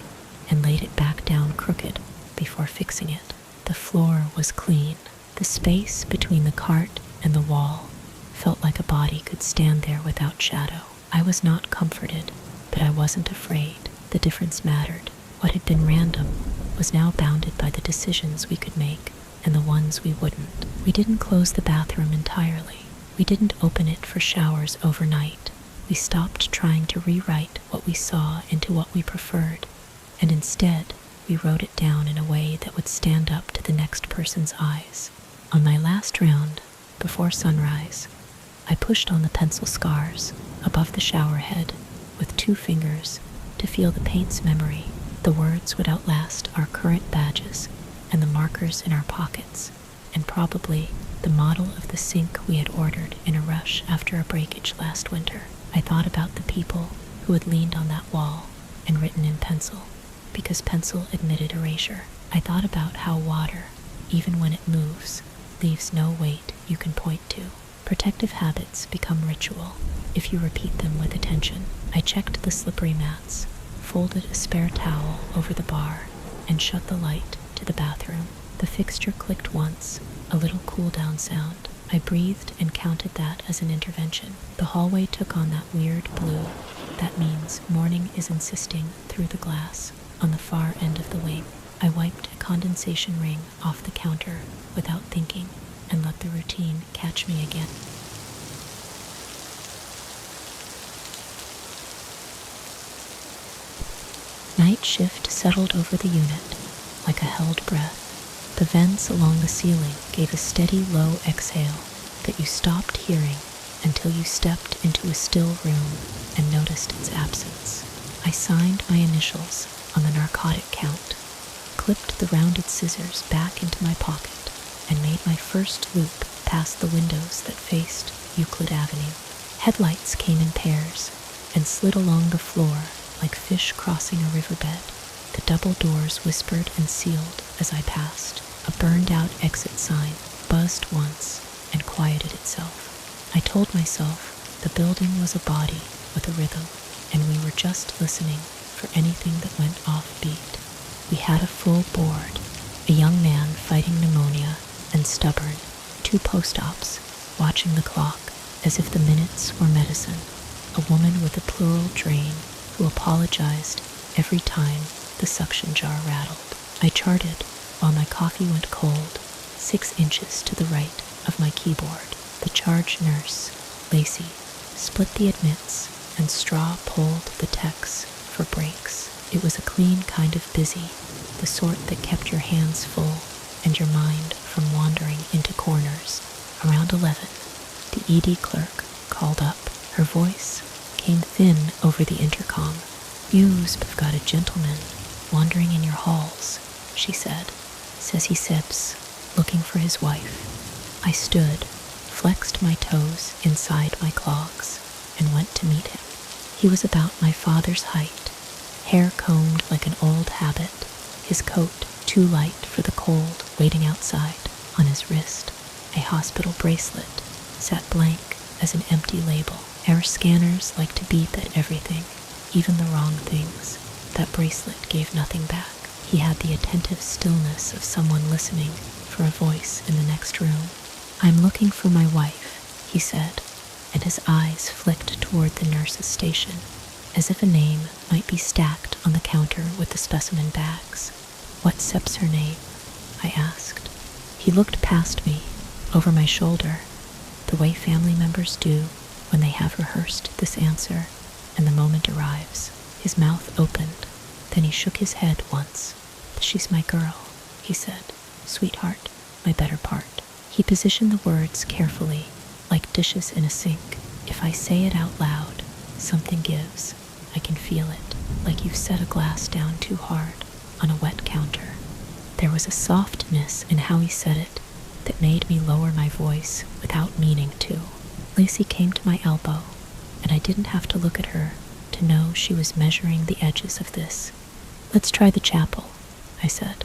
[SPEAKER 1] and laid it back down crooked before fixing it. The floor was clean. The space between the cart and the wall felt like a body could stand there without shadow. I was not comforted, but I wasn't afraid. The difference mattered. What had been random was now bounded by the decisions we could make and the ones we wouldn't. We didn't close the bathroom entirely. We didn't open it for showers overnight. We stopped trying to rewrite what we saw into what we preferred, and instead, we wrote it down in a way that would stand up to the next person's eyes. On my last round, before sunrise, I pushed on the pencil scars above the shower head with 2 fingers to feel the paint's memory. The words would outlast our current badges and the markers in our pockets, and probably the model of the sink we had ordered in a rush after a breakage last winter. I thought about the people who had leaned on that wall and written in pencil, because pencil admitted erasure. I thought about how water, even when it moves, leaves no weight you can point to. Protective habits become ritual if you repeat them with attention. I checked the slippery mats, folded a spare towel over the bar, and shut the light to the bathroom. The fixture clicked once, a little cool-down sound. I breathed and counted that as an intervention. The hallway took on that weird blue. That means morning is insisting through the glass on the far end of the wing. I wiped a condensation ring off the counter without thinking and let the routine catch me again. Night shift settled over the unit like a held breath. The vents along the ceiling gave a steady low exhale that you stopped hearing until you stepped into a still room and noticed its absence. I signed my initials on the narcotic count, clipped the rounded scissors back into my pocket, and made my first loop past the windows that faced Euclid Avenue. Headlights came in pairs and slid along the floor like fish crossing a riverbed. The double doors whispered and sealed as I passed. A burned-out exit sign buzzed once and quieted itself. I told myself the building was a body with a rhythm, and we were just listening for anything that went off-beat. We had a full board, a young man fighting pneumonia and stubborn, 2 post-ops watching the clock as if the minutes were medicine, a woman with a pleural drain who apologized every time the suction jar rattled. I charted while my coffee went cold, 6 inches to the right of my keyboard. The charge nurse, Lacey, split the admits and straw pulled the techs for breaks. It was a clean kind of busy, the sort that kept your hands full and your mind from wandering into corners. Around 11, the ED clerk called up. Her voice came thin over the intercom. "You've got a gentleman wandering in your halls," she said. "Says he sips, looking for his wife." I stood, flexed my toes inside my clogs, and went to meet him. He was about my father's height, hair combed like an old habit, his coat too light for the cold waiting outside. On his wrist, a hospital bracelet sat blank as an empty label. Our scanners like to beep at everything, even the wrong things. That bracelet gave nothing back. He had the attentive stillness of someone listening for a voice in the next room. "I'm looking for my wife," he said, and his eyes flicked toward the nurse's station, as if a name might be stacked on the counter with the specimen bags. "What sep's her name?" I asked. He looked past me, over my shoulder, the way family members do when they have rehearsed this answer and the moment arrives. His mouth opened, then he shook his head once. "She's my girl," he said. "Sweetheart, my better part." He positioned the words carefully, like dishes in a sink. If I say it out loud, something gives. I can feel it, like you've set a glass down too hard on a wet counter. There was a softness in how he said it that made me lower my voice without meaning to. Lacey came to my elbow, and I didn't have to look at her to know she was measuring the edges of this. "Let's try the chapel," I said,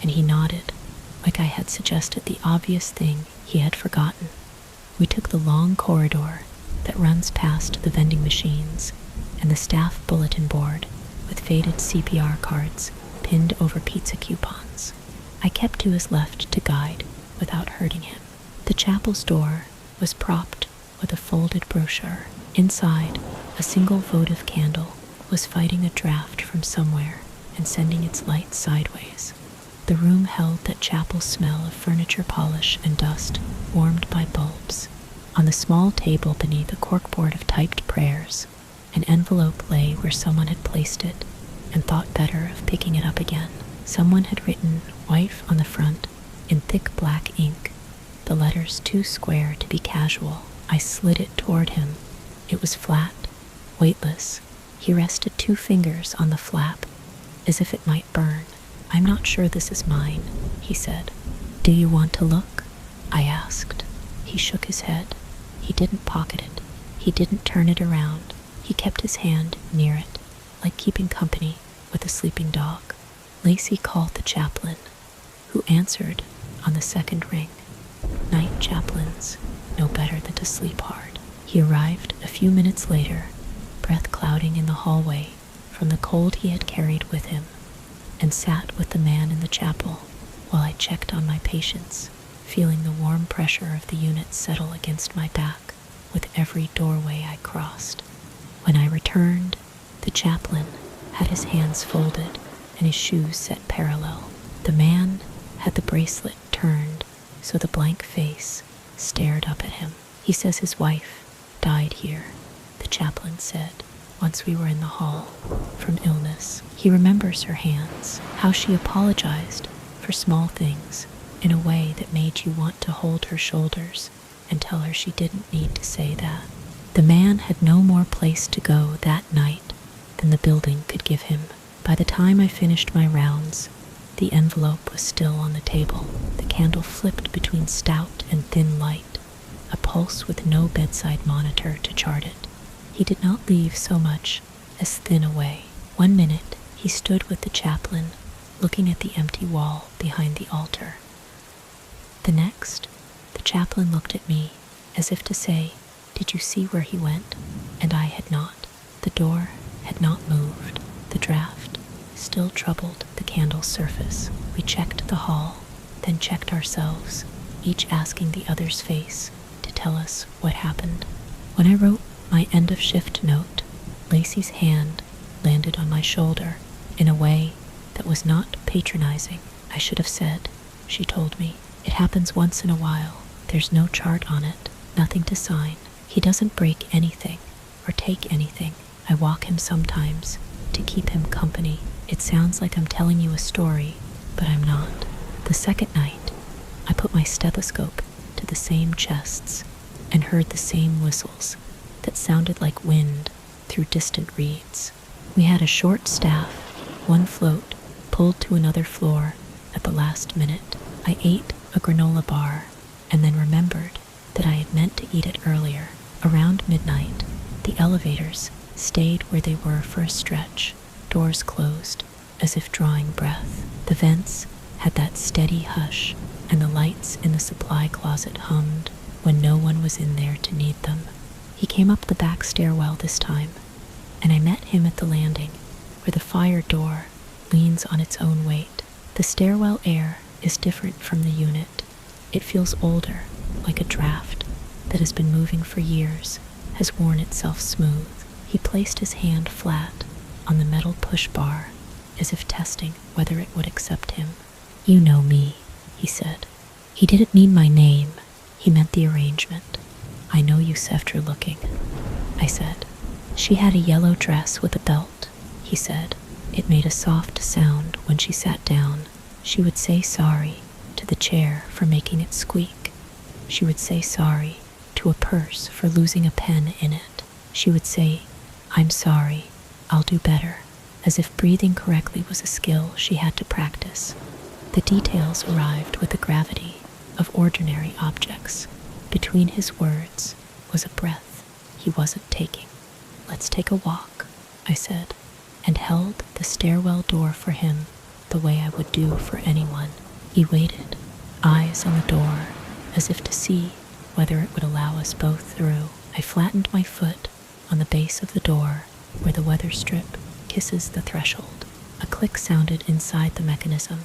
[SPEAKER 1] and he nodded, like I had suggested the obvious thing he had forgotten. We took the long corridor that runs past the vending machines and the staff bulletin board with faded CPR cards pinned over pizza coupons. I kept to his left to guide without hurting him. The chapel's door was propped with a folded brochure. Inside, a single votive candle was fighting a draft from somewhere and sending its light sideways. The room held that chapel smell of furniture polish and dust, warmed by bulbs. On the small table beneath a corkboard of typed prayers, an envelope lay where someone had placed it and thought better of picking it up again. Someone had written "wife" on the front in thick black ink, the letters too square to be casual. I slid it toward him. It was flat, weightless. He rested 2 fingers on the flap, as if it might burn. "I'm not sure this is mine," he said. "Do you want to look?" I asked. He shook his head. He didn't pocket it. He didn't turn it around. He kept his hand near it, like keeping company with a sleeping dog. Lacey called the chaplain, who answered on the second ring. Night chaplains know better than to sleep hard. He arrived a few minutes later, breath clouding in the hallway from the cold he had carried with him, and sat with the man in the chapel while I checked on my patients, feeling the warm pressure of the unit settle against my back with every doorway I crossed. When I returned, the chaplain had his hands folded and his shoes set parallel. The man had the bracelet turned so the blank face stared up at him. "He says his wife died here," the chaplain said, once we were in the hall, "from illness. He remembers her hands, how she apologized for small things in a way that made you want to hold her shoulders and tell her she didn't need to say that." The man had no more place to go that night than the building could give him. By the time I finished my rounds, the envelope was still on the table. The candle flipped between stout and thin light, a pulse with no bedside monitor to chart it. He did not leave so much as thin away. 1 minute, he stood with the chaplain, looking at the empty wall behind the altar. The next, the chaplain looked at me, as if to say, "Did you see where he went?" And I had not. The door had not moved. The draft still troubled the candle's surface. We checked the hall, then checked ourselves, each asking the other's face to tell us what happened. When I wrote my end-of-shift note, Lacey's hand landed on my shoulder in a way that was not patronizing. "I should have said," she told me. "It happens once in a while. There's no chart on it, nothing to sign. He doesn't break anything or take anything. I walk him sometimes to keep him company." It sounds like I'm telling you a story, but I'm not. The second night, I put my stethoscope to the same chests and heard the same whistles that sounded like wind through distant reeds. We had a short staff, 1 float pulled to another floor at the last minute. I ate a granola bar and then remembered that I had meant to eat it earlier. Around midnight, the elevators stayed where they were for a stretch, doors closed, as if drawing breath. The vents had that steady hush, and the lights in the supply closet hummed when no one was in there to need them. He came up the back stairwell this time, and I met him at the landing, where the fire door leans on its own weight. The stairwell air is different from the unit. It feels older, like a draft that has been moving for years, has worn itself smooth. He placed his hand flat on the metal push bar, as if testing whether it would accept him. "You know me," he said. He didn't mean my name, he meant the arrangement. "I know you saved her looking," I said. "She had a yellow dress with a belt," he said. It made a soft sound when she sat down. She would say sorry to the chair for making it squeak. She would say sorry to a purse for losing a pen in it. She would say, "I'm sorry, I'll do better," as if breathing correctly was a skill she had to practice. The details arrived with the gravity of ordinary objects. Between his words was a breath he wasn't taking. "Let's take a walk," I said, and held the stairwell door for him the way I would do for anyone. He waited, eyes on the door, as if to see whether it would allow us both through. I flattened my foot on the base of the door where the weather strip kisses the threshold. A click sounded inside the mechanism,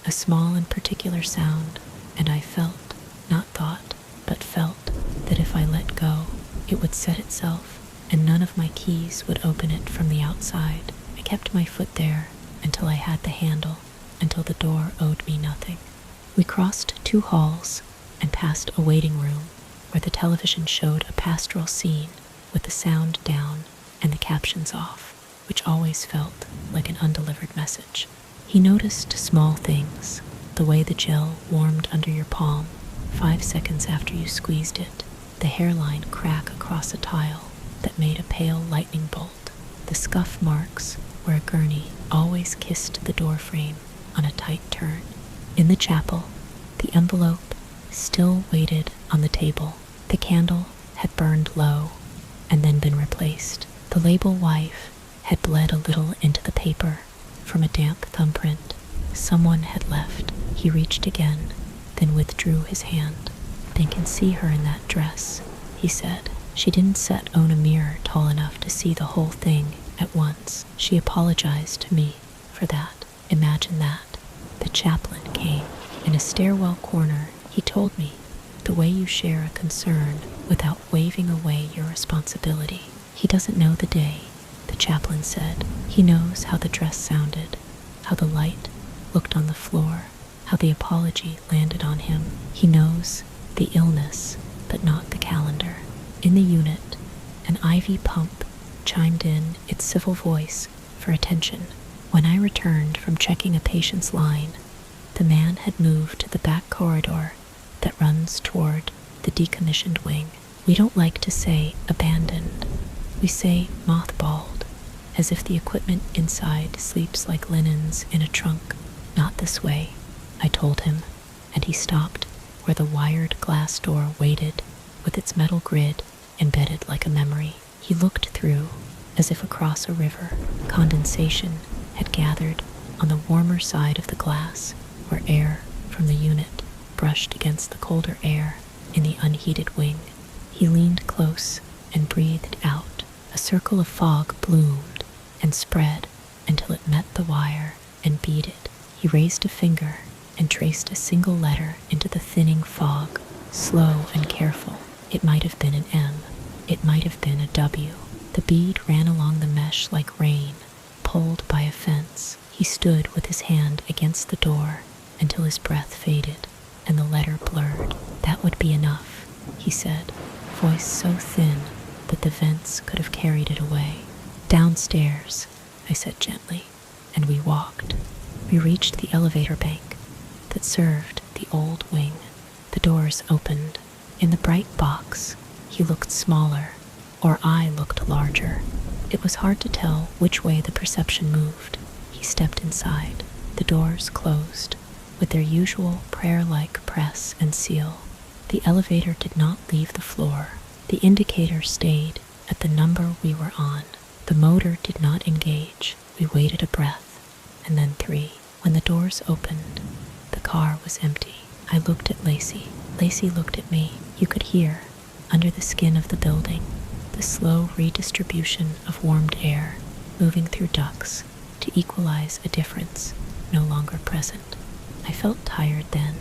[SPEAKER 1] a small and particular sound, and I felt, not thought, but felt, that if I let go, it would set itself, and none of my keys would open it from the outside. I kept my foot there until I had the handle, until the door owed me nothing. We crossed 2 halls and passed a waiting room where the television showed a pastoral scene with the sound down and the captions off, which always felt like an undelivered message. He noticed small things, the way the gel warmed under your palm 5 seconds after you squeezed it, the hairline crack across a tile that made a pale lightning bolt, the scuff marks where a gurney always kissed the door frame on a tight turn. In the chapel, the envelope still waited on the table. The candle had burned low and then been replaced. The label "wife" had bled a little into the paper from a damp thumbprint someone had left. He reached again, then withdrew his hand. "They can see her in that dress," he said. She didn't own a mirror tall enough to see the whole thing at once. She apologized to me for that. Imagine that. The chaplain came. In a stairwell corner, he told me, "The way you share a concern without waving away your responsibility." "He doesn't know the day," the chaplain said. "He knows how the dress sounded, how the light looked on the floor, how the apology landed on him. He knows the illness, but not the calendar." In the unit, an IV pump chimed in its civil voice for attention. When I returned from checking a patient's line, the man had moved to the back corridor that runs toward the decommissioned wing. We don't like to say abandoned. We say mothballed, as if the equipment inside sleeps like linens in a trunk. "Not this way," I told him, and he stopped where the wired glass door waited with its metal grid embedded like a memory. He looked through, as if across a river. Condensation had gathered on the warmer side of the glass, where air from the unit brushed against the colder air in the unheated wing. He leaned close and breathed out. A circle of fog bloomed and spread until it met the wire and beaded. He raised a finger and traced a single letter into the thinning fog, slow and careful. It might have been an M. It might have been a W. The bead ran along the mesh like rain, pulled by a fence. He stood with his hand against the door until his breath faded and the letter blurred. "That would be enough," he said, voice so thin that the vents could have carried it away. "Downstairs," I said gently, and we walked. We reached the elevator bank that served the old wing. The doors opened. In the bright box, he looked smaller, or I looked larger. It was hard to tell which way the perception moved. He stepped inside. The doors closed with their usual prayer-like press and seal. The elevator did not leave the floor. The indicator stayed at the number we were on. The motor did not engage. We waited a breath, and then 3. When the doors opened, the car was empty. I looked at Lacey. Lacey looked at me. You could hear, under the skin of the building, the slow redistribution of warmed air moving through ducts to equalize a difference no longer present. I felt tired then,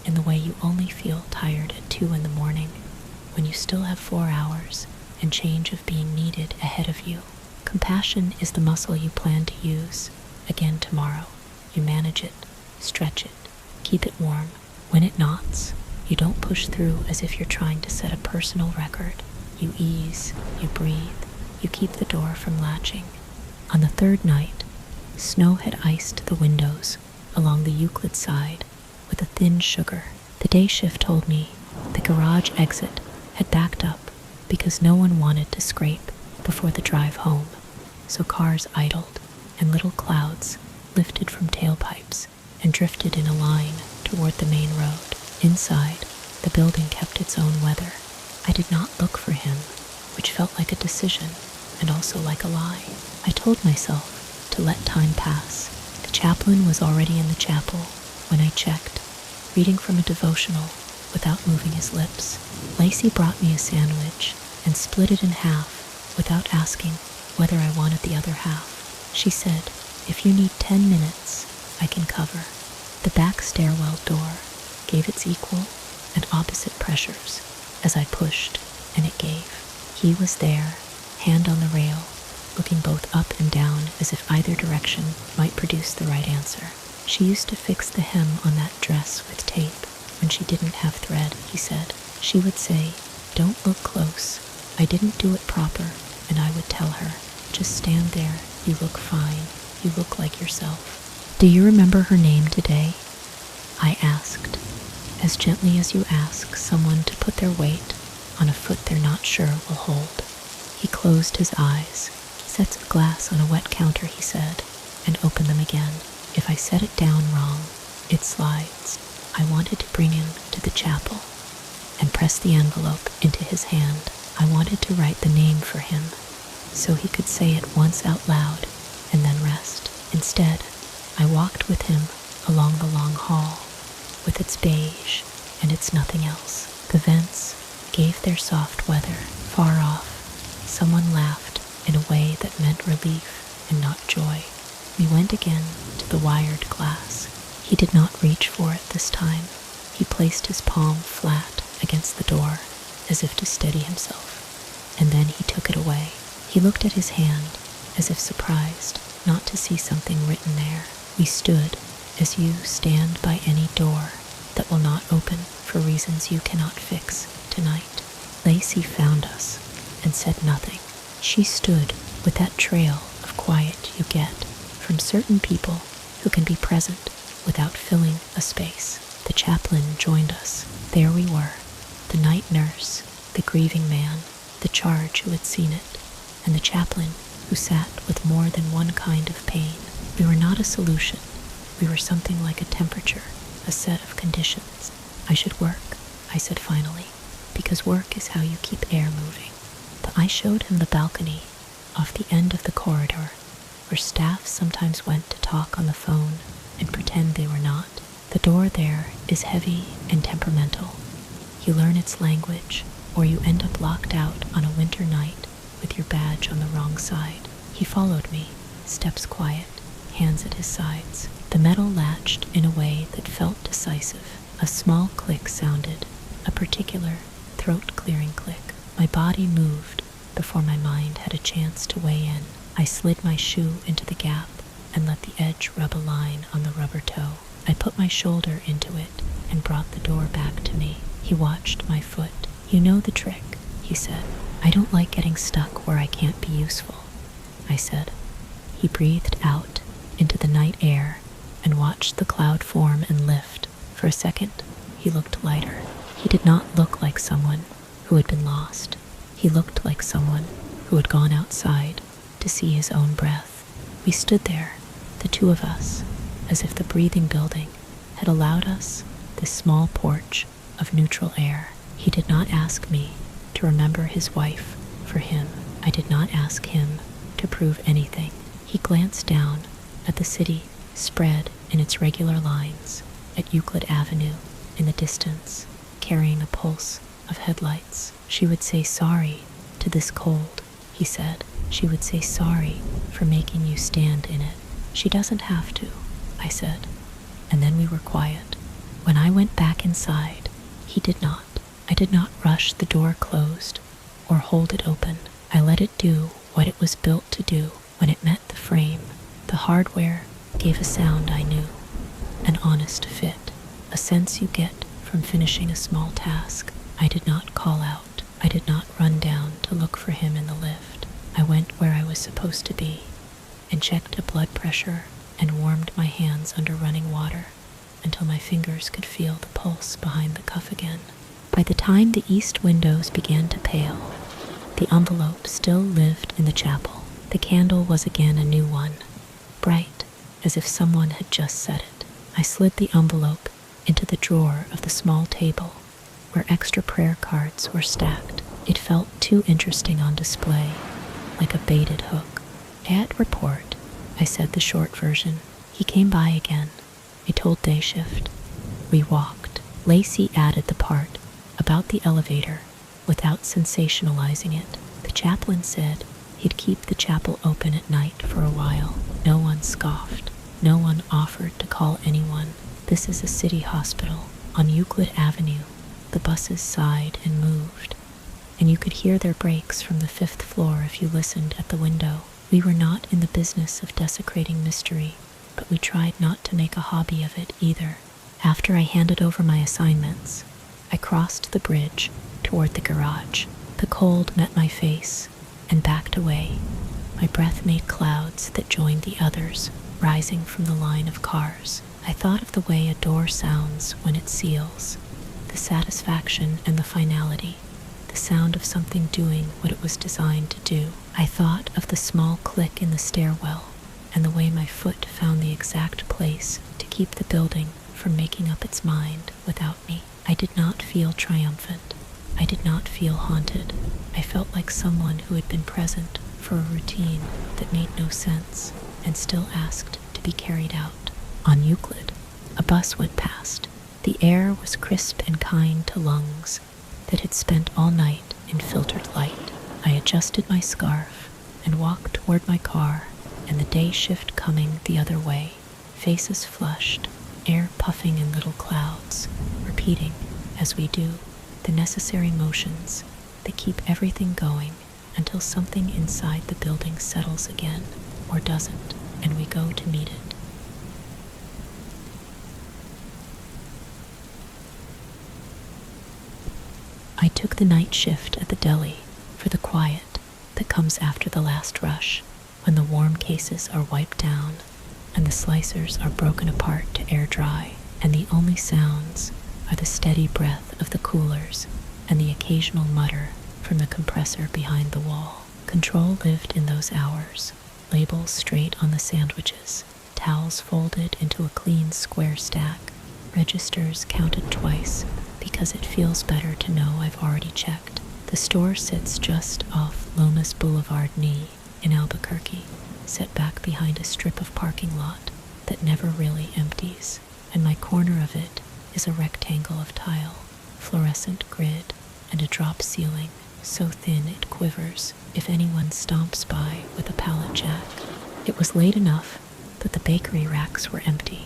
[SPEAKER 1] in the way you only feel tired at 2 in the morning, when you still have 4 hours and change of being needed ahead of you. Compassion is the muscle you plan to use again tomorrow. You manage it, stretch it, keep it warm. When it knots, you don't push through as if you're trying to set a personal record. You ease, you breathe, you keep the door from latching. On the 3rd night, snow had iced the windows along the Euclid side with a thin sugar. The day shift told me the garage exit had backed up because no one wanted to scrape before the drive home. So cars idled, and little clouds lifted from tailpipes and drifted in a line toward the main road. Inside, the building kept its own weather. I did not look for him, which felt like a decision and also like a lie. I told myself to let time pass. The chaplain was already in the chapel when I checked, reading from a devotional without moving his lips. Lacey brought me a sandwich and split it in half without asking whether I wanted the other half. She said, "If you need 10 minutes, I can cover." The back stairwell door gave its equal and opposite pressures as I pushed, and it gave. He was there, hand on the rail, looking both up and down as if either direction might produce the right answer. She used to fix the hem on that dress with tape when she didn't have thread, he said. She would say, "Don't look close." I didn't do it proper, and I would tell her, "Just stand there, you look fine, you look like yourself." "Do you remember her name today?" I asked, as gently as you ask someone to put their weight on a foot they're not sure will hold. He closed his eyes. "Sets of glass on a wet counter," he said, and opened them again. "If I set it down wrong, it slides." I wanted to bring him to the chapel and press the envelope into his hand. I wanted to write the name for him so he could say it once out loud and then rest. Instead, I walked with him along the long hall with its beige and its nothing else. The vents gave their soft weather. Far off, someone laughed in a way that meant relief and not joy. We went again to the wired glass. He did not reach for it this time. He placed his palm flat against the door as if to steady himself, and then he took it away. He looked at his hand as if surprised not to see something written there. We stood as you stand by any door that will not open for reasons you cannot fix tonight. Lacey found us and said nothing. She stood with that trail of quiet you get from certain people who can be present without filling a space. The chaplain joined us. There we were, the night nurse, the grieving man, the charge who had seen it, and the chaplain who sat with more than one kind of pain. We were not a solution. We were something like a temperature, a set of conditions. "I should work," I said finally, "because work is how you keep air moving." I showed him the balcony off the end of the corridor, where staff sometimes went to talk on the phone and pretend they were not. The door there is heavy and temperamental. You learn its language, or you end up locked out on a winter night with your badge on the wrong side. He followed me, steps quiet, hands at his sides. The metal latched in a way that felt decisive. A small click sounded, a particular throat-clearing click. My body moved before my mind had a chance to weigh in. I slid my shoe into the gap and let the edge rub a line on the rubber toe. I put my shoulder into it and brought the door back to me. He watched my foot. "You know the trick," he said. "I don't like getting stuck where I can't be useful," I said. He breathed out into the night air and watched the cloud form and lift. For a second, he looked lighter. He did not look like someone who had been lost. He looked like someone who had gone outside to see his own breath. We stood there, the two of us, as if the breathing building had allowed us this small porch of neutral air. He did not ask me to remember his wife for him. I did not ask him to prove anything. He glanced down at the city spread in its regular lines, at Euclid Avenue in the distance, carrying a pulse of headlights. She would say sorry to this cold, he said. She would say sorry for making you stand in it. She doesn't have to, I said. And then we were quiet. When I went back inside, he did not. I did not rush the door closed or hold it open. I let it do what it was built to do. When it met the frame, the hardware gave a sound I knew, an honest fit, a sense you get from finishing a small task. I did not call out. I did not run down to look for him in the lift. I went where I was supposed to be and checked a blood pressure and warmed my hands under running water until my fingers could feel the pulse behind the cuff again. By the time the east windows began to pale, the envelope still lived in the chapel. The candle was again a new one, bright as if someone had just set it. I slid the envelope into the drawer of the small table where extra prayer cards were stacked. It felt too interesting on display, like a baited hook. At report, I said the short version. He came by again. I told day shift. We walked. Lacey added the part about the elevator without sensationalizing it. The chaplain said he'd keep the chapel open at night for a while. No one scoffed. No one offered to call anyone. This is a city hospital on Euclid Avenue. The buses sighed and moved, and you could hear their brakes from the 5th floor if you listened at the window. We were not in the business of desecrating mystery, but we tried not to make a hobby of it either. After I handed over my assignments, I crossed the bridge toward the garage. The cold met my face and backed away. My breath made clouds that joined the others, rising from the line of cars. I thought of the way a door sounds when it seals, the satisfaction and the finality, the sound of something doing what it was designed to do. I thought of the small click in the stairwell and the way my foot found the exact place to keep the building from making up its mind without me. I did not feel triumphant. I did not feel haunted. I felt like someone who had been present for a routine that made no sense and still asked to be carried out. On Euclid, a bus went past. The air was crisp and kind to lungs that had spent all night in filtered light. I adjusted my scarf and walked toward my car, and the day shift coming the other way. Faces flushed, air puffing in little clouds, repeating, as we do, the necessary motions that keep everything going until something inside the building settles again, or doesn't, and we go to meet it. I took the night shift at the deli for the quiet that comes after the last rush, when the warm cases are wiped down and the slicers are broken apart to air dry, and the only sounds are the steady breath of the coolers and the occasional mutter from the compressor behind the wall. Control lived in those hours, labels straight on the sandwiches, towels folded into a clean square stack, registers counted twice because it feels better to know I've already checked. The store sits just off Lomas Boulevard in Albuquerque, set back behind a strip of parking lot that never really empties, and my corner of it is a rectangle of tile, fluorescent grid, and a drop ceiling so thin it quivers if anyone stomps by with a pallet jack. It was late enough that the bakery racks were empty.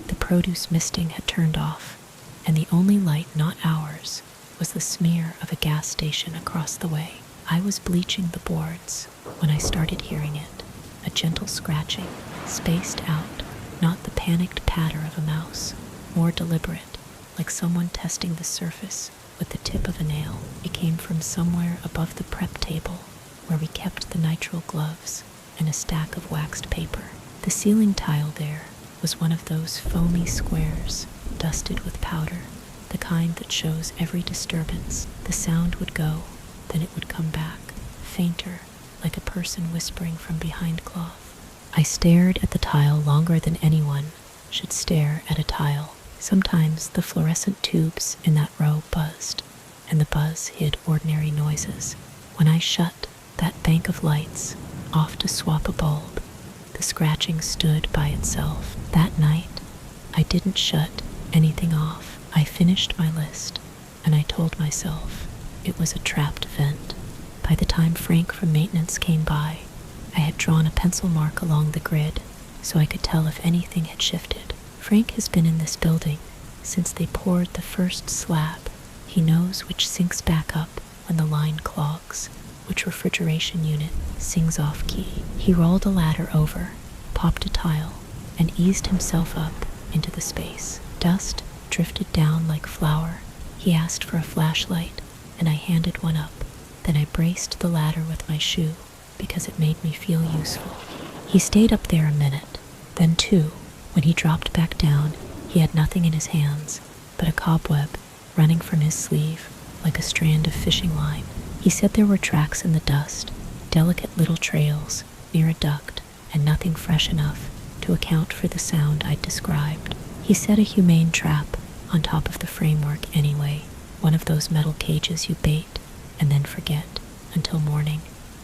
[SPEAKER 1] The produce misting had turned off, and the only light not ours was the smear of a gas station across the way. I was bleaching the boards when I started hearing it, a gentle scratching, spaced out, not the panicked patter of a mouse, more deliberate, like someone testing the surface with the tip of a nail. It came from somewhere above the prep table where we kept the nitrile gloves and a stack of waxed paper. The ceiling tile there was one of those foamy squares dusted with powder, the kind that shows every disturbance. The sound would go, then it would come back, fainter, like a person whispering from behind cloth. I stared at the tile longer than anyone should stare at a tile. Sometimes the fluorescent tubes in that row buzzed, and the buzz hid ordinary noises. When I shut that bank of lights off to swap a bulb, the scratching stood by itself. That night, I didn't shut anything off. I finished my list, and I told myself it was a trapped vent. By the time Frank from maintenance came by, I had drawn a pencil mark along the grid so I could tell if anything had shifted. Frank has been in this building since they poured the first slab. He knows which sinks back up when the line clogs, which refrigeration unit sings off key. He rolled a ladder over, popped a tile, and eased himself up into the space. Dust drifted down like flour. He asked for a flashlight, and I handed one up. Then I braced the ladder with my shoe because it made me feel useful. He stayed up there a minute, then two. When he dropped back down, he had nothing in his hands but a cobweb running from his sleeve like a strand of fishing line. He said there were tracks in the dust, delicate little trails near a duct, and nothing fresh enough to account for the sound I'd described. He set a humane trap on top of the framework anyway, one of those metal cages you bait and then forget until morning,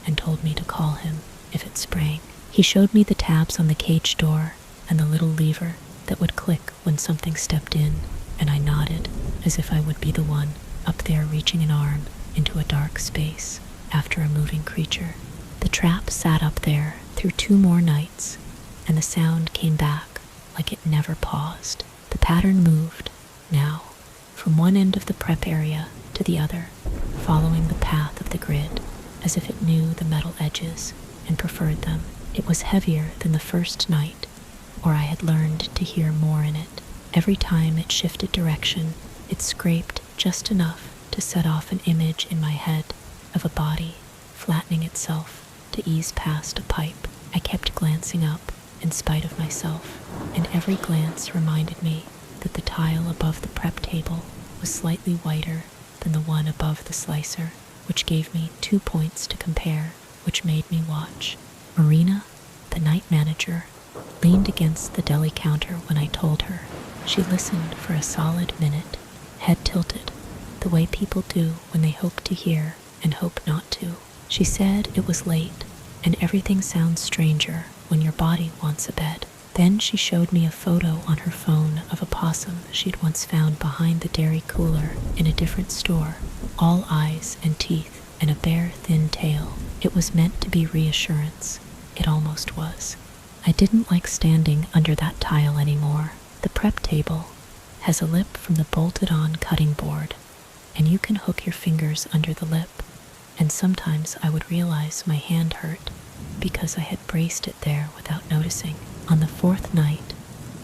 [SPEAKER 1] and told me to call him if it sprang. He showed me the tabs on the cage door and the little lever that would click when something stepped in, and I nodded as if I would be the one up there reaching an arm into a dark space after a moving creature. The trap sat up there through 2 more nights, and the sound came back like it never paused. The pattern moved, now, from one end of the prep area to the other, following the path of the grid, as if it knew the metal edges and preferred them. It was heavier than the first night, or I had learned to hear more in it. Every time it shifted direction, it scraped just enough to set off an image in my head of a body flattening itself to ease past a pipe. I kept glancing up in spite of myself, and every glance reminded me that the tile above the prep table was slightly whiter than the one above the slicer, which gave me 2 points to compare, which made me watch. Marina, the night manager, leaned against the deli counter when I told her. She listened for a solid minute, head tilted, the way people do when they hope to hear and hope not to. She said it was late, and everything sounds stranger when your body wants a bed. Then she showed me a photo on her phone of a possum she'd once found behind the dairy cooler in a different store, all eyes and teeth and a bare, thin tail. It was meant to be reassurance. It almost was. I didn't like standing under that tile anymore. The prep table has a lip from the bolted-on cutting board, and you can hook your fingers under the lip, and sometimes I would realize my hand hurt because I had braced it there without noticing. On the 4th night,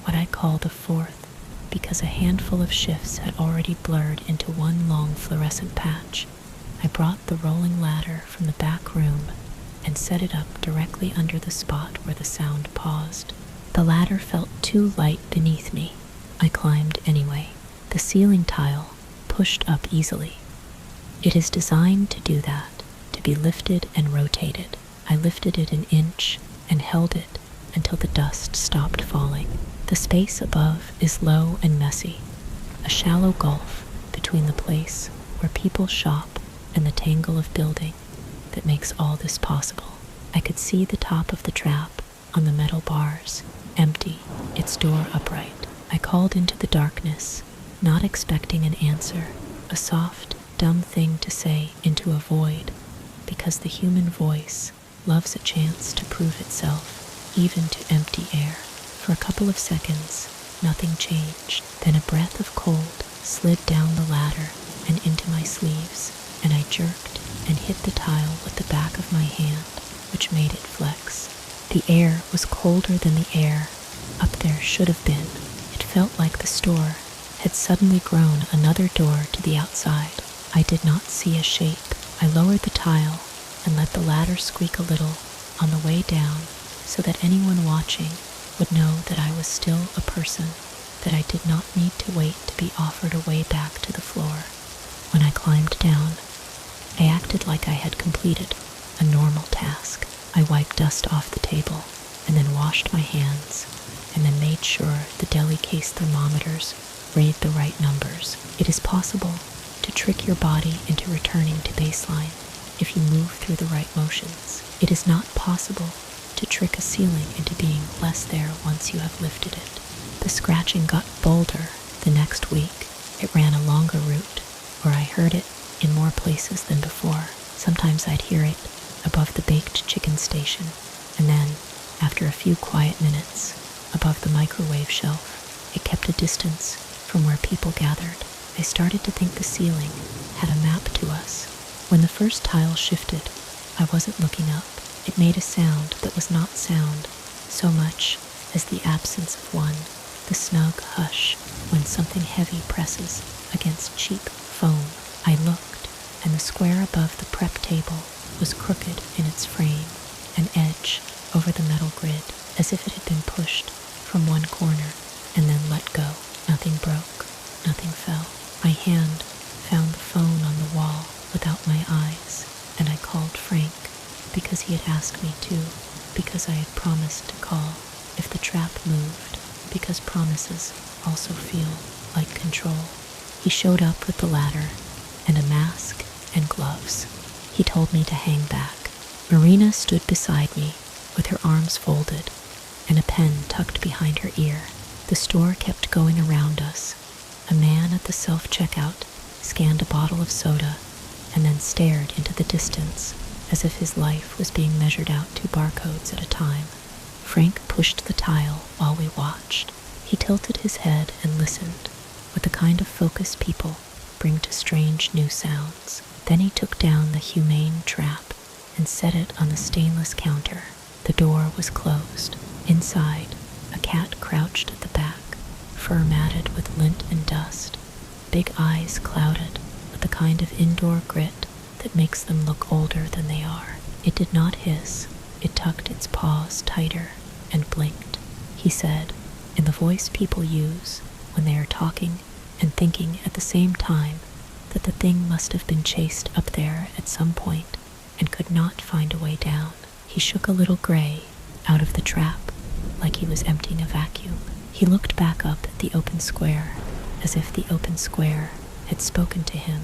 [SPEAKER 1] what I call the 4th, because a handful of shifts had already blurred into one long fluorescent patch, I brought the rolling ladder from the back room and set it up directly under the spot where the sound paused. The ladder felt too light beneath me. I climbed anyway. The ceiling tile pushed up easily. It is designed to do that, to be lifted and rotated. I lifted it an inch and held it until the dust stopped falling. The space above is low and messy, a shallow gulf between the place where people shop and the tangle of building that makes all this possible. I could see the top of the trap on the metal bars, empty, its door upright. I called into the darkness, not expecting an answer, a soft, dumb thing to say into a void, because the human voice loves a chance to prove itself, even to empty air. For a couple of seconds, nothing changed. Then a breath of cold slid down the ladder and into my sleeves, and I jerked and hit the tile with the back of my hand, which made it flex. The air was colder than the air up there should have been. It felt like the store had suddenly grown another door to the outside. I did not see a shape. I lowered the tile and let the ladder squeak a little on the way down so that anyone watching would know that I was still a person, that I did not need to wait to be offered a way back to the floor. When I climbed down, I acted like I had completed a normal task. I wiped dust off the table and then washed my hands and then made sure the deli case thermometers read the right numbers. It is possible to trick your body into returning to baseline if you move through the right motions. It is not possible to trick a ceiling into being less there once you have lifted it. The scratching got bolder the next week. It ran a longer route, or I heard it in more places than before. Sometimes I'd hear it above the baked chicken station, and then, after a few quiet minutes, above the microwave shelf. It kept a distance from where people gathered. I started to think the ceiling had a map to us. When the first tile shifted, I wasn't looking up. It made a sound that was not sound, so much as the absence of one, the snug hush when something heavy presses against cheap foam. I looked, and the square above the prep table was crooked in its frame, an edge over the metal grid, as if it had been pushed from one corner and then let go. Nothing broke, nothing fell. My hand found the phone on the wall without my eyes, and I called Frank because he had asked me to, because I had promised to call if the trap moved, because promises also feel like control. He showed up with the ladder and a mask and gloves. He told me to hang back. Marina stood beside me with her arms folded and a pen tucked behind her ear. The store kept going around us. A man at the self-checkout scanned a bottle of soda and then stared into the distance as if his life was being measured out 2 barcodes at a time. Frank pushed the tile while we watched. He tilted his head and listened with the kind of focus people bring to strange new sounds. Then he took down the humane trap and set it on the stainless counter. The door was closed. Inside, a cat crouched at the back, fur matted with lint and dust, big eyes clouded with the kind of indoor grit that makes them look older than they are. It did not hiss. It tucked its paws tighter and blinked. He said, in the voice people use when they are talking and thinking at the same time, that the thing must have been chased up there at some point and could not find a way down. He shook a little gray out of the trap, like he was emptying a vacuum. He looked back up at the open square, as if the open square had spoken to him.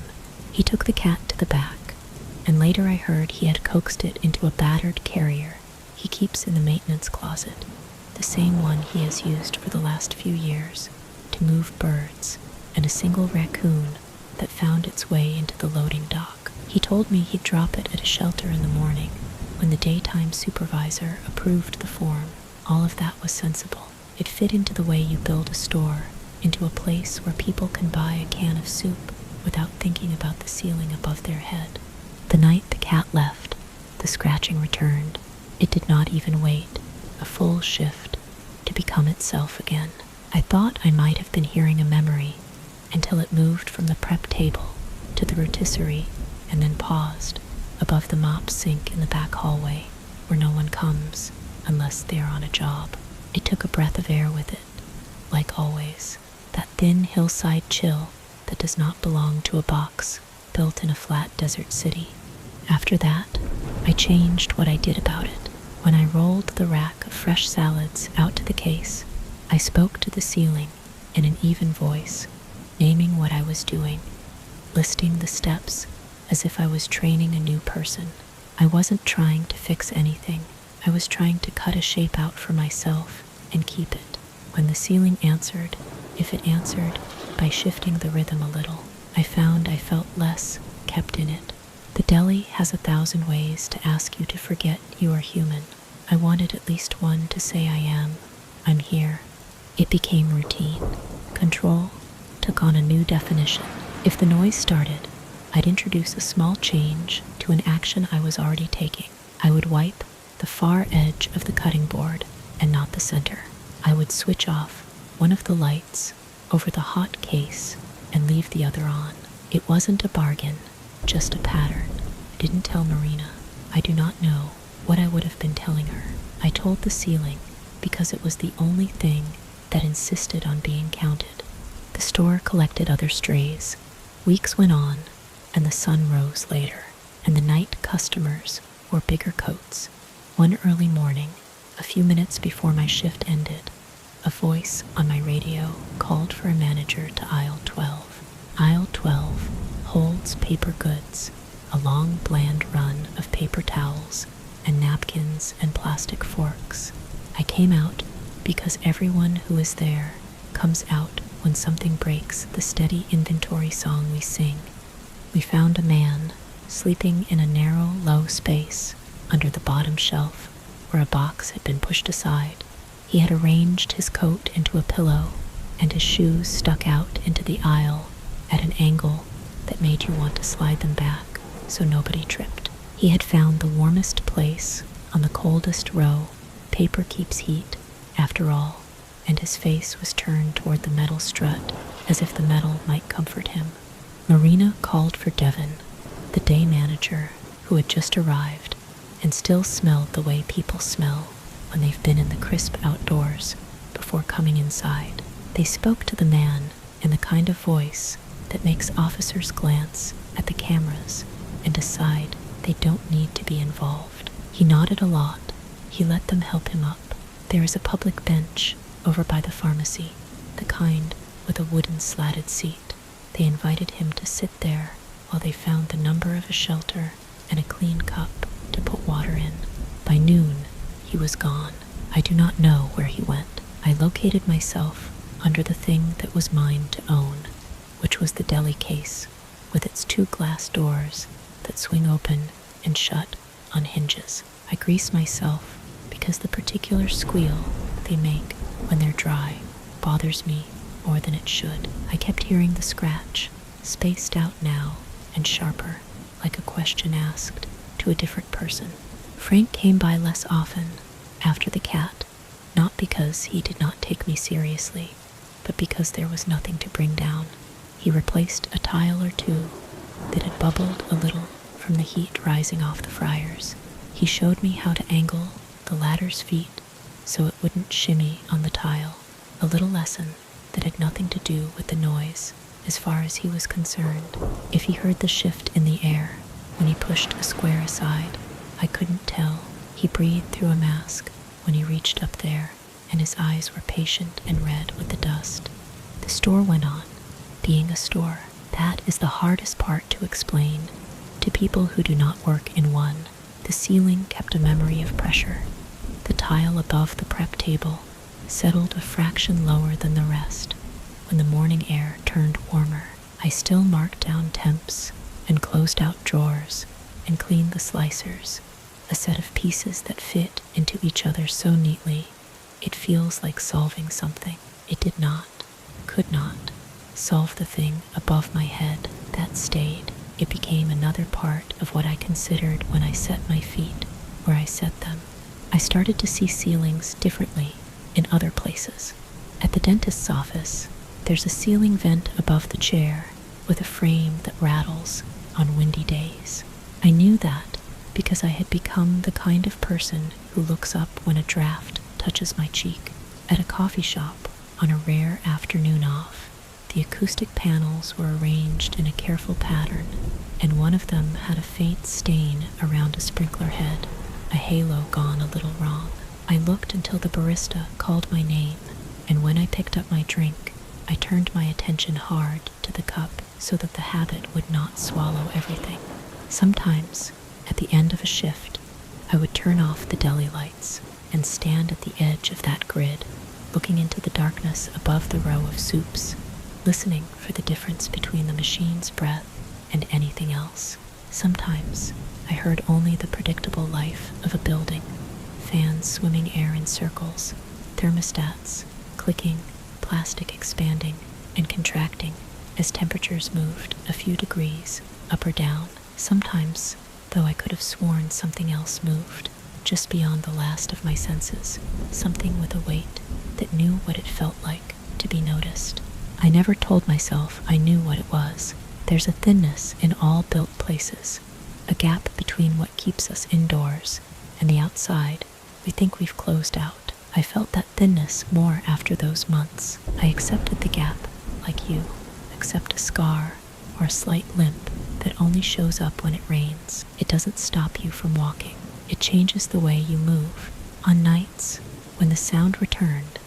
[SPEAKER 1] He took the cat to the back, and later I heard he had coaxed it into a battered carrier he keeps in the maintenance closet, the same one he has used for the last few years to move birds and a single raccoon that found its way into the loading dock. He told me he'd drop it at a shelter in the morning when the daytime supervisor approved the form. All of that was sensible. It fit into the way you build a store, into a place where people can buy a can of soup without thinking about the ceiling above their head. The night the cat left, the scratching returned. It did not even wait a full shift to become itself again. I thought I might have been hearing a memory until it moved from the prep table to the rotisserie and then paused above the mop sink in the back hallway where no one comes unless they are on a job. It took a breath of air with it, like always, that thin hillside chill that does not belong to a box built in a flat desert city. After that, I changed what I did about it. When I rolled the rack of fresh salads out to the case, I spoke to the ceiling in an even voice, naming what I was doing, listing the steps as if I was training a new person. I wasn't trying to fix anything. I was trying to cut a shape out for myself and keep it. When the ceiling answered, if it answered by shifting the rhythm a little, I found I felt less kept in it. The deli has 1,000 ways to ask you to forget you are human. I wanted at least one to say I am. I'm here. It became routine. Control took on a new definition. If the noise started, I'd introduce a small change to an action I was already taking. I would wipe the far edge of the cutting board and not the center. I would switch off one of the lights over the hot case and leave the other on. It wasn't a bargain, just a pattern. I didn't tell Marina. I do not know what I would have been telling her. I told the ceiling because it was the only thing that insisted on being counted. The store collected other strays. Weeks went on, and the sun rose later, and the night customers wore bigger coats. One early morning, a few minutes before my shift ended, a voice on my radio called for a manager to aisle 12. Aisle 12 adults' paper goods, a long, bland run of paper towels and napkins and plastic forks. I came out because everyone who is there comes out when something breaks the steady inventory song we sing. We found a man sleeping in a narrow, low space under the bottom shelf where a box had been pushed aside. He had arranged his coat into a pillow, and his shoes stuck out into the aisle at an angle that made you want to slide them back so nobody tripped. He had found the warmest place on the coldest row. Paper keeps heat, after all, and his face was turned toward the metal strut as if the metal might comfort him. Marina called for Devon, the day manager, who had just arrived and still smelled the way people smell when they've been in the crisp outdoors before coming inside. They spoke to the man in the kind of voice that makes officers glance at the cameras and decide they don't need to be involved. He nodded a lot. He let them help him up. There is a public bench over by the pharmacy, the kind with a wooden slatted seat. They invited him to sit there while they found the number of a shelter and a clean cup to put water in. By noon, he was gone. I do not know where he went. I located myself under the thing that was mine to own, which was the deli case with its 2 glass doors that swing open and shut on hinges. I grease myself because the particular squeal they make when they're dry bothers me more than it should. I kept hearing the scratch, spaced out now and sharper, like a question asked to a different person. Frank came by less often after the cat, not because he did not take me seriously, but because there was nothing to bring down. He replaced a tile or two that had bubbled a little from the heat rising off the fryers. He showed me how to angle the ladder's feet so it wouldn't shimmy on the tile, a little lesson that had nothing to do with the noise as far as he was concerned. If he heard the shift in the air when he pushed a square aside, I couldn't tell. He breathed through a mask when he reached up there, and his eyes were patient and red with the dust. The store went on being a store. That is the hardest part to explain to people who do not work in one. The ceiling kept a memory of pressure. The tile above the prep table settled a fraction lower than the rest when the morning air turned warmer. I still marked down temps and closed out drawers and cleaned the slicers, a set of pieces that fit into each other so neatly it feels like solving something. It did not, could not, solve the thing above my head. That stayed. It became another part of what I considered when I set my feet where I set them. I started to see ceilings differently in other places. At the dentist's office, there's a ceiling vent above the chair with a frame that rattles on windy days. I knew that because I had become the kind of person who looks up when a draft touches my cheek. At a coffee shop on a rare afternoon off, the acoustic panels were arranged in a careful pattern, and one of them had a faint stain around a sprinkler head, a halo gone a little wrong. I looked until the barista called my name, and when I picked up my drink, I turned my attention hard to the cup so that the habit would not swallow everything. Sometimes, at the end of a shift, I would turn off the deli lights and stand at the edge of that grid, looking into the darkness above the row of soups, listening for the difference between the machine's breath and anything else. Sometimes I heard only the predictable life of a building, fans swimming air in circles, thermostats clicking, plastic expanding and contracting as temperatures moved a few degrees up or down. Sometimes, though, I could have sworn something else moved, just beyond the last of my senses, something with a weight that knew what it felt like to be noticed. I never told myself I knew what it was. There's a thinness in all built places, a gap between what keeps us indoors and the outside we think we've closed out. I felt that thinness more after those months. I accepted the gap, like you accept a scar or a slight limp that only shows up when it rains. It doesn't stop you from walking. It changes the way you move. On nights when the sound returned,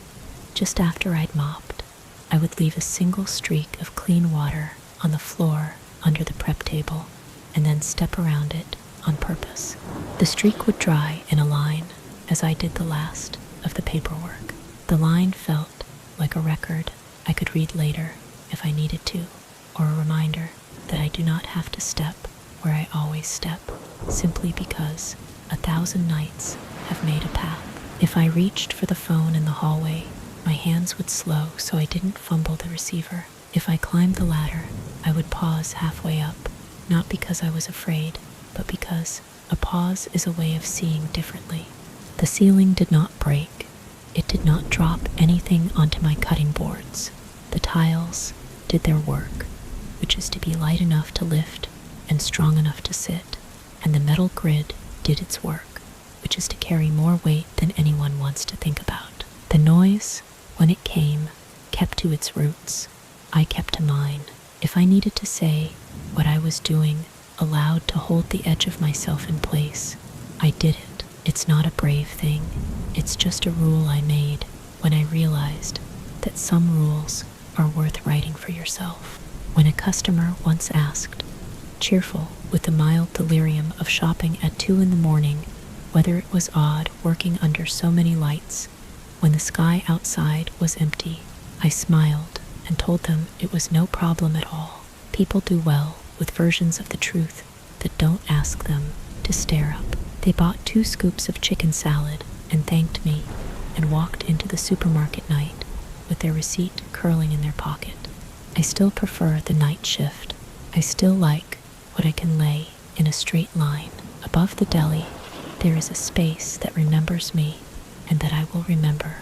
[SPEAKER 1] just after I'd mopped, I would leave a single streak of clean water on the floor under the prep table and then step around it on purpose. The streak would dry in a line as I did the last of the paperwork. The line felt like a record I could read later if I needed to, or a reminder that I do not have to step where I always step, simply because 1,000 nights have made a path. If I reached for the phone in the hallway, my hands would slow so I didn't fumble the receiver. If I climbed the ladder, I would pause halfway up, not because I was afraid, but because a pause is a way of seeing differently. The ceiling did not break. It did not drop anything onto my cutting boards. The tiles did their work, which is to be light enough to lift and strong enough to sit, and the metal grid did its work, which is to carry more weight than anyone wants to think about. The noise, when it came, kept to its roots. I kept to mine. If I needed to say what I was doing aloud to hold the edge of myself in place, I did it. It's not a brave thing. It's just a rule I made when I realized that some rules are worth writing for yourself. When a customer once asked, cheerful with the mild delirium of shopping at 2 in the morning, whether it was odd working under so many lights when the sky outside was empty, I smiled and told them it was no problem at all. People do well with versions of the truth that don't ask them to stare up. They bought 2 scoops of chicken salad and thanked me and walked into the supermarket night with their receipt curling in their pocket. I still prefer the night shift. I still like what I can lay in a straight line. Above the deli, there is a space that remembers me and that I will remember,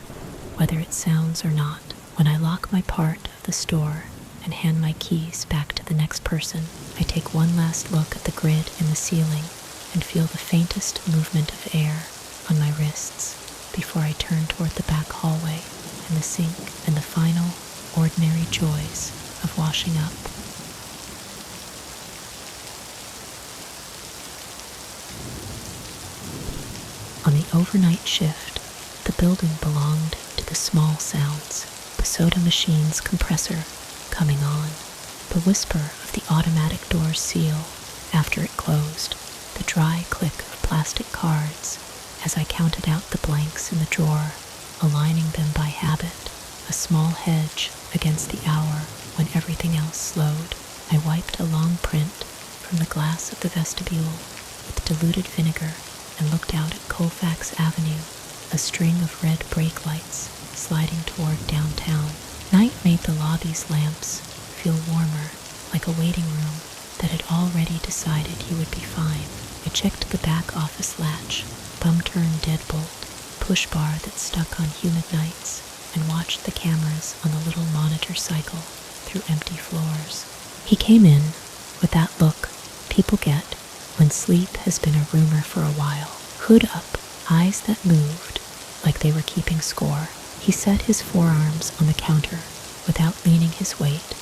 [SPEAKER 1] whether it sounds or not. When I lock my part of the store and hand my keys back to the next person, I take one last look at the grid in the ceiling and feel the faintest movement of air on my wrists before I turn toward the back hallway and the sink and the final, ordinary joys of washing up. On the overnight shift, the building belonged to the small sounds, the soda machine's compressor coming on, the whisper of the automatic door's seal after it closed, the dry click of plastic cards as I counted out the blanks in the drawer, aligning them by habit, a small hedge against the hour when everything else slowed. I wiped a long print from the glass of the vestibule with diluted vinegar and looked out at Colfax Avenue, a string of red brake lights sliding toward downtown. Night made the lobby's lamps feel warmer, like a waiting room that had already decided he would be fine. I checked the back office latch, thumb-turn deadbolt, push bar that stuck on humid nights, and watched the cameras on the little monitor cycle through empty floors. He came in with that look people get when sleep has been a rumor for a while. Hood up, eyes that moved like they were keeping score. He set his forearms on the counter without leaning his weight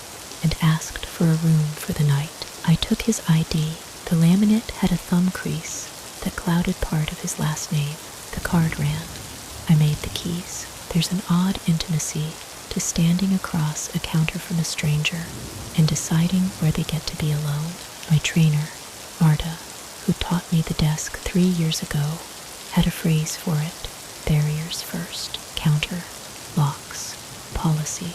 [SPEAKER 1] and asked for a room for the night. I took his ID. The laminate had a thumb crease that clouded part of his last name. The card ran, I made the keys. There's an odd intimacy to standing across a counter from a stranger and deciding where they get to be alone. My trainer, Marta, who taught me the desk 3 years ago, had a phrase for it: barriers first, counter, locks, policy,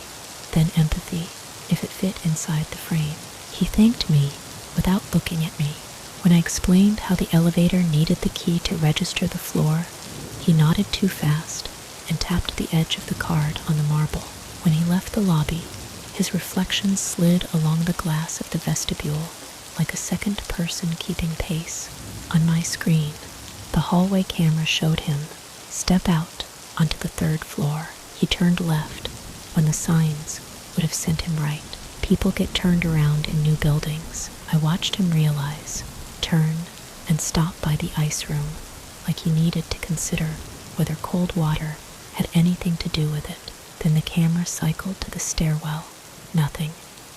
[SPEAKER 1] then empathy, if it fit inside the frame. He thanked me without looking at me. When I explained how the elevator needed the key to register the floor, he nodded too fast and tapped the edge of the card on the marble. When he left the lobby, his reflection slid along the glass of the vestibule like a second person keeping pace. On my screen, the hallway camera showed him step out onto the 3rd floor. He turned left when the signs would have sent him right. People get turned around in new buildings. I watched him realize, turn, and stop by the ice room like he needed to consider whether cold water had anything to do with it. Then the camera cycled to the stairwell, nothing,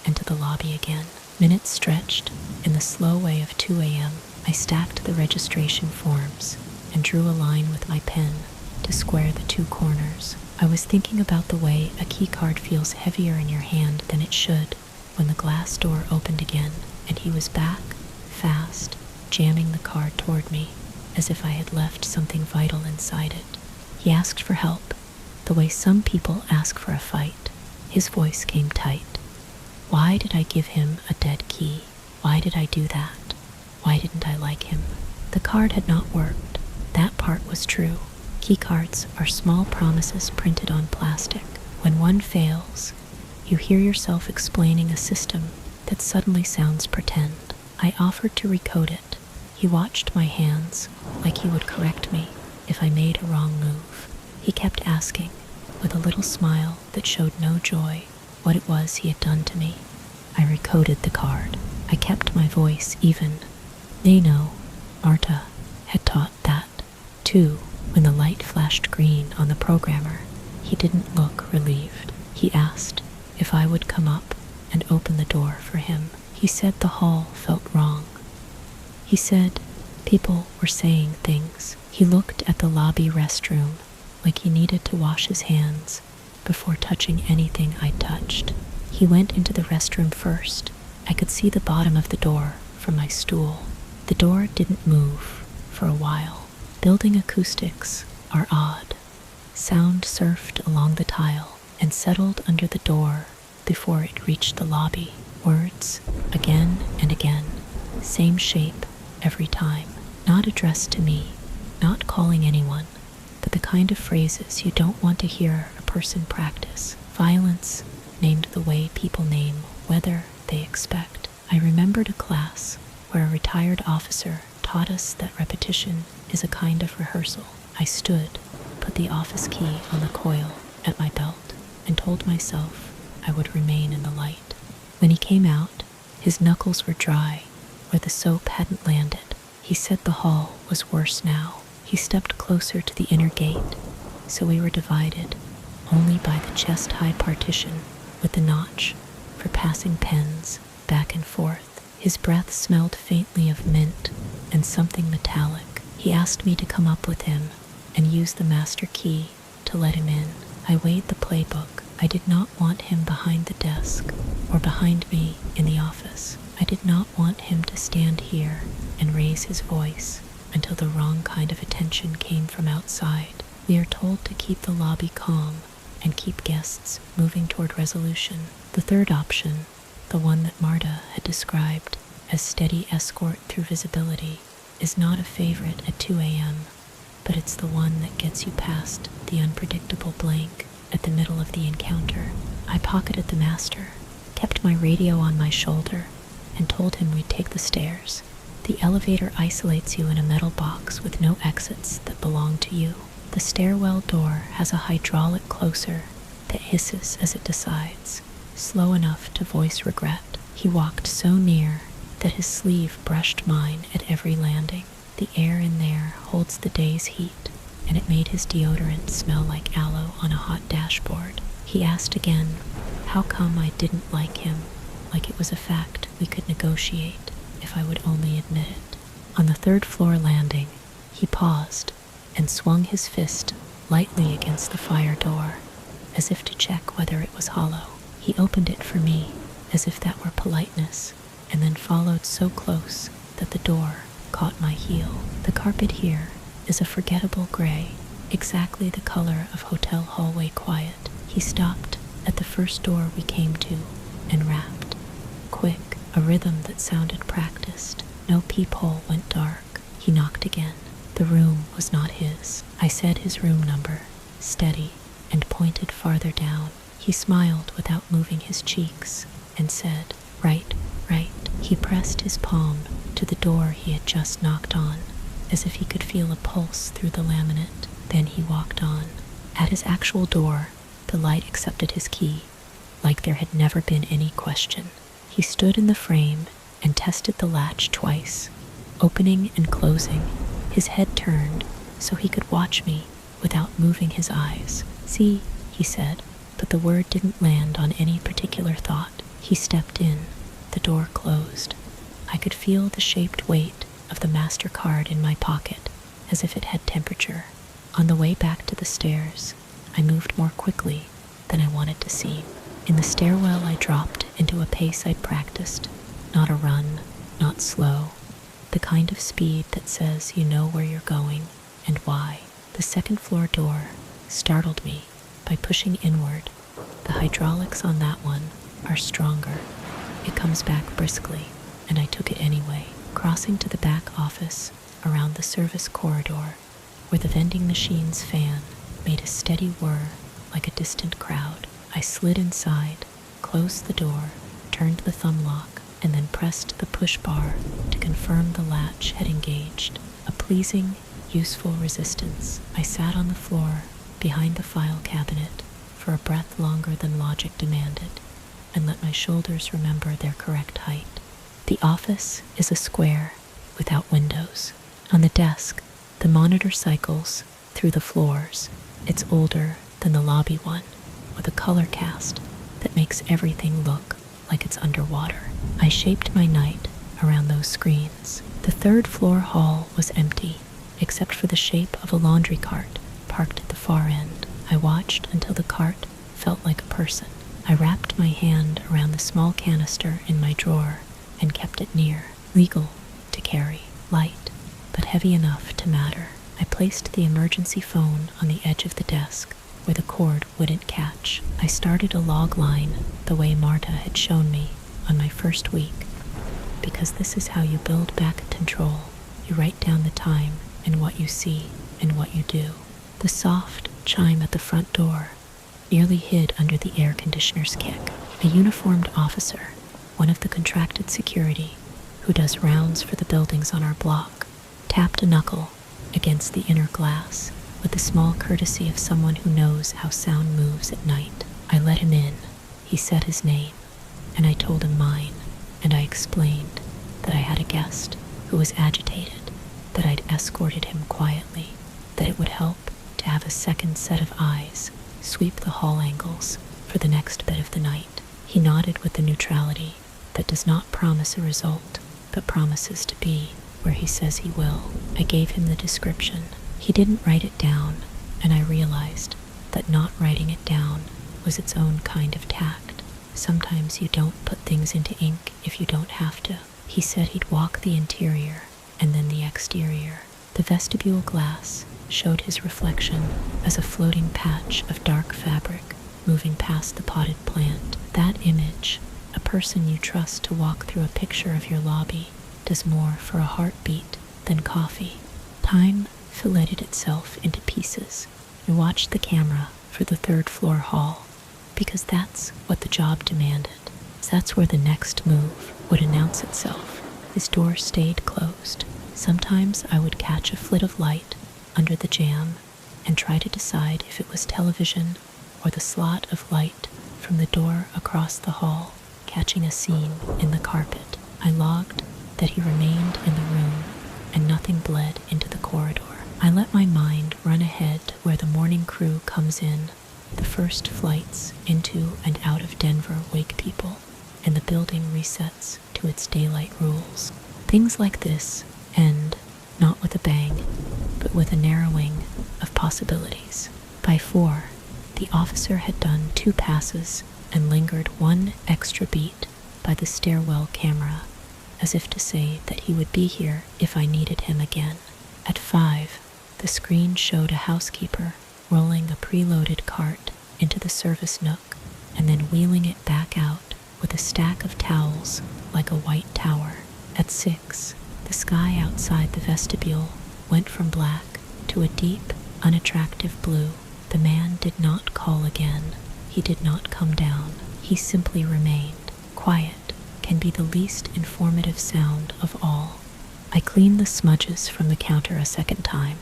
[SPEAKER 1] and to the lobby again. Minutes stretched in the slow way of 2 a.m. I stacked the registration forms and drew a line with my pen to square the 2 corners. I was thinking about the way a key card feels heavier in your hand than it should when the glass door opened again and he was back, fast, jamming the card toward me, as if I had left something vital inside it. He asked for help, the way some people ask for a fight. His voice came tight. Why did I give him a dead key? Why did I do that? Why didn't I like him? The card had not worked. That part was true. Keycards are small promises printed on plastic. When one fails, you hear yourself explaining a system that suddenly sounds pretend. I offered to recode it. He watched my hands like he would correct me if I made a wrong move. He kept asking, with a little smile that showed no joy, what it was he had done to me. I recoded the card. I kept my voice even. They know, Marta had taught that, too. When the light flashed green on the programmer, he didn't look relieved. He asked if I would come up and open the door for him. He said the hall felt wrong. He said people were saying things. He looked at the lobby restroom like he needed to wash his hands before touching anything I touched. He went into the restroom first. I could see the bottom of the door from my stool. The door didn't move for a while. Building acoustics are odd. Sound surfed along the tile and settled under the door before it reached the lobby. Words, again and again, same shape every time. Not addressed to me, not calling anyone, but the kind of phrases you don't want to hear a person practice. Violence, named the way people name weather they expect. I remembered a class where a retired officer taught us that repetition is a kind of rehearsal. I stood, put the office key on the coil at my belt, and told myself I would remain in the light. When he came out, his knuckles were dry where the soap hadn't landed. He said the hall was worse now. He stepped closer to the inner gate, so we were divided only by the chest-high partition with the notch for passing pens back and forth. His breath smelled faintly of mint and something metallic. He asked me to come up with him and use the master key to let him in. I weighed the playbook. I did not want him behind the desk or behind me in the office. I did not want him to stand here and raise his voice until the wrong kind of attention came from outside. We are told to keep the lobby calm and keep guests moving toward resolution. The third option, the one that Marta had described as steady escort through visibility, is not a favorite at 2 a.m., but it's the one that gets you past the unpredictable blank at the middle of the encounter. I pocketed the master, kept my radio on my shoulder, and told him we'd take the stairs. The elevator isolates you in a metal box with no exits that belong to you. The stairwell door has a hydraulic closer that hisses as it decides, slow enough to voice regret. He walked so near that his sleeve brushed mine at every landing. The air in there holds the day's heat, and it made his deodorant smell like aloe on a hot dashboard. He asked again how come I didn't like him, like it was a fact we could negotiate if I would only admit it. On the third floor landing, he paused and swung his fist lightly against the fire door, as if to check whether it was hollow. He opened it for me, as if that were politeness, and then followed so close that the door caught my heel. The carpet here is a forgettable gray, exactly the color of hotel hallway quiet. He stopped at the first door we came to and rapped. Quick, a rhythm that sounded practiced. No peephole went dark. He knocked again. The room was not his. I said his room number, steady, and pointed farther down. He smiled without moving his cheeks and said, right, right. He pressed his palm to the door he had just knocked on, as if he could feel a pulse through the laminate. Then he walked on. At his actual door, the light accepted his key, like there had never been any question. He stood in the frame and tested the latch twice, opening and closing, his head turned so he could watch me without moving his eyes. See, he said, but the word didn't land on any particular thought. He stepped in. The door closed. I could feel the shaped weight of the MasterCard in my pocket, as if it had temperature. On the way back to the stairs, I moved more quickly than I wanted to seem. In the stairwell, I dropped into a pace I'd practiced, not a run, not slow, the kind of speed that says you know where you're going and why. The second floor door startled me by pushing inward. The hydraulics on that one are stronger. It comes back briskly, and I took it anyway. Crossing to the back office, around the service corridor, where the vending machine's fan made a steady whir like a distant crowd. I slid inside, closed the door, turned the thumb lock, and then pressed the push bar to confirm the latch had engaged. A pleasing, useful resistance. I sat on the floor behind the file cabinet for a breath longer than logic demanded, and let my shoulders remember their correct height. The office is a square without windows. On the desk, the monitor cycles through the floors. It's older than the lobby one, with a color cast that makes everything look like it's underwater. I shaped my night around those screens. The third floor hall was empty, except for the shape of a laundry cart parked at the far end. I watched until the cart felt like a person. I wrapped my hand around the small canister in my drawer and kept it near, legal to carry, light, but heavy enough to matter. I placed the emergency phone on the edge of the desk where the cord wouldn't catch. I started a log line the way Marta had shown me on my first week, because this is how you build back control. You write down the time and what you see and what you do. The soft chime at the front door nearly hid under the air conditioner's kick. A uniformed officer, one of the contracted security who does rounds for the buildings on our block, tapped a knuckle against the inner glass with the small courtesy of someone who knows how sound moves at night. I let him in. He said his name, and I told him mine, and I explained that I had a guest who was agitated, that I'd escorted him quietly, that it would help to have a second set of eyes sweep the hall angles for the next bit of the night. He nodded with the neutrality that does not promise a result, but promises to be where he says he will. I gave him the description. He didn't write it down, and I realized that not writing it down was its own kind of tact. Sometimes you don't put things into ink if you don't have to. He said he'd walk the interior and then the exterior. The vestibule glass showed his reflection as a floating patch of dark fabric moving past the potted plant. That image, a person you trust to walk through a picture of your lobby, does more for a heartbeat than coffee. Time filleted itself into pieces and watched the camera for the third floor hall, because that's what the job demanded. That's where the next move would announce itself. His door stayed closed. Sometimes I would catch a flit of light under the jamb and try to decide if it was television or the slot of light from the door across the hall catching a seam in the carpet. I logged that he remained in the room and nothing bled into the corridor. I let my mind run ahead to where the morning crew comes in. The first flights into and out of Denver wake people, and the building resets to its daylight rules. Things like this end not with a bang, but with a narrowing of possibilities. By 4, the officer had done 2 passes and lingered 1 extra beat by the stairwell camera, as if to say that he would be here if I needed him again. At 5, the screen showed a housekeeper rolling a preloaded cart into the service nook and then wheeling it back out with a stack of towels like a white tower. At 6, the sky outside the vestibule went from black to a deep, unattractive blue. The man did not call again. He did not come down. He simply remained. Quiet can be the least informative sound of all. I cleaned the smudges from the counter a second time,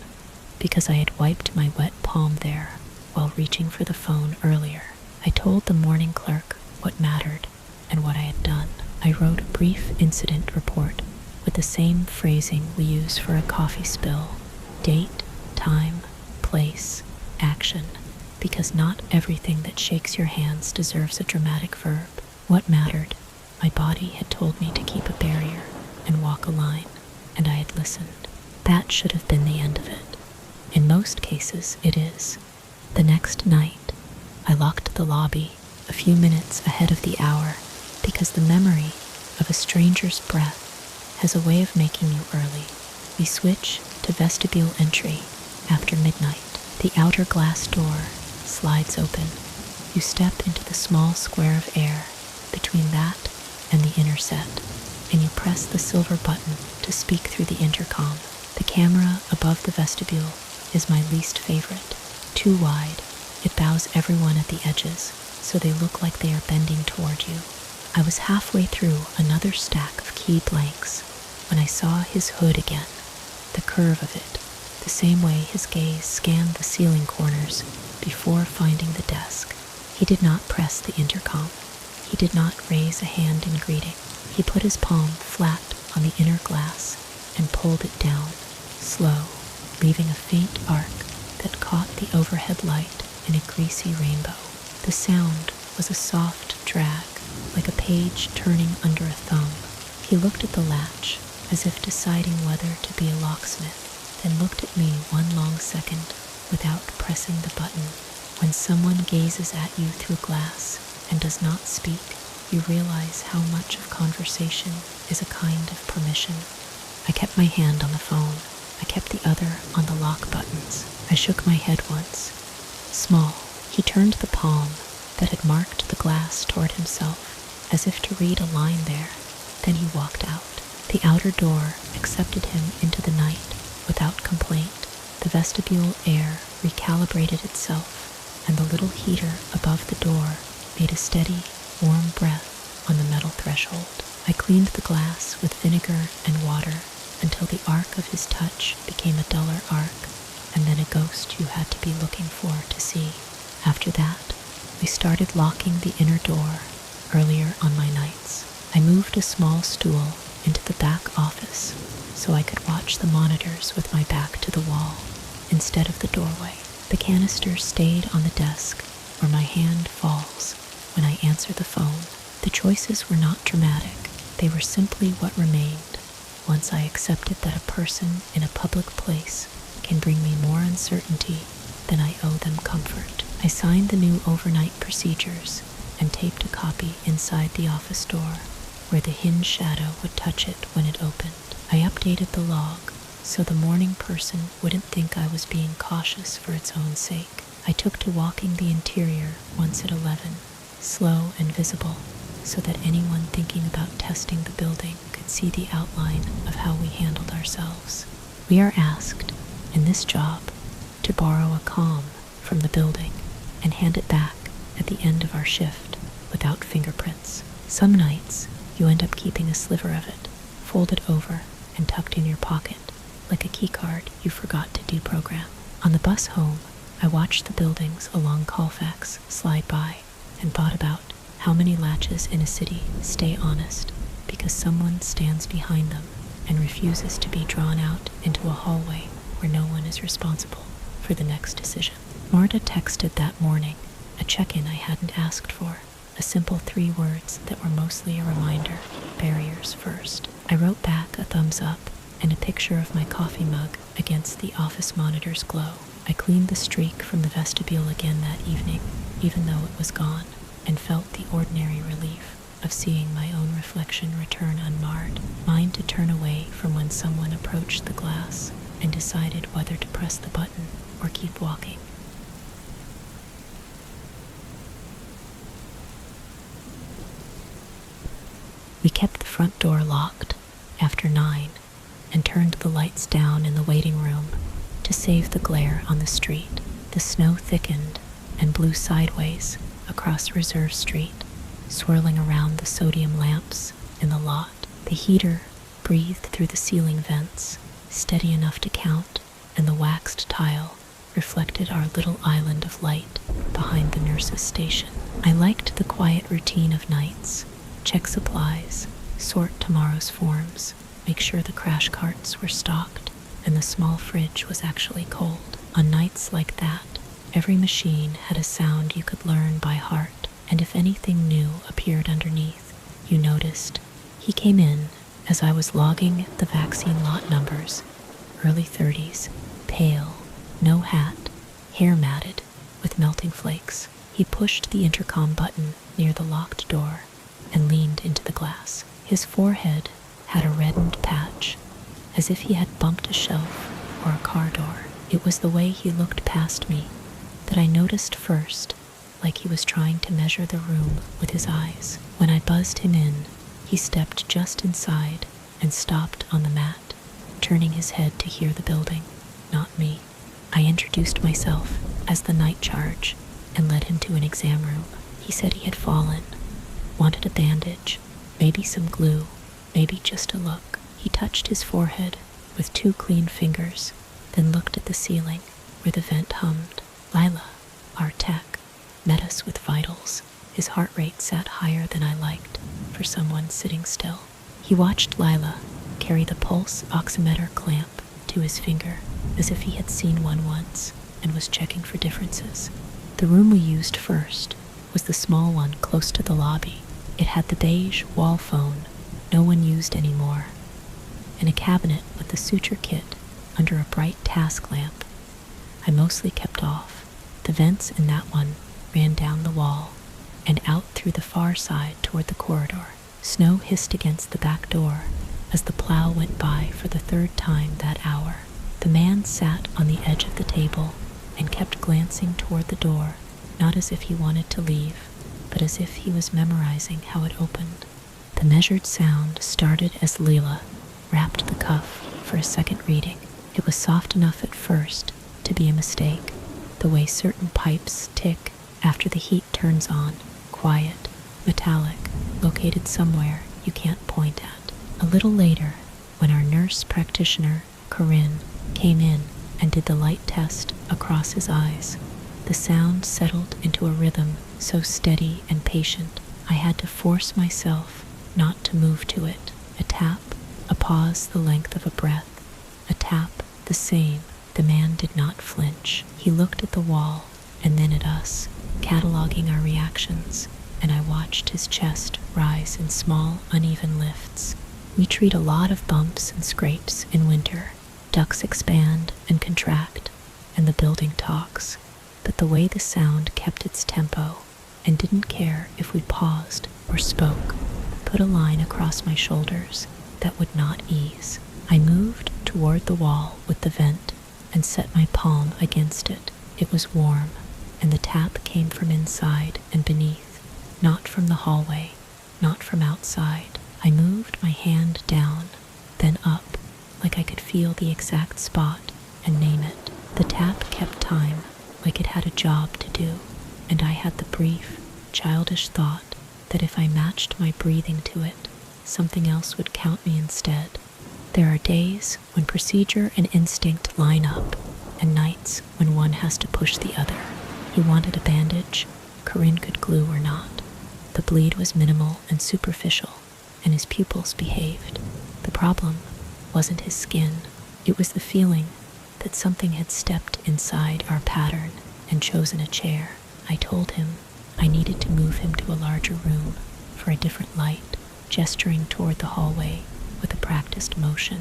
[SPEAKER 1] because I had wiped my wet palm there while reaching for the phone earlier. I told the morning clerk what mattered and what I had done. I wrote a brief incident report with the same phrasing we use for a coffee spill: date, time, place, action, because not everything that shakes your hands deserves a dramatic verb. What mattered? My body had told me to keep a barrier and walk a line, and I had listened. That should have been the end of it. In most cases, it is. The next night, I locked the lobby a few minutes ahead of the hour, because the memory of a stranger's breath has a way of making you early. We switch to vestibule entry after midnight. The outer glass door slides open. You step into the small square of air between that and the inner set, and you press the silver button to speak through the intercom. The camera above the vestibule is my least favorite. Too wide, it bows everyone at the edges, so they look like they are bending toward you. I was halfway through another stack of key blanks when I saw his hood again, the curve of it, the same way his gaze scanned the ceiling corners before finding the desk. He did not press the intercom. He did not raise a hand in greeting. He put his palm flat on the inner glass and pulled it down, slow, leaving a faint arc that caught the overhead light in a greasy rainbow. The sound was a soft drag, like a page turning under a thumb. He looked at the latch, as if deciding whether to be a locksmith, then looked at me one long second without pressing the button. When someone gazes at you through glass and does not speak, you realize how much of conversation is a kind of permission. I kept my hand on the phone. I kept the other on the lock buttons. I shook my head once. Small. He turned the palm that had marked the glass toward himself, as if to read a line there. Then he walked out. The outer door accepted him into the night without complaint. The vestibule air recalibrated itself, and the little heater above the door made a steady, warm breath on the metal threshold. I cleaned the glass with vinegar and water until the arc of his touch became a duller arc, and then a ghost you had to be looking for to see. After that, we started locking the inner door earlier on my nights. I moved a small stool into the back office so I could watch the monitors with my back to the wall instead of the doorway. The canister stayed on the desk where my hand falls when I answer the phone. The choices were not dramatic. They were simply what remained once I accepted that a person in a public place can bring me more uncertainty than I owe them comfort. I signed the new overnight procedures and taped a copy inside the office door where the hinge shadow would touch it when it opened. I updated the log so the morning person wouldn't think I was being cautious for its own sake. I took to walking the interior once at 11, slow and visible, so that anyone thinking about testing the building could see the outline of how we handled ourselves. We are asked, in this job, to borrow a comm from the building and hand it back at the end of our shift without fingerprints. Some nights, you end up keeping a sliver of it, folded over and tucked in your pocket, like a keycard you forgot to deprogram. On the bus home, I watched the buildings along Colfax slide by and thought about how many latches in a city stay honest because someone stands behind them and refuses to be drawn out into a hallway where no one is responsible for the next decision. Marta texted that morning, a check-in I hadn't asked for, a simple 3 words that were mostly a reminder: barriers first. I wrote back a thumbs up and a picture of my coffee mug against the office monitor's glow. I cleaned the streak from the vestibule again that evening, even though it was gone, and felt the ordinary relief of seeing my own reflection return unmarred, mine to turn away from when someone approached the glass and decided whether to press the button or keep walking. We kept the front door locked after 9 and turned the lights down in the waiting room to save the glare on the street. The snow thickened and blew sideways across Reserve Street, swirling around the sodium lamps in the lot. The heater breathed through the ceiling vents, steady enough to count, and the waxed tile reflected our little island of light behind the nurse's station. I liked the quiet routine of nights: check supplies, sort tomorrow's forms, make sure the crash carts were stocked, and the small fridge was actually cold. On nights like that, every machine had a sound you could learn by heart, and if anything new appeared underneath, you noticed. He came in as I was logging the vaccine lot numbers: early 30s, pale, no hat, hair matted, with melting flakes. He pushed the intercom button near the locked door and leaned into the glass. His forehead had a reddened patch, as if he had bumped a shelf or a car door. It was the way he looked past me that I noticed first, like he was trying to measure the room with his eyes. When I buzzed him in, he stepped just inside and stopped on the mat, turning his head to hear the building, not me. I introduced myself as the night charge and led him to an exam room. He said he had fallen, wanted a bandage, maybe some glue, maybe just a look. He touched his forehead with 2 clean fingers, then looked at the ceiling where the vent hummed. Lila, our tech, met us with vitals. His heart rate sat higher than I liked for someone sitting still. He watched Lila carry the pulse oximeter clamp to his finger as if he had seen one once and was checking for differences. The room we used first was the small one close to the lobby. It had the beige wall phone no one used anymore, and a cabinet with the suture kit under a bright task lamp I mostly kept off. The vents in that one ran down the wall and out through the far side toward the corridor. Snow hissed against the back door as the plow went by for the 3rd time that hour. The man sat on the edge of the table and kept glancing toward the door, not as if he wanted to leave, but as if he was memorizing how it opened. The measured sound started as Leela wrapped the cuff for a second reading. It was soft enough at first to be a mistake, the way certain pipes tick after the heat turns on, quiet, metallic, located somewhere you can't point at. A little later, when our nurse practitioner, Corinne, came in and did the light test across his eyes, the sound settled into a rhythm so steady and patient I had to force myself not to move to it. A tap, a pause the length of a breath, a tap the same. The man did not flinch. He looked at the wall and then at us, cataloging our reactions, and I watched his chest rise in small, uneven lifts. We treat a lot of bumps and scrapes in winter. Ducts expand and contract, and the building talks. But the way the sound kept its tempo and didn't care if we paused or spoke put a line across my shoulders that would not ease. I moved toward the wall with the vent and set my palm against it. It was warm, and the tap came from inside and beneath, not from the hallway, not from outside. I moved my hand down, then up, like I could feel the exact spot and name it. The tap kept time, like it had a job to do, and I had the brief, childish thought that if I matched my breathing to it, something else would count me instead. There are days when procedure and instinct line up, and nights when one has to push the other. He wanted a bandage. Corinne could glue or not. The bleed was minimal and superficial, and his pupils behaved. The problem wasn't his skin. It was the feeling that something had stepped inside our pattern and chosen a chair. I told him I needed to move him to a larger room for a different light, gesturing toward the hallway with a practiced motion.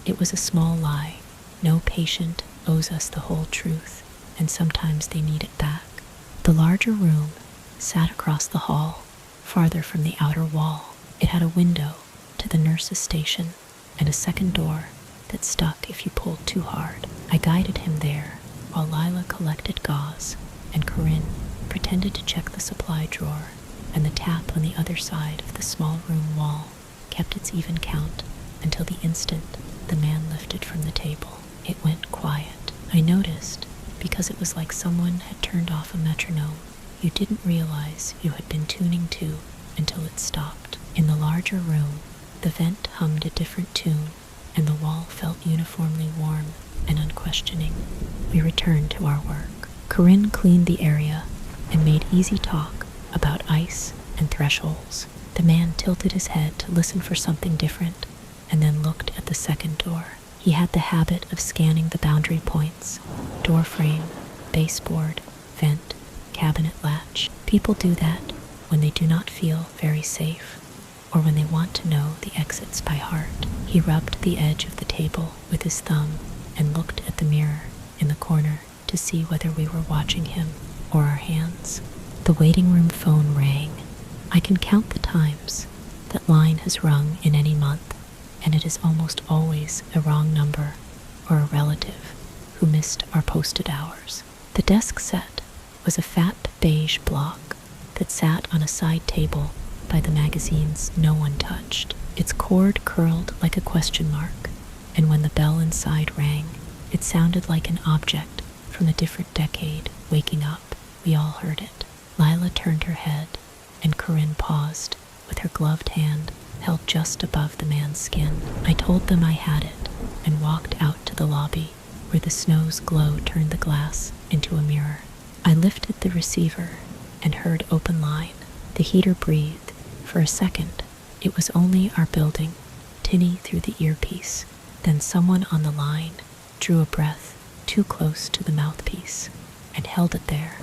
[SPEAKER 1] It was a small lie. No patient owes us the whole truth, and sometimes they need it back. The larger room sat across the hall, farther from the outer wall. It had a window to the nurse's station and a second door that stuck if you pulled too hard. I guided him there while Lila collected gauze and Corinne pretended to check the supply drawer, and the tap on the other side of the small room wall kept its even count until the instant the man lifted from the table. It went quiet. I noticed because it was like someone had turned off a metronome you didn't realize you had been tuning to until it stopped. In the larger room, the vent hummed a different tune, and the wall felt uniformly warm and unquestioning. We returned to our work. Corinne cleaned the area and made easy talk about ice and thresholds. The man tilted his head to listen for something different and then looked at the second door. He had the habit of scanning the boundary points: door frame, baseboard, vent, cabinet latch. People do that when they do not feel very safe or when they want to know the exits by heart. He rubbed the edge of the table with his thumb and looked at the mirror in the corner to see whether we were watching him or our hands. The waiting room phone rang. I can count the times that line has rung in any month, and it is almost always a wrong number or a relative who missed our posted hours. The desk set was a fat beige block that sat on a side table by the magazines no one touched. Its cord curled like a question mark, and when the bell inside rang, it sounded like an object from a different decade waking up. We all heard it. Lila turned her head, and Corinne paused, with her gloved hand held just above the man's skin. I told them I had it, and walked out to the lobby, where the snow's glow turned the glass into a mirror. I lifted the receiver and heard open line. The heater breathed. For a second, it was only our building, tinny through the earpiece. Then someone on the line drew a breath too close to the mouthpiece and held it there,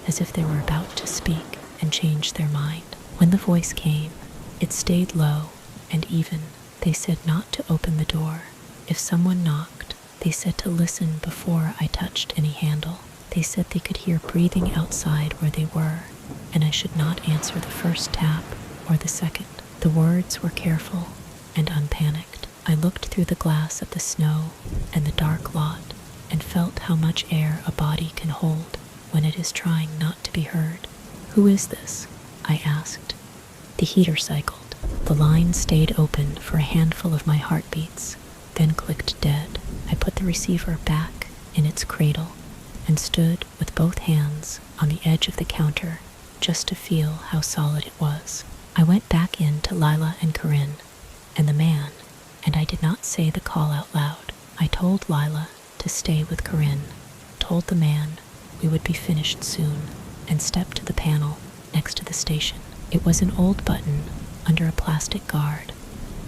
[SPEAKER 1] as if they were about to speak and change their mind. When the voice came, it stayed low and even. They said not to open the door. If someone knocked, they said to listen before I touched any handle. They said they could hear breathing outside where they were, and I should not answer the first tap or the second. The words were careful and unpanicked. I looked through the glass at the snow and the dark lot and felt how much air a body can hold when it is trying not to be heard. "Who is this?" I asked. The heater cycled. The line stayed open for a handful of my heartbeats, then clicked dead. I put the receiver back in its cradle and stood with both hands on the edge of the counter just to feel how solid it was. I went back in to Lila and Corinne and the man, and I did not say the call out loud. I told Lila to stay with Corinne, told the man we would be finished soon, and stepped to the panel next to the station. It was an old button under a plastic guard,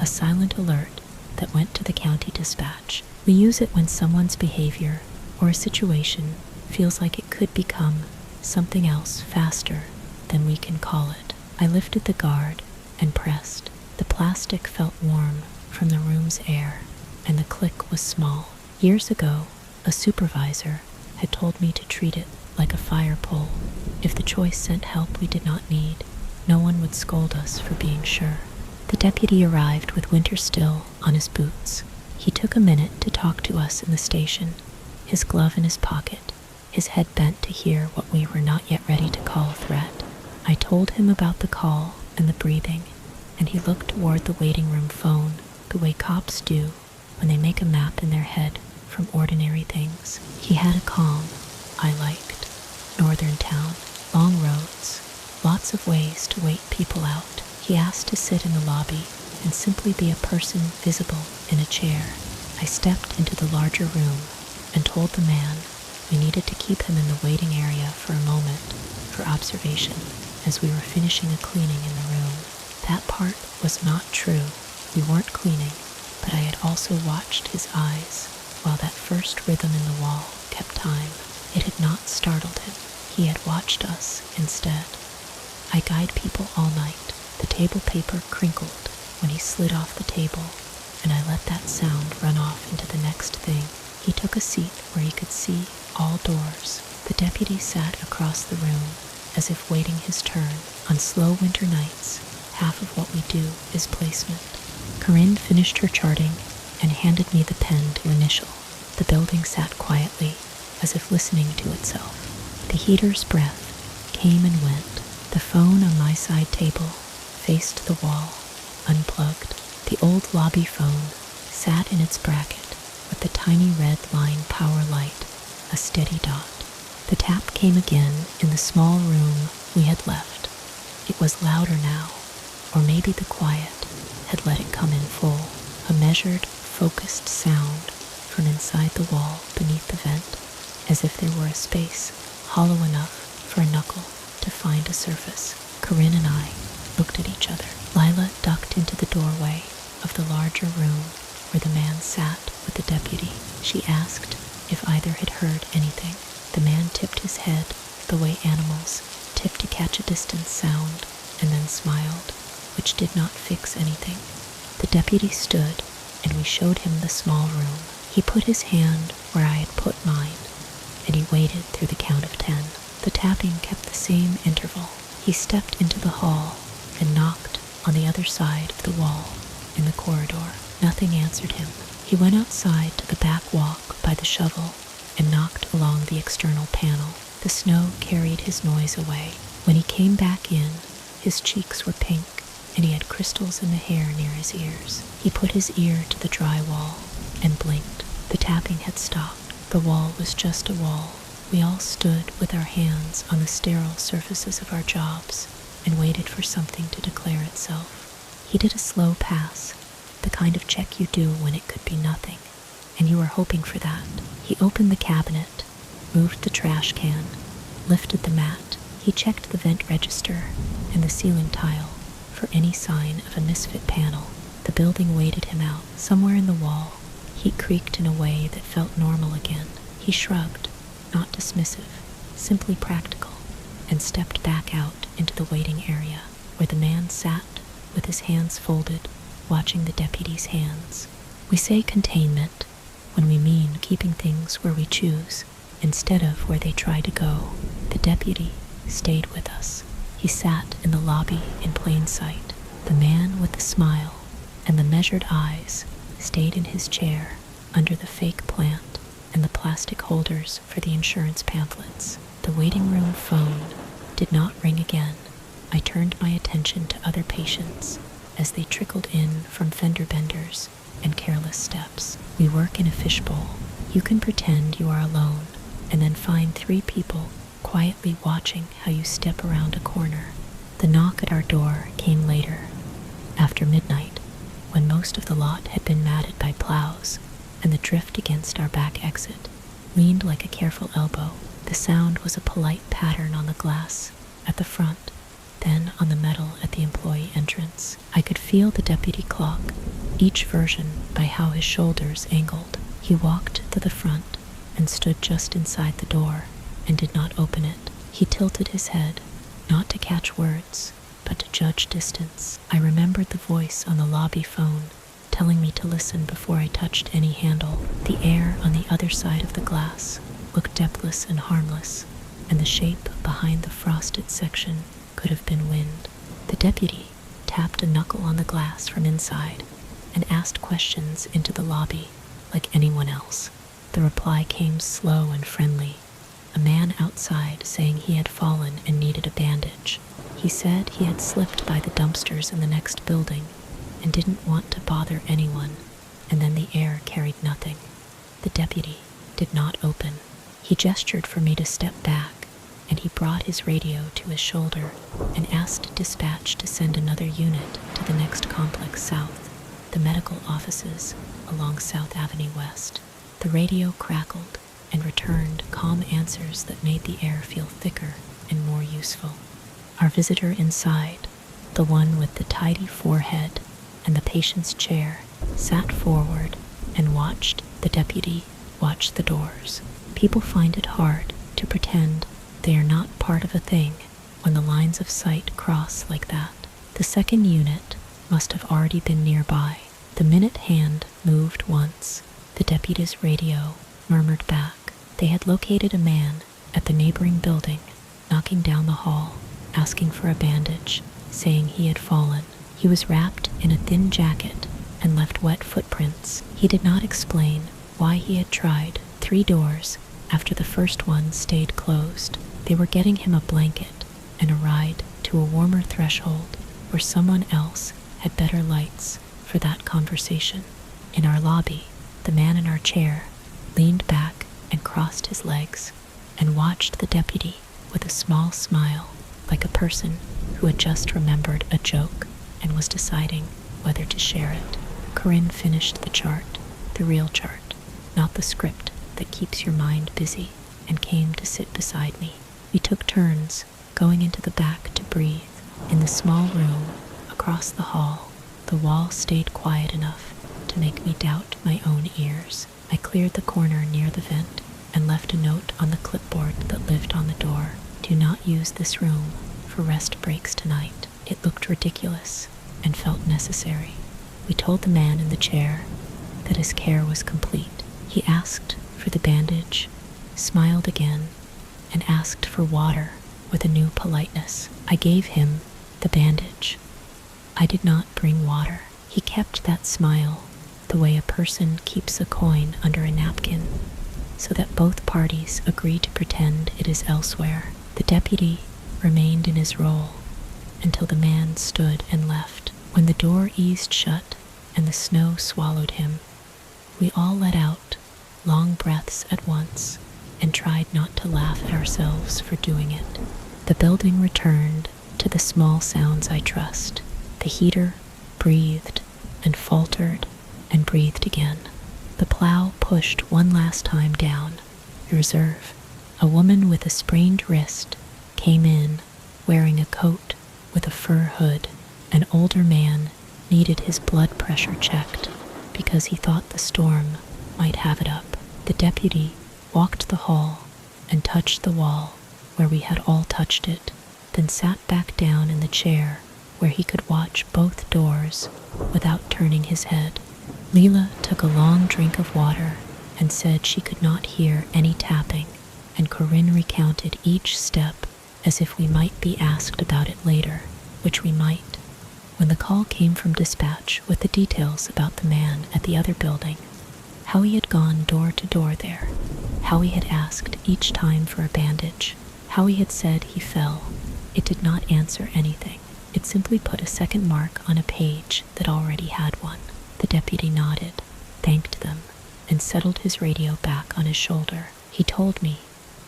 [SPEAKER 1] a silent alert that went to the county dispatch. We use it when someone's behavior or a situation feels like it could become something else faster than we can call it. I lifted the guard and pressed. The plastic felt warm from the room's air, and the click was small. Years ago, a supervisor had told me to treat it like a fire pole. If the choice sent help we did not need, no one would scold us for being sure. The deputy arrived with winter still on his boots. He took a minute to talk to us in the station, his glove in his pocket, his head bent to hear what we were not yet ready to call a threat. I told him about the call and the breathing, and he looked toward the waiting room phone the way cops do when they make a map in their head from ordinary things. He had a calm I liked. Northern town, long roads, lots of ways to wait people out. He asked to sit in the lobby and simply be a person visible in a chair. I stepped into the larger room and told the man we needed to keep him in the waiting area for a moment for observation, as we were finishing a cleaning in the room. That part was not true. We weren't cleaning, but I had also watched his eyes while that first rhythm in the wall kept time. It had not startled him. He had watched us instead. I guide people all night. The table paper crinkled when he slid off the table, and I let that sound run off into the next thing. He took a seat where he could see all doors. The deputy sat across the room, as if waiting his turn. On slow winter nights, half of what we do is placement. Corinne finished her charting and handed me the pen to initial. The building sat quietly, as if listening to itself. The heater's breath came and went. The phone on my side table faced the wall, unplugged. The old lobby phone sat in its bracket with the tiny red line power light, a steady dot. The tap came again in the small room we had left. It was louder now, or maybe the quiet had let it come in full, a measured, focused sound from inside the wall beneath the vent, as if there were a space hollow enough for a knuckle to find a surface. Corinne and I looked at each other. Lila ducked into the doorway of the larger room where the man sat with the deputy. She asked if either had heard anything. The man tipped his head the way animals tip to catch a distant sound, and then smiled, which did not fix anything. The deputy stood, and we showed him the small room. He put his hand where I had put mine, and he waited through the count of 10. The tapping kept the same interval. He stepped into the hall and knocked on the other side of the wall, in the corridor. Nothing answered him. He went outside to the back walk by the shovel and knocked along the external panel. The snow carried his noise away. When he came back in, his cheeks were pink, and he had crystals in the hair near his ears. He put his ear to the dry wall and blinked. The tapping had stopped. The wall was just a wall. We all stood with our hands on the sterile surfaces of our jobs and waited for something to declare itself. He did a slow pass, the kind of check you do when it could be nothing, and you were hoping for that. He opened the cabinet, moved the trash can, lifted the mat. He checked the vent register and the ceiling tile for any sign of a misfit panel. The building waited him out. Somewhere in the wall, heat creaked in a way that felt normal again. He shrugged, not dismissive, simply practical, and stepped back out into the waiting area, where the man sat with his hands folded, watching the deputy's hands. We say containment when we mean keeping things where we choose, instead of where they try to go. The deputy stayed with us. He sat in the lobby in plain sight. The man with the smile and the measured eyes stayed in his chair under the fake plant and the plastic holders for the insurance pamphlets. The waiting room phone did not ring again. I turned my attention to other patients as they trickled in from fender benders and careless steps. We work in a fishbowl. You can pretend you are alone and then find 3 people quietly watching how you step around a corner. The knock at our door came later, after midnight, when most of the lot had been matted by plows, and the drift against our back exit leaned like a careful elbow. The sound was a polite pattern on the glass at the front, then on the metal at the employee entrance. I could feel the deputy clock, each version by how his shoulders angled. He walked to the front and stood just inside the door and did not open it. He tilted his head, not to catch words, but to judge distance. I remembered the voice on the lobby phone telling me to listen before I touched any handle. The air on the other side of the glass looked depthless and harmless, and the shape behind the frosted section could have been wind. The deputy tapped a knuckle on the glass from inside and asked questions into the lobby like anyone else. The reply came slow and friendly. A man outside saying he had fallen and needed a bandage. He said he had slipped by the dumpsters in the next building and didn't want to bother anyone, and then the air carried nothing. The deputy did not open. He gestured for me to step back, and he brought his radio to his shoulder and asked dispatch to send another unit to the next complex south, the medical offices along South Avenue West. The radio crackled and returned calm answers that made the air feel thicker and more useful. Our visitor inside, the one with the tidy forehead and the patient's chair, sat forward and watched the deputy watch the doors. People find it hard to pretend they are not part of a thing when the lines of sight cross like that. The second unit must have already been nearby. The minute hand moved once. The deputy's radio murmured back. They had located a man at the neighboring building, knocking down the hall, asking for a bandage, saying he had fallen. He was wrapped in a thin jacket and left wet footprints. He did not explain why he had tried 3 doors after the first one stayed closed. They were getting him a blanket and a ride to a warmer threshold where someone else had better lights for that conversation. In our lobby, the man in our chair leaned back and crossed his legs and watched the deputy with a small smile, like a person who had just remembered a joke and was deciding whether to share it. Corinne finished the chart, the real chart, not the script that keeps your mind busy, and came to sit beside me. We took turns going into the back to breathe. In the small room across the hall, the wall stayed quiet enough to make me doubt my own ears. I cleared the corner near the vent and left a note on the clipboard that lived on the door. Do not use this room for rest breaks tonight. It looked ridiculous and felt necessary. We told the man in the chair that his care was complete. He asked for the bandage, smiled again, and asked for water with a new politeness. I gave him the bandage. I did not bring water. He kept that smile, the way a person keeps a coin under a napkin, so that both parties agree to pretend it is elsewhere. The deputy remained in his role until the man stood and left. When the door eased shut and the snow swallowed him, we all let out long breaths at once and tried not to laugh at ourselves for doing it. The building returned to the small sounds I trust. The heater breathed and faltered and breathed again. The plow pushed one last time down the reserve. A woman with a sprained wrist came in wearing a coat with a fur hood. An older man needed his blood pressure checked because he thought the storm might have it up. The deputy walked the hall and touched the wall where we had all touched it, then sat back down in the chair where he could watch both doors without turning his head. Leela took a long drink of water and said she could not hear any tapping, and Corinne recounted each step as if we might be asked about it later, which we might. When the call came from dispatch with the details about the man at the other building, how he had gone door to door there, how he had asked each time for a bandage, how he had said he fell, it did not answer anything. It simply put a second mark on a page that already had one. The deputy nodded, thanked them, and settled his radio back on his shoulder. He told me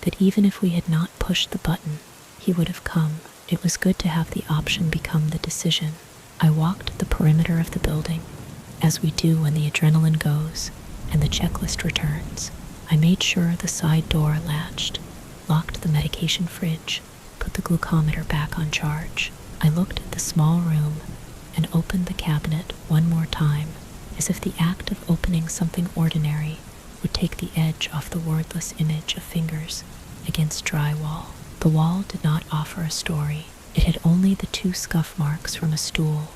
[SPEAKER 1] that even if we had not pushed the button, he would have come. It was good to have the option become the decision. I walked the perimeter of the building, as we do when the adrenaline goes and the checklist returns. I made sure the side door latched, locked the medication fridge, put the glucometer back on charge. I looked at the small room and opened the cabinet one more time, as if the act of opening something ordinary would take the edge off the wordless image of fingers against drywall. The wall did not offer a story. It had only the 2 scuff marks from a stool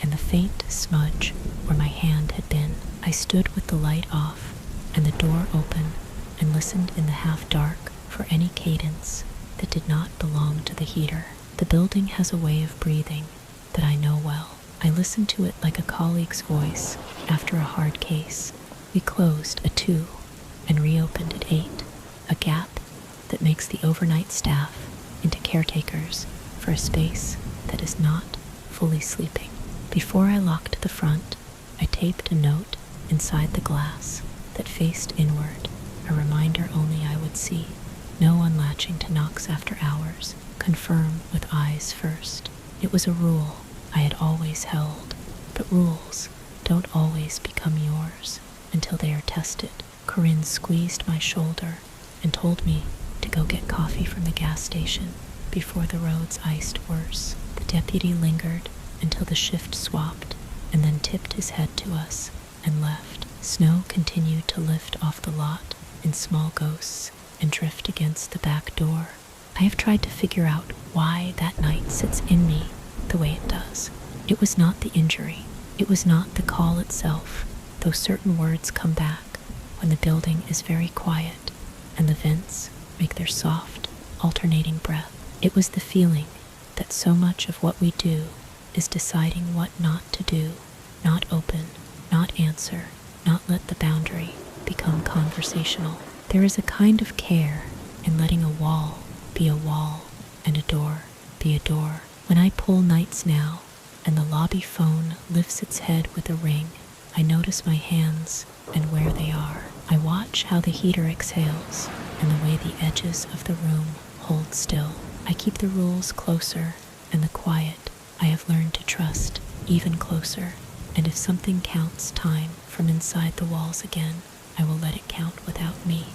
[SPEAKER 1] and the faint smudge where my hand had been. I stood with the light off and the door open and listened in the half-dark for any cadence that did not belong to the heater. The building has a way of breathing that I know well. I listened to it like a colleague's voice after a hard case. We closed at 2 and reopened at 8, a gap that makes the overnight staff into caretakers for a space that is not fully sleeping. Before I locked the front, I taped a note inside the glass that faced inward, a reminder only I would see. No unlatching to knocks after hours. Confirm with eyes first. It was a rule I had always held, but rules don't always become yours until they are tested. Corinne squeezed my shoulder and told me to go get coffee from the gas station before the roads iced worse. The deputy lingered until the shift swapped and then tipped his head to us and left. Snow continued to lift off the lot in small ghosts and drift against the back door. I have tried to figure out why that night sits in me the way it does. It was not the injury. It was not the call itself, though certain words come back when the building is very quiet and the vents make their soft, alternating breath. It was the feeling that so much of what we do is deciding what not to do, not open, not answer, not let the boundary become conversational. There is a kind of care in letting a wall be a wall and a door be a door. When I pull nights now and the lobby phone lifts its head with a ring, I notice my hands and where they are. I watch how the heater exhales and the way the edges of the room hold still. I keep the rules closer and the quiet I have learned to trust even closer. And if something counts time from inside the walls again, I will let it count without me.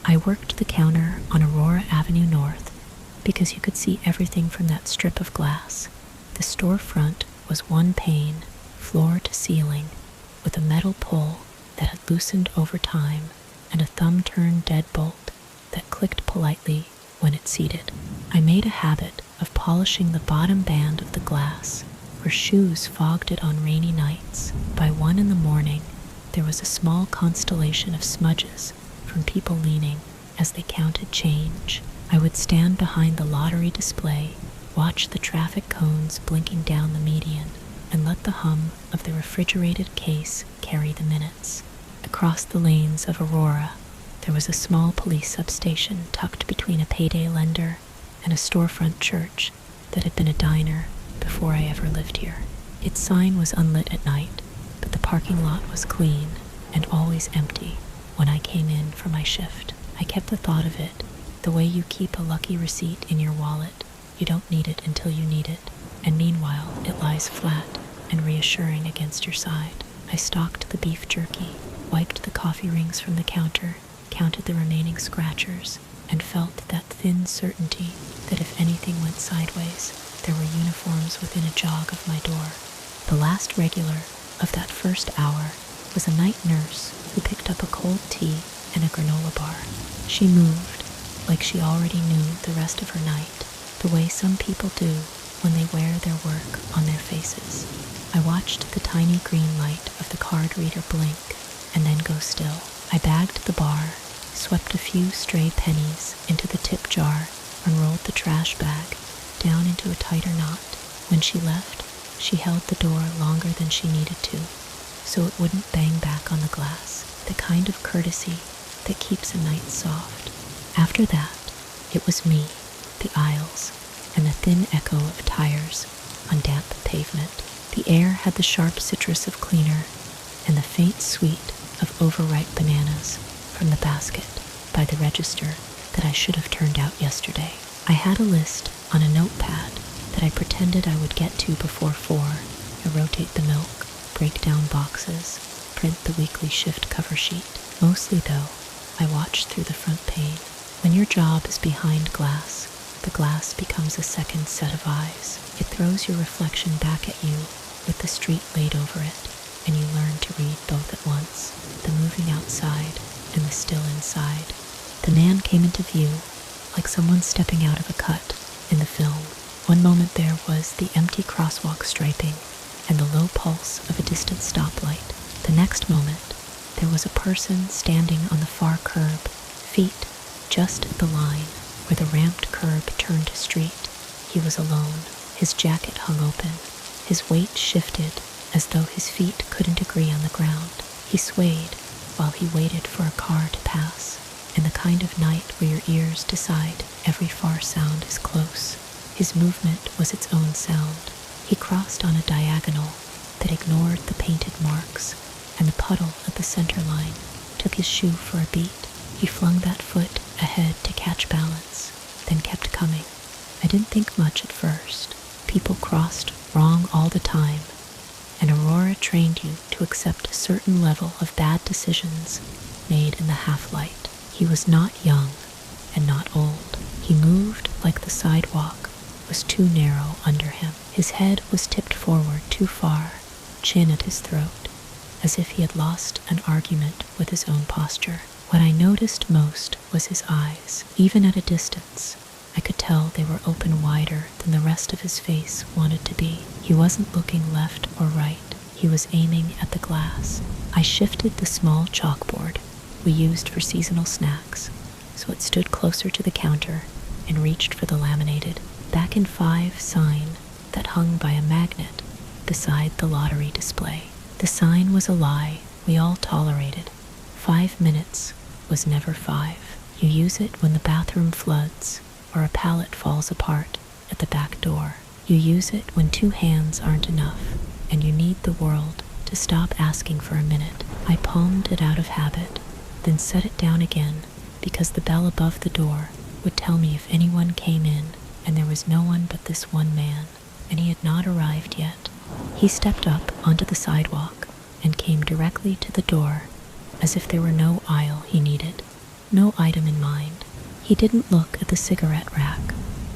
[SPEAKER 1] I worked the counter on Aurora Avenue North because you could see everything from that strip of glass. The storefront was one pane, floor to ceiling, with a metal pole that had loosened over time and a thumb-turned deadbolt that clicked politely when it seated. I made a habit of polishing the bottom band of the glass where shoes fogged it on rainy nights. By 1 in the morning, there was a small constellation of smudges from people leaning as they counted change. I would stand behind the lottery display, watch the traffic cones blinking down the median, and let the hum of the refrigerated case carry the minutes. Across the lanes of Aurora, there was a small police substation tucked between a payday lender and a storefront church that had been a diner before I ever lived here. Its sign was unlit at night, but the parking lot was clean and always empty when I came in for my shift. I kept the thought of it, the way you keep a lucky receipt in your wallet. You don't need it until you need it, and meanwhile it lies flat and reassuring against your side. I stocked the beef jerky, wiped the coffee rings from the counter, counted the remaining scratchers, and felt that thin certainty that if anything went sideways, there were uniforms within a jog of my door. The last regular of that first hour was a night nurse who picked up a cold tea and a granola bar. She moved like she already knew the rest of her night, the way some people do when they wear their work on their faces. I watched the tiny green light of the card reader blink and then go still. I bagged the bar, swept a few stray pennies into the tip jar, and rolled the trash bag down into a tighter knot. When she left, she held the door longer than she needed to, so it wouldn't bang back on the glass, the kind of courtesy that keeps a night soft. After that, it was me, the aisles, and the thin echo of tires on damp pavement. The air had the sharp citrus of cleaner and the faint sweet of overripe bananas from the basket by the register that I should have turned out yesterday. I had a list on a notepad that I pretended I would get to before 4. I rotate the milk, break down boxes, print the weekly shift cover sheet. Mostly, though, I watch through the front pane. When your job is behind glass, the glass becomes a second set of eyes. It throws your reflection back at you with the street laid over it, and you learn to read both at once, the moving outside and the still inside. The man came into view like someone stepping out of a cut in the film. One moment there was the empty crosswalk striping and the low pulse of a distant stoplight. The next moment, there was a person standing on the far curb, feet just at the line where the ramped curb turned to street. He was alone. His jacket hung open. His weight shifted as though his feet couldn't agree on the ground. He swayed while he waited for a car to pass, in the kind of night where your ears decide every far sound is close. His movement was its own sound. He crossed on a diagonal that ignored the painted marks and the puddle at the center line, took his shoe for a beat. He flung that foot ahead to catch balance, then kept coming. I didn't think much at first. People crossed wrong all the time, and Aurora trained you to accept a certain level of bad decisions made in the half-light. He was not young and not old. He moved like the sidewalk was too narrow under him. His head was tipped forward too far, chin at his throat, as if he had lost an argument with his own posture. What I noticed most was his eyes. Even at a distance, I could tell they were open wider than the rest of his face wanted to be. He wasn't looking left or right. He was aiming at the glass. I shifted the small chalkboard we used for seasonal snacks so it stood closer to the counter and reached for the laminated "Back in 5" sign that hung by a magnet beside the lottery display. The sign was a lie we all tolerated. 5 minutes was never 5. You use it when the bathroom floods or a pallet falls apart at the back door. You use it when 2 hands aren't enough and you need the world to stop asking for a minute. I palmed it out of habit, then set it down again because the bell above the door would tell me if anyone came in, and there was no one but this one man, and he had not arrived yet. He stepped up onto the sidewalk and came directly to the door as if there were no aisle he needed, no item in mind. He didn't look at the cigarette rack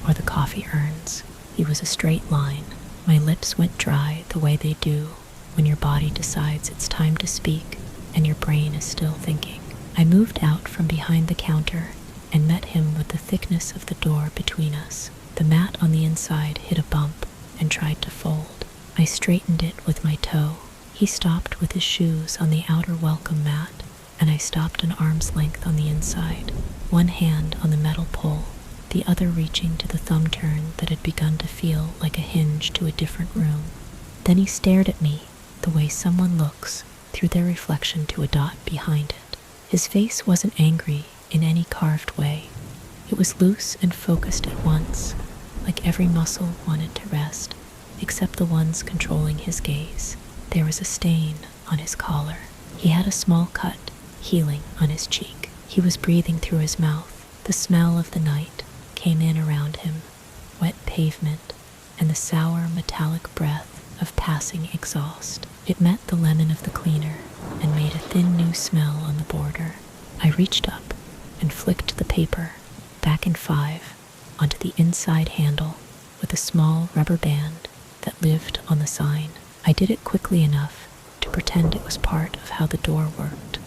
[SPEAKER 1] or the coffee urns. He was a straight line. My lips went dry the way they do when your body decides it's time to speak and your brain is still thinking. I moved out from behind the counter and met him with the thickness of the door between us. The mat on the inside hit a bump and tried to fold. I straightened it with my toe. He stopped with his shoes on the outer welcome mat and I stopped an arm's length on the inside, one hand on the metal pole, the other reaching to the thumb turn that had begun to feel like a hinge to a different room. Then he stared at me the way someone looks through their reflection to a dot behind it. His face wasn't angry in any carved way. It was loose and focused at once, like every muscle wanted to rest, except the ones controlling his gaze. There was a stain on his collar. He had a small cut, healing on his cheek. He was breathing through his mouth. The smell of the night came in around him, wet pavement, and the sour metallic breath of passing exhaust. It met the lemon of the cleaner and made a thin new smell on the border. I reached up and flicked the paper back in 5 onto the inside handle with a small rubber band that lived on the sign. I did it quickly enough to pretend it was part of how the door worked,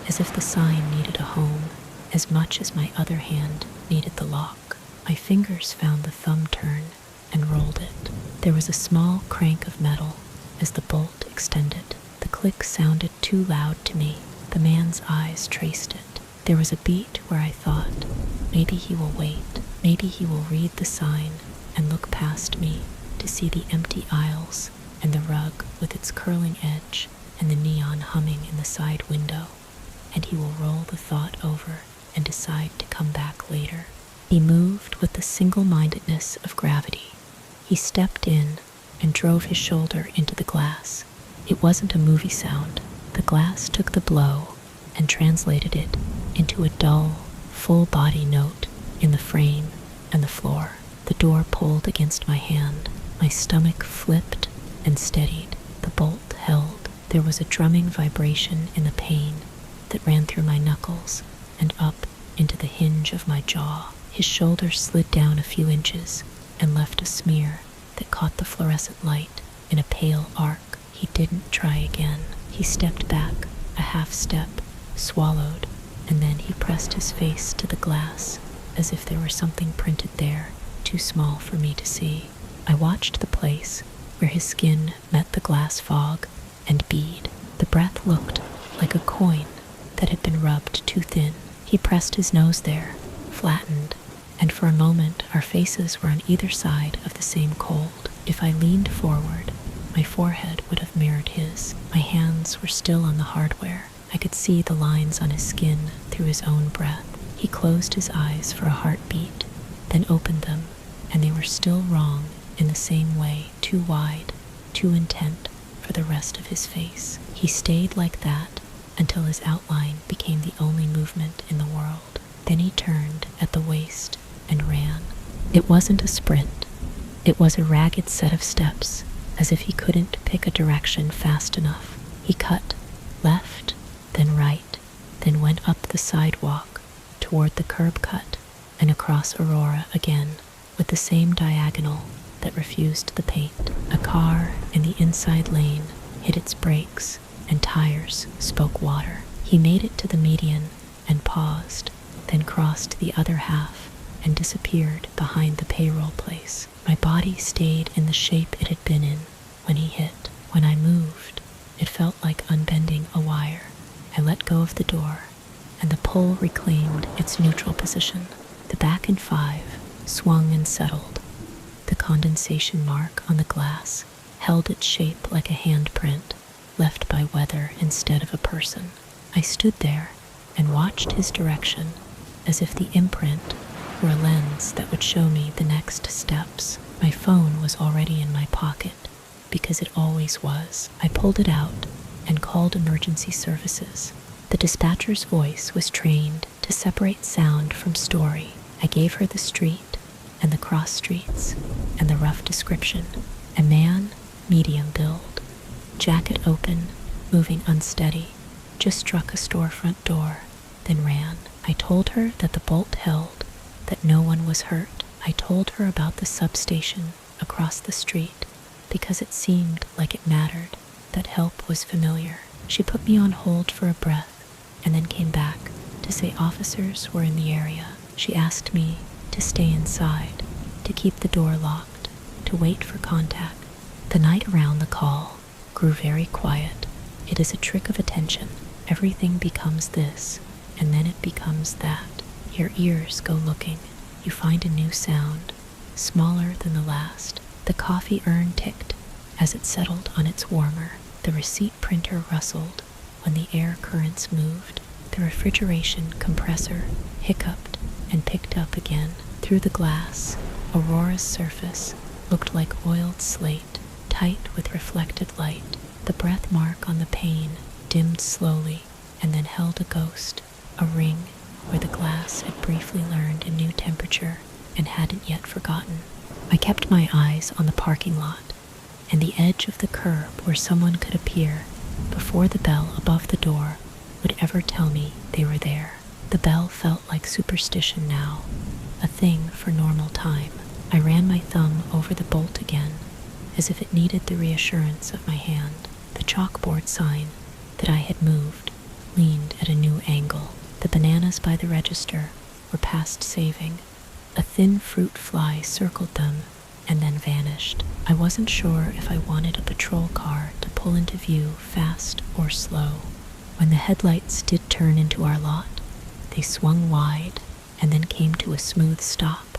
[SPEAKER 1] as if the sign needed a home as much as my other hand needed the lock. My fingers found the thumb turn and rolled it. There was a small crank of metal as the bolt extended. The click sounded too loud to me. The man's eyes traced it. There was a beat where I thought, maybe he will wait. Maybe he will read the sign and look past me to see the empty aisles and the rug with its curling edge and the neon humming in the side window, and he will roll the thought over and decide to come back later. He moved with the single-mindedness of gravity. He stepped in and drove his shoulder into the glass. It wasn't a movie sound. The glass took the blow and translated it into a dull, full-body note in the frame and the floor. The door pulled against my hand. My stomach flipped and steadied. The bolt held. There was a drumming vibration in the pane that ran through my knuckles and up into the hinge of my jaw. His shoulder slid down a few inches and left a smear that caught the fluorescent light in a pale arc. He didn't try again. He stepped back a half step, swallowed, and then he pressed his face to the glass as if there were something printed there, too small for me to see. I watched the place where his skin met the glass fog and bead. The breath looked like a coin that had been rubbed too thin. He pressed his nose there, flattened, and for a moment our faces were on either side of the same cold. If I leaned forward, my forehead would have mirrored his. My hands were still on the hardware. I could see the lines on his skin through his own breath. He closed his eyes for a heartbeat, then opened them, and they were still wrong in the same way, too wide, too intent for the rest of his face. He stayed like that until his outline became the only movement in the world. Then he turned at the waist and ran. It wasn't a sprint. It was a ragged set of steps, as if he couldn't pick a direction fast enough. He cut left, then right, then went up the sidewalk toward the curb cut and across Aurora again, with the same diagonal that refused the paint. A car in the inside lane hit its brakes and tires spoke water. He made it to the median and paused, then crossed the other half and disappeared behind the payroll place. My body stayed in the shape it had been in when he hit. When I moved, it felt like unbending a wire. I let go of the door, and the pull reclaimed its neutral position. The back in 5 swung and settled. The condensation mark on the glass held its shape like a handprint left by weather instead of a person. I stood there and watched his direction as if the imprint were a lens that would show me the next steps. My phone was already in my pocket, because it always was. I pulled it out and called emergency services. The dispatcher's voice was trained to separate sound from story. I gave her the street and the cross streets and the rough description. A man, medium build, jacket open, moving unsteady, just struck a storefront door, then ran. I told her that the bolt held, that no one was hurt. I told her about the substation across the street because it seemed like it mattered, that help was familiar. She put me on hold for a breath and then came back to say officers were in the area. She asked me to stay inside, to keep the door locked, to wait for contact. The night around the call grew very quiet. It is a trick of attention. Everything becomes this, and then it becomes that. Your ears go looking. You find a new sound, smaller than the last. The coffee urn ticked as it settled on its warmer. The receipt printer rustled when the air currents moved. The refrigeration compressor hiccuped and picked up again. Through the glass, Aurora's surface looked like oiled slate, tight with reflected light. The breath mark on the pane dimmed slowly and then held a ghost, a ring where the glass had briefly learned a new temperature and hadn't yet forgotten. I kept my eyes on the parking lot and the edge of the curb where someone could appear before the bell above the door would ever tell me they were there. The bell felt like superstition now, a thing for normal time. I ran my thumb over the bolt again, as if it needed the reassurance of my hand. The chalkboard sign that I had moved leaned at a new angle. The bananas by the register were past saving. A thin fruit fly circled them and then vanished. I wasn't sure if I wanted a patrol car to pull into view fast or slow. When the headlights did turn into our lot, they swung wide and then came to a smooth stop,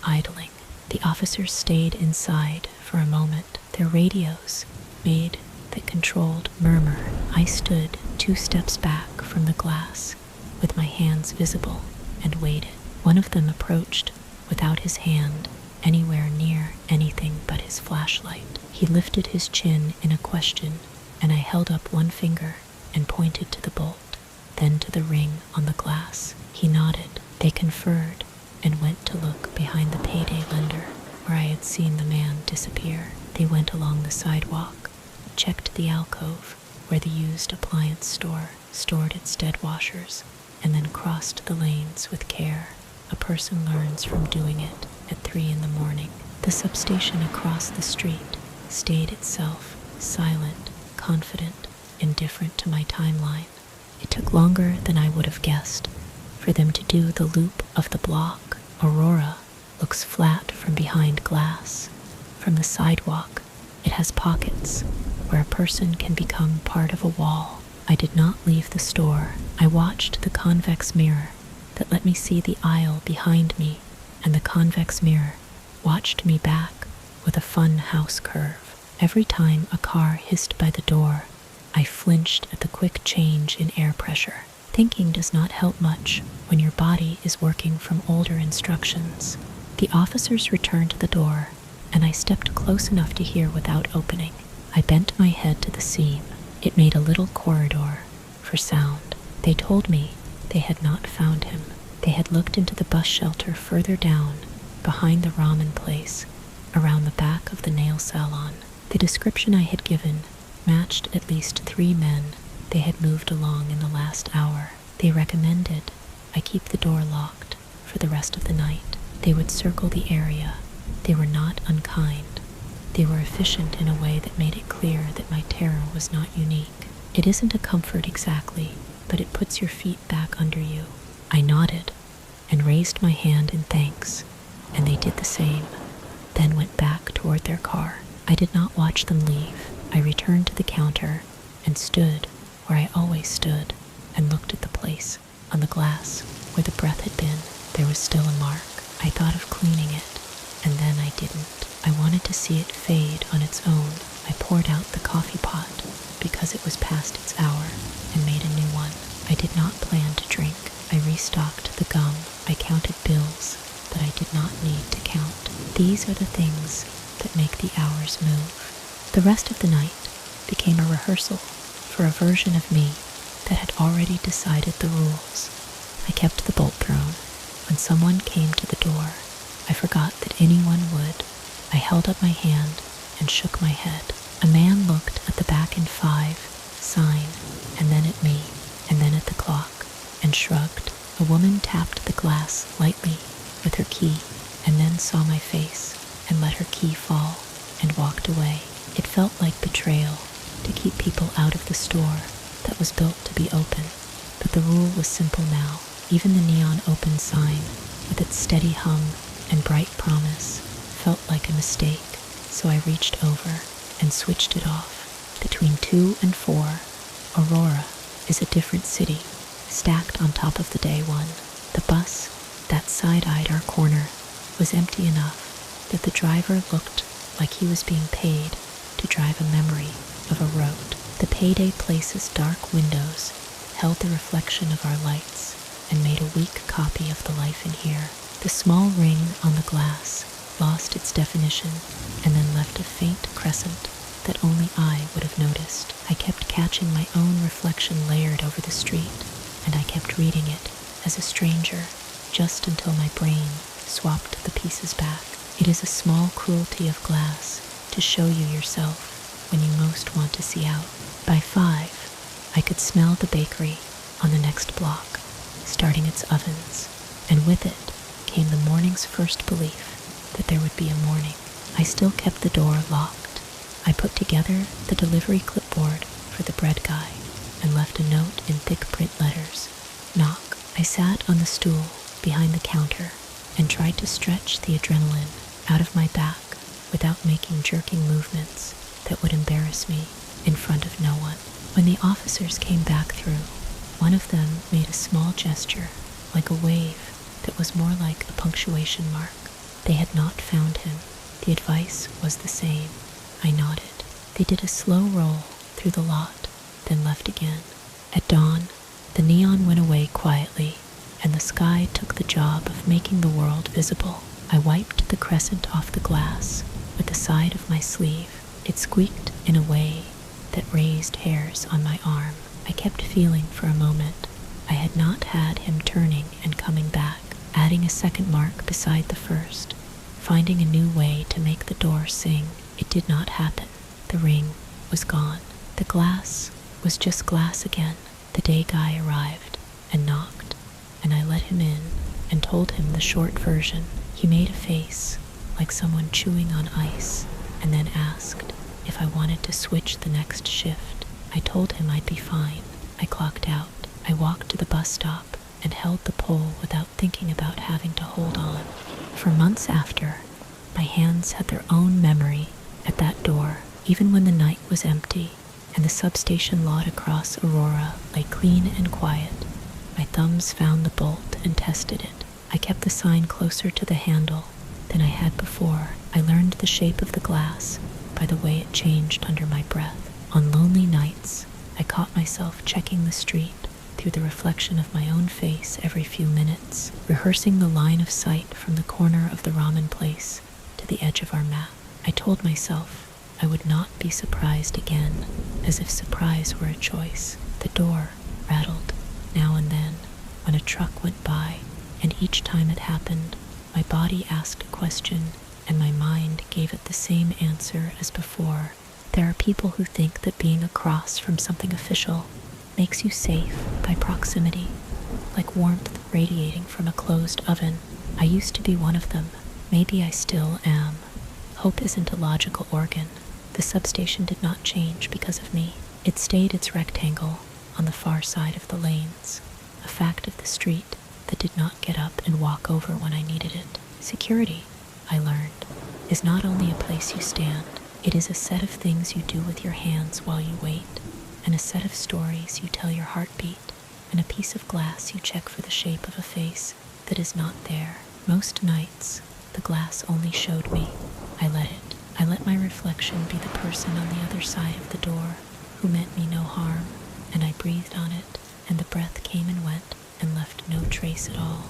[SPEAKER 1] idling. The officers stayed inside for a moment. Their radios made that controlled murmur. I stood 2 steps back from the glass, with my hands visible, and waited. One of them approached without his hand anywhere near anything but his flashlight. He lifted his chin in a question, and I held up one finger and pointed to the bolt, then to the ring on the glass. He nodded. They conferred and went to look behind the payday lender where I had seen the man disappear. They went along the sidewalk, checked the alcove where the used appliance store stored its dead washers, and then crossed the lanes with care. A person learns from doing it at 3 in the morning. The substation across the street stayed itself, silent, confident, indifferent to my timeline. It took longer than I would have guessed for them to do the loop of the block. Aurora looks flat from behind glass. From the sidewalk, it has pockets where a person can become part of a wall. I did not leave the store. I watched the convex mirror that let me see the aisle behind me, and the convex mirror watched me back with a fun house curve. Every time a car hissed by the door, I flinched at the quick change in air pressure. Thinking does not help much when your body is working from older instructions. The officers returned to the door, and I stepped close enough to hear without opening. I bent my head to the seam. It made a little corridor for sound. They told me they had not found him. They had looked into the bus shelter further down, behind the ramen place, around the back of the nail salon. The description I had given matched at least 3 men they had moved along in the last hour. They recommended I keep the door locked for the rest of the night. They would circle the area. They were not unkind. They were efficient in a way that made it clear that my terror was not unique. It isn't a comfort exactly, but it puts your feet back under you. I nodded and raised my hand in thanks, and they did the same, then went back toward their car. I did not watch them leave. I returned to the counter and stood where I always stood and looked at the place. On the glass where the breath had been, there was still a mark. I thought of cleaning it, and then I didn't. I wanted to see it fade on its own. I poured out the coffee pot because it was past its hour and made a new one. I did not plan to drink. I restocked the gum. I counted bills that I did not need to count. These are the things that make the hours move. The rest of the night became a rehearsal for a version of me that had already decided the rules. I kept the bolt thrown. When someone came to the door, I forgot that anyone would. I held up my hand and shook my head. A man looked at the back in 5 sign, and then at me, and then at the clock, and shrugged. A woman tapped the glass lightly with her key, and then saw my face and let her key fall and walked away. It felt like betrayal to keep people out of the store that was built to be open, but the rule was simple now. Even the neon open sign, with its steady hum and bright promise, felt like a mistake, so I reached over and switched it off. Between 2 and 4, Aurora is a different city, stacked on top of the day one. The bus that side-eyed our corner was empty enough that the driver looked like he was being paid to drive a memory of a road. The payday place's dark windows held the reflection of our lights and made a weak copy of the life in here. The small ring on the glass lost its definition and then left a faint crescent that only I would have noticed. I kept catching my own reflection layered over the street, and I kept reading it as a stranger just until my brain swapped the pieces back. It is a small cruelty of glass to show you yourself when you most want to see out. By 5, I could smell the bakery on the next block starting its ovens, and with it came the morning's first belief that there would be a morning. I still kept the door locked. I put together the delivery clipboard for the bread guy and left a note in thick print letters. Knock. I sat on the stool behind the counter and tried to stretch the adrenaline out of my back without making jerking movements that would embarrass me in front of no one. When the officers came back through, one of them made a small gesture, like a wave that was more like a punctuation mark. They had not found him. The advice was the same. I nodded. They did a slow roll through the lot, then left again. At dawn, the neon went away quietly, and the sky took the job of making the world visible. I wiped the crescent off the glass with the side of my sleeve. It squeaked in a way that raised hairs on my arm. I kept feeling for a moment. I had not had him turning and coming back, adding a second mark beside the first, finding a new way to make the door sing. It did not happen. The ring was gone. The glass was just glass again. The day guy arrived and knocked, and I let him in and told him the short version. He made a face like someone chewing on ice and then asked if I wanted to switch the next shift. I told him I'd be fine. I clocked out. I walked to the bus stop and held the pole without thinking about having to hold on. For months after, my hands had their own memory at that door, even when the night was empty and the substation lot across Aurora lay clean and quiet. My thumbs found the bolt and tested it. I kept the sign closer to the handle than I had before. I learned the shape of the glass by the way it changed under my breath. On lonely nights, I caught myself checking the street through the reflection of my own face every few minutes, rehearsing the line of sight from the corner of the ramen place to the edge of our map. I told myself I would not be surprised again, as if surprise were a choice. The door rattled now and then when a truck went by, and each time it happened, my body asked a question and my mind gave it the same answer as before. There are people who think that being across from something official makes you safe by proximity, like warmth radiating from a closed oven. I used to be one of them. Maybe I still am. Hope isn't a logical organ. The substation did not change because of me. It stayed its rectangle on the far side of the lanes, a fact of the street that did not get up and walk over when I needed it. Security, I learned, is not only a place you stand. It is a set of things you do with your hands while you wait, and a set of stories you tell your heartbeat, and a piece of glass you check for the shape of a face that is not there. Most nights, the glass only showed me. I let it. I let my reflection be the person on the other side of the door who meant me no harm, and I breathed on it, and the breath came and went and left no trace at all.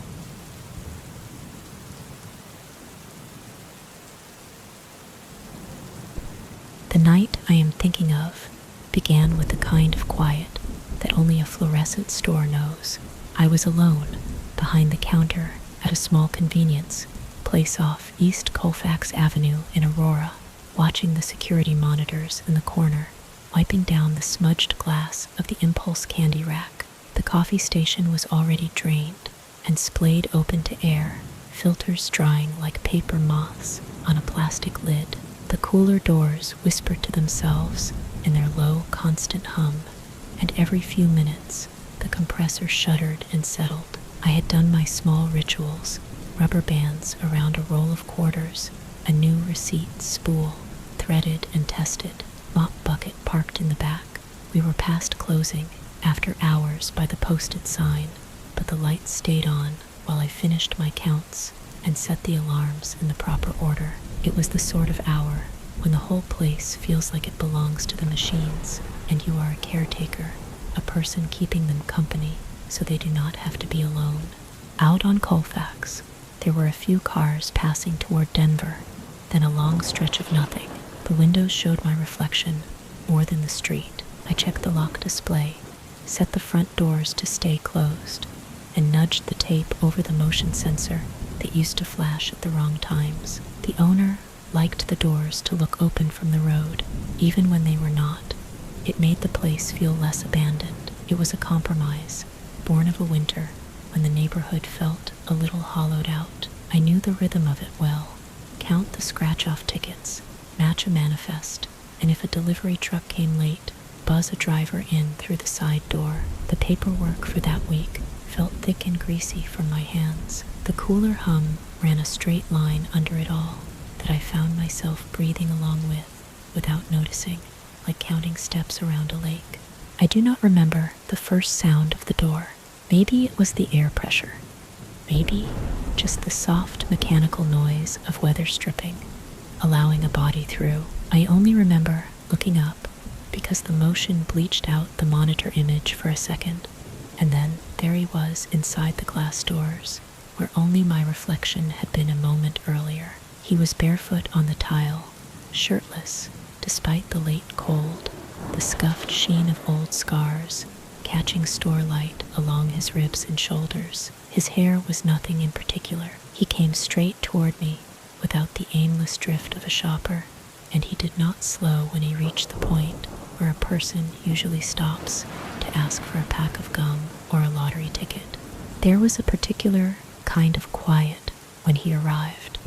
[SPEAKER 1] The night I am thinking of began with the kind of quiet that only a fluorescent store knows. I was alone behind the counter at a small convenience place off East Colfax Avenue in Aurora, watching the security monitors in the corner, wiping down the smudged glass of the impulse candy rack. The coffee station was already drained and splayed open to air, filters drying like paper moths on a plastic lid. The cooler doors whispered to themselves in their low, constant hum, and every few minutes the compressor shuddered and settled. I had done my small rituals, rubber bands around a roll of quarters, a new receipt spool, threaded and tested, mop bucket parked in the back. We were past closing, after hours by the posted sign, but the lights stayed on while I finished my counts and set the alarms in the proper order. It was the sort of hour when the whole place feels like it belongs to the machines, and you are a caretaker, a person keeping them company so they do not have to be alone. Out on Colfax, there were a few cars passing toward Denver, then a long stretch of nothing. The windows showed my reflection more than the street. I checked the lock display, set the front doors to stay closed, and nudged the tape over the motion sensor that used to flash at the wrong times. The owner liked the doors to look open from the road, even when they were not. It made the place feel less abandoned. It was a compromise, born of a winter when the neighborhood felt a little hollowed out. I knew the rhythm of it well. Count the scratch-off tickets, match a manifest, and if a delivery truck came late, buzz a driver in through the side door. The paperwork for that week felt thick and greasy from my hands. The cooler hum ran a straight line under it all that I found myself breathing along with without noticing, like counting steps around a lake. I do not remember the first sound of the door. Maybe it was the air pressure. Maybe just the soft mechanical noise of weather stripping, allowing a body through. I only remember looking up because the motion bleached out the monitor image for a second, and then there he was inside the glass doors, where only my reflection had been a moment earlier. He was barefoot on the tile, shirtless, despite the late cold, the scuffed sheen of old scars catching store light along his ribs and shoulders. His hair was nothing in particular. He came straight toward me without the aimless drift of a shopper, and he did not slow when he reached the point where a person usually stops to ask for a pack of gum or a lottery ticket. There was a particular kind of quiet when he arrived,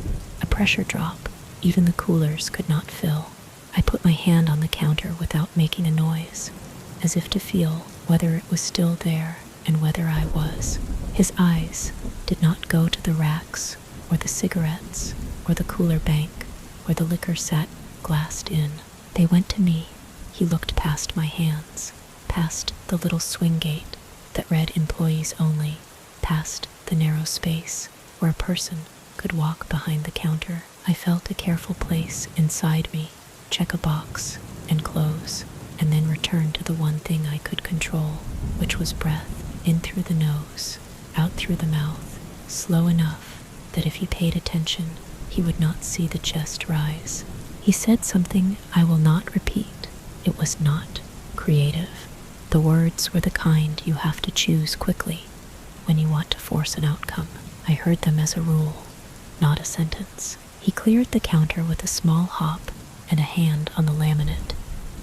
[SPEAKER 1] a pressure drop even the coolers could not fill. I put my hand on the counter without making a noise, as if to feel whether it was still there and whether I was. His eyes did not go to the racks or the cigarettes or the cooler bank where the liquor sat glassed in. They went to me. He looked past my hands, past the little swing gate that read employees only, past the narrow space where a person could walk behind the counter. I felt a careful place inside me, check a box and close, and then return to the one thing I could control, which was breath, in through the nose, out through the mouth, slow enough that if he paid attention, he would not see the chest rise. He said something I will not repeat. It was not creative. The words were the kind you have to choose quickly when you want to force an outcome. I heard them as a rule, not a sentence. He cleared the counter with a small hop and a hand on the laminate,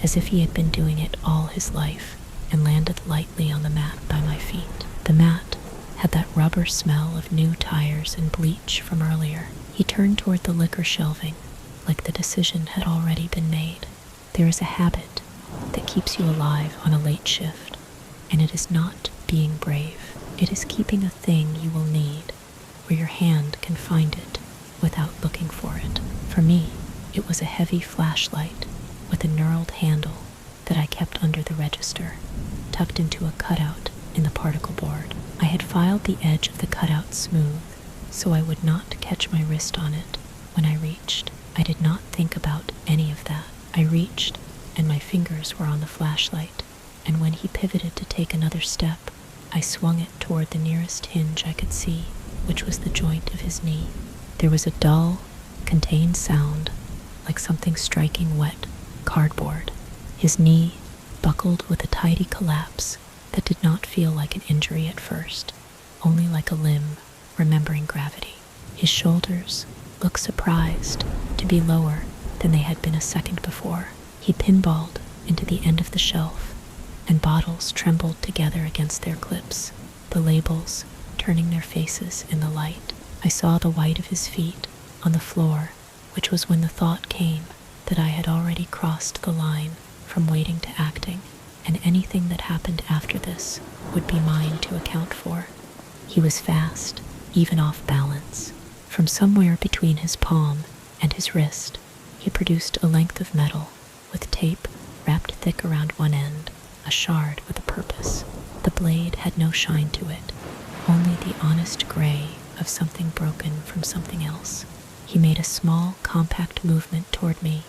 [SPEAKER 1] as if he had been doing it all his life, and landed lightly on the mat by my feet. The mat had that rubber smell of new tires and bleach from earlier. He turned toward the liquor shelving, like the decision had already been made. There is a habit that keeps you alive on a late shift, and it is not being brave. It is keeping a thing you will need, where your hand can find it without looking for it. For me, it was a heavy flashlight with a knurled handle that I kept under the register, tucked into a cutout in the particle board. I had filed the edge of the cutout smooth, so I would not catch my wrist on it when I reached. I did not think about any of that. I reached, and my fingers were on the flashlight, and when he pivoted to take another step, I swung it toward the nearest hinge I could see, which was the joint of his knee. There was a dull, contained sound, like something striking wet cardboard. His knee buckled with a tidy collapse that did not feel like an injury at first, only like a limb remembering gravity. His shoulders looked surprised to be lower than they had been a second before. He pinballed into the end of the shelf, and bottles trembled together against their clips, the labels turning their faces in the light. I saw the white of his feet on the floor, which was when the thought came that I had already crossed the line from waiting to acting, and anything that happened after this would be mine to account for. He was fast, even off balance. From somewhere between his palm and his wrist, he produced a length of metal with tape wrapped thick around one end, a shard with a purpose. The blade had no shine to it, only the honest gray of something broken from something else. He made a small, compact movement toward me,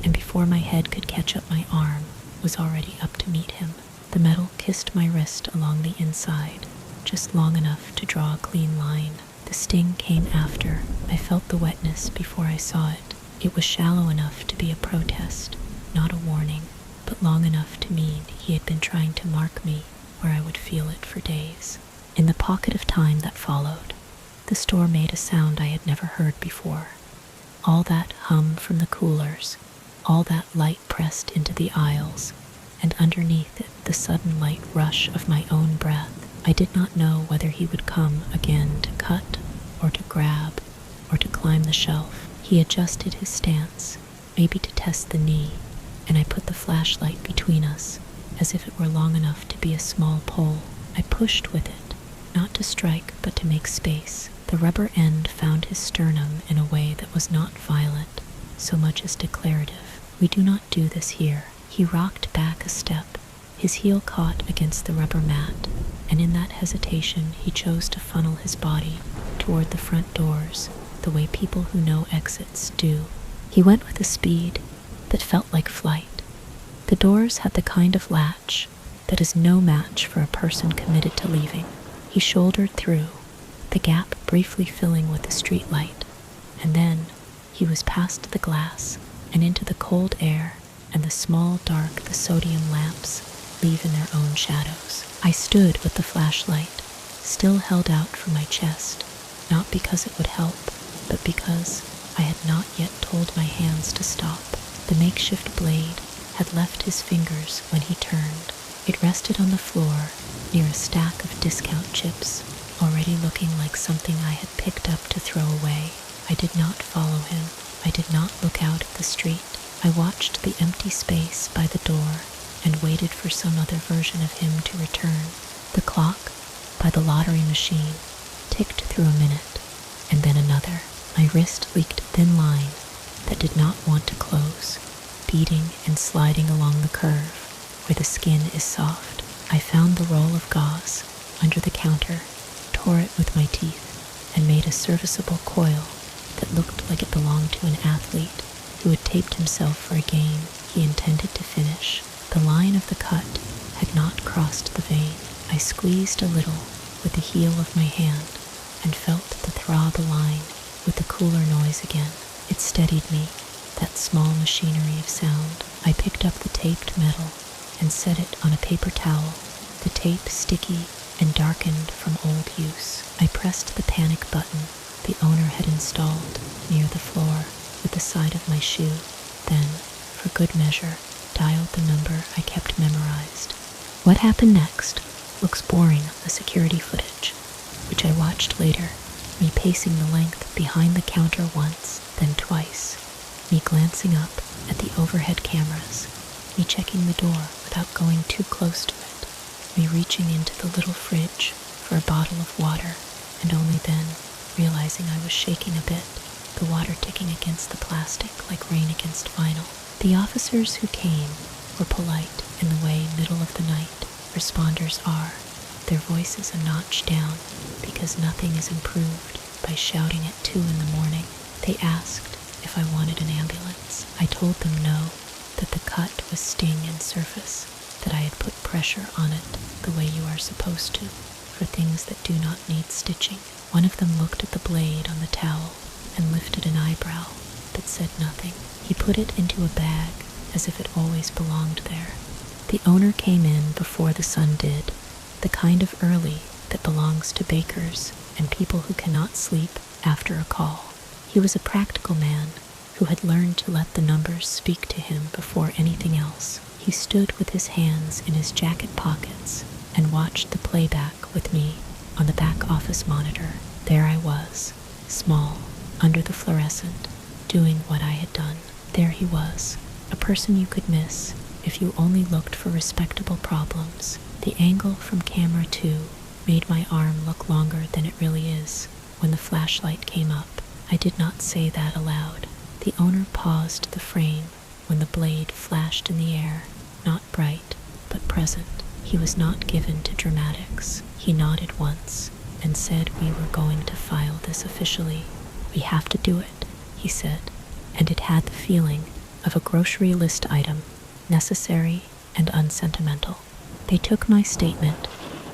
[SPEAKER 1] and before my head could catch up, my arm was already up to meet him. The metal kissed my wrist along the inside, just long enough to draw a clean line. The sting came after. I felt the wetness before I saw it. It was shallow enough to be a protest, not a warning, but long enough to mean he had been trying to mark me where I would feel it for days. In the pocket of time that followed, the store made a sound I had never heard before. All that hum from the coolers, all that light pressed into the aisles, and underneath it the sudden light rush of my own breath. I did not know whether he would come again to cut, or to grab, or to climb the shelf. He adjusted his stance, maybe to test the knee, and I put the flashlight between us, as if it were long enough to be a small pole. I pushed with it, not to strike, but to make space. The rubber end found his sternum in a way that was not violent, so much as declarative. We do not do this here. He rocked back a step. His heel caught against the rubber mat, and in that hesitation he chose to funnel his body toward the front doors, the way people who know exits do. He went with a speed that felt like flight. The doors had the kind of latch that is no match for a person committed to leaving. He shouldered through, the gap briefly filling with the street light, and then he was past the glass and into the cold air and the small dark the sodium lamps leave in their own shadows. I stood with the flashlight still held out from my chest, not because it would help, but because I had not yet told my hands to stop. The makeshift blade had left his fingers when he turned. It rested on the floor near a stack of discount chips, already looking like something I had picked up to throw away. I did not follow him. I did not look out at the street. I watched the empty space by the door and waited for some other version of him to return. The clock by the lottery machine ticked through a minute, and then another. My wrist leaked a thin line that did not want to close, beating and sliding along the curve where the skin is soft. I found the roll of gauze under the counter, tore it with my teeth, and made a serviceable coil that looked like it belonged to an athlete who had taped himself for a game he intended to finish. The line of the cut had not crossed the vein. I squeezed a little with the heel of my hand and felt the throb align with the cooler noise again. It steadied me, that small machinery of sound. I picked up the taped metal and set it on a paper towel, the tape sticky and darkened from old use. I pressed the panic button the owner had installed near the floor with the side of my shoe, then, for good measure, dialed the number I kept memorized. What happened next looks boring on the security footage, which I watched later, me pacing the length behind the counter once, then twice, me glancing up at the overhead cameras, me checking the door without going too close to it, me reaching into the little fridge for a bottle of water, and only then realizing I was shaking a bit, the water ticking against the plastic like rain against vinyl. The officers who came were polite in the way middle of the night responders are, their voices a notch down because nothing is improved by shouting at 2 in the morning. They asked if I wanted an ambulance. I told them no, that the cut was sting and surface, that I had put pressure on it the way you are supposed to, for things that do not need stitching. One of them looked at the blade on the towel and lifted an eyebrow, but said nothing. He put it into a bag as if it always belonged there. The owner came in before the sun did, the kind of early that belongs to bakers and people who cannot sleep after a call. He was a practical man who had learned to let the numbers speak to him before anything else. He stood with his hands in his jacket pockets and watched the playback with me on the back office monitor. There I was, small, under the fluorescent, doing what I had done. There he was, a person you could miss if you only looked for respectable problems. The angle from camera 2 made my arm look longer than it really is. When the flashlight came up, I did not say that aloud. The owner paused the frame when the blade flashed in the air, not bright, but present. He was not given to dramatics. He nodded once and said we were going to file this officially. "We have to do it," he said, and it had the feeling of a grocery list item, necessary and unsentimental. They took my statement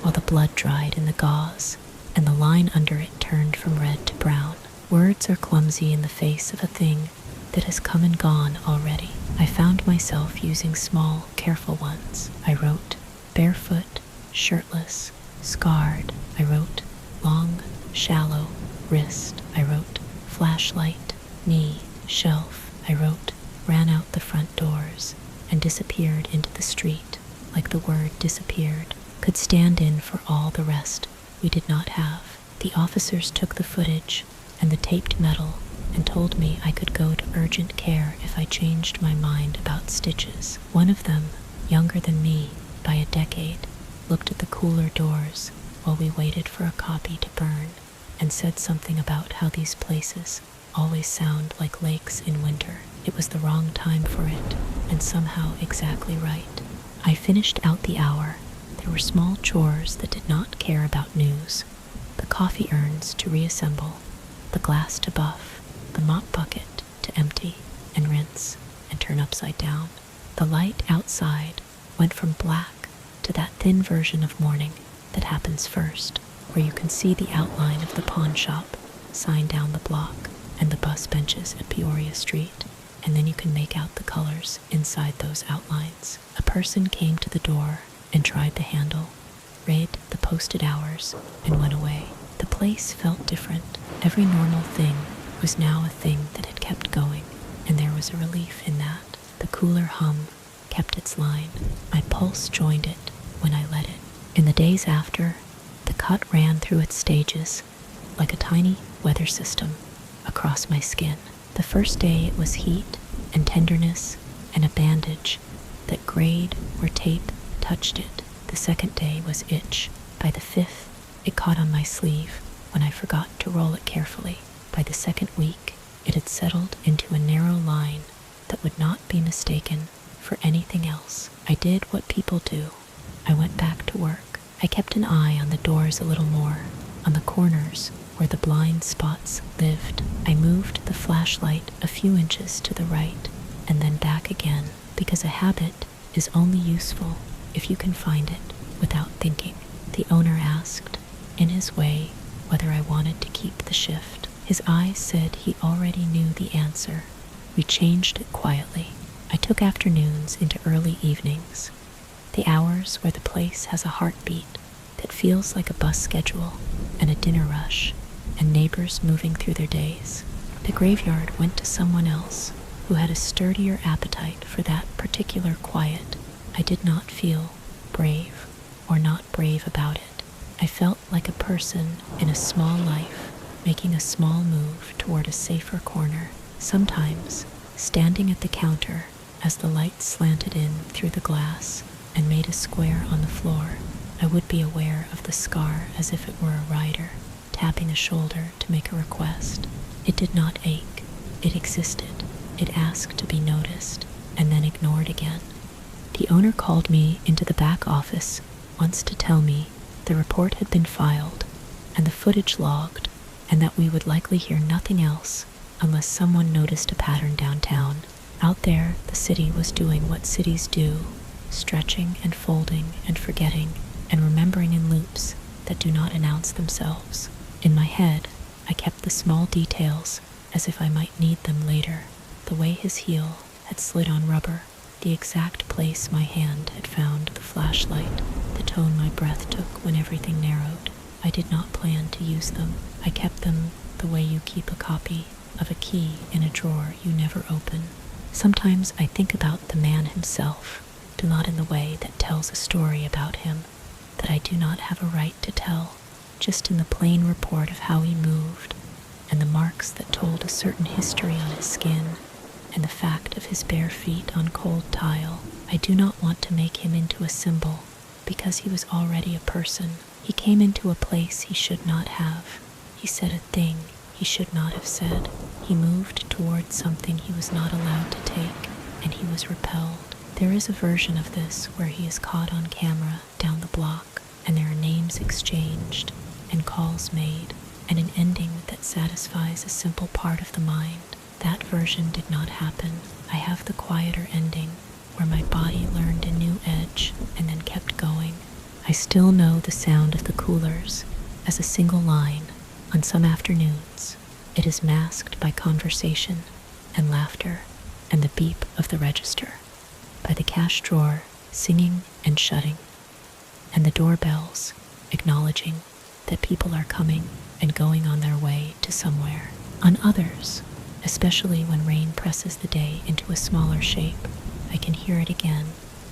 [SPEAKER 1] while the blood dried in the gauze, and the line under it turned from red to brown. Words are clumsy in the face of a thing that has come and gone already. I found myself using small, careful ones. I wrote barefoot, shirtless, scarred. I wrote long, shallow, wrist. I wrote flashlight, knee, shelf. I wrote ran out the front doors and disappeared into the street, like the word disappeared could stand in for all the rest we did not have. The officers took the footage and the taped metal and told me I could go to urgent care if I changed my mind about stitches. One of them, younger than me by a decade, looked at the cooler doors while we waited for a copy to burn and said something about how these places always sound like lakes in winter. It was the wrong time for it, and somehow exactly right. I finished out the hour. There were small chores that did not care about news. The coffee urns to reassemble, the glass to buff, the mop bucket to empty and rinse and turn upside down. The light outside went from black to that thin version of morning that happens first, where you can see the outline of the pawn shop sign down the block and the bus benches at Peoria Street, and then you can make out the colors inside those outlines. A person came to the door and tried the handle, read the posted hours, and went away. The place felt different. Every normal thing was now a thing that had kept going, and there was a relief in that. The cooler hum kept its line. My pulse joined it when I let it. In the days after, the cut ran through its stages like a tiny weather system across my skin. The first day it was heat and tenderness and a bandage that grayed where tape touched it. The second day was itch. By the fifth, it caught on my sleeve when I forgot to roll it carefully. By the second week, it had settled into a narrow line that would not be mistaken for anything else. I did what people do. I went back to work. I kept an eye on the doors a little more, on the corners where the blind spots lived. I moved the flashlight a few inches to the right and then back again, because a habit is only useful if you can find it without thinking. The owner asked, in his way, whether I wanted to keep the shift. His eyes said he already knew the answer. We changed it quietly. I took afternoons into early evenings, the hours where the place has a heartbeat that feels like a bus schedule and a dinner rush and neighbors moving through their days. The graveyard went to someone else who had a sturdier appetite for that particular quiet. I did not feel brave or not brave about it. I felt like a person in a small life making a small move toward a safer corner. Sometimes, standing at the counter as the light slanted in through the glass and made a square on the floor, I would be aware of the scar as if it were a rider tapping a shoulder to make a request. It did not ache. It existed. It asked to be noticed and then ignored again. The owner called me into the back office once to tell me the report had been filed and the footage logged, and that we would likely hear nothing else unless someone noticed a pattern downtown. Out there, the city was doing what cities do, stretching and folding and forgetting and remembering in loops that do not announce themselves. In my head, I kept the small details as if I might need them later. The way his heel had slid on rubber, the exact place my hand had found the flashlight, the tone my breath took when everything narrowed. I did not plan to use them. I kept them the way you keep a copy of a key in a drawer you never open. Sometimes I think about the man himself, not in the way that tells a story about him that I do not have a right to tell, just in the plain report of how he moved, and the marks that told a certain history on his skin, and the fact of his bare feet on cold tile. I do not want to make him into a symbol, because he was already a person. He came into a place he should not have. He said a thing he should not have said. He moved towards something he was not allowed to take, and he was repelled. There is a version of this where he is caught on camera down the block, and there are names exchanged and calls made, and an ending that satisfies a simple part of the mind. That version did not happen. I have the quieter ending, where my body learned a new edge and then kept going. I still know the sound of the coolers as a single line on some afternoons. It is masked by conversation and laughter and the beep of the register, by the cash drawer singing and shutting, and the doorbells acknowledging that people are coming and going on their way to somewhere. On others, especially when rain presses the day into a smaller shape, I can hear it again,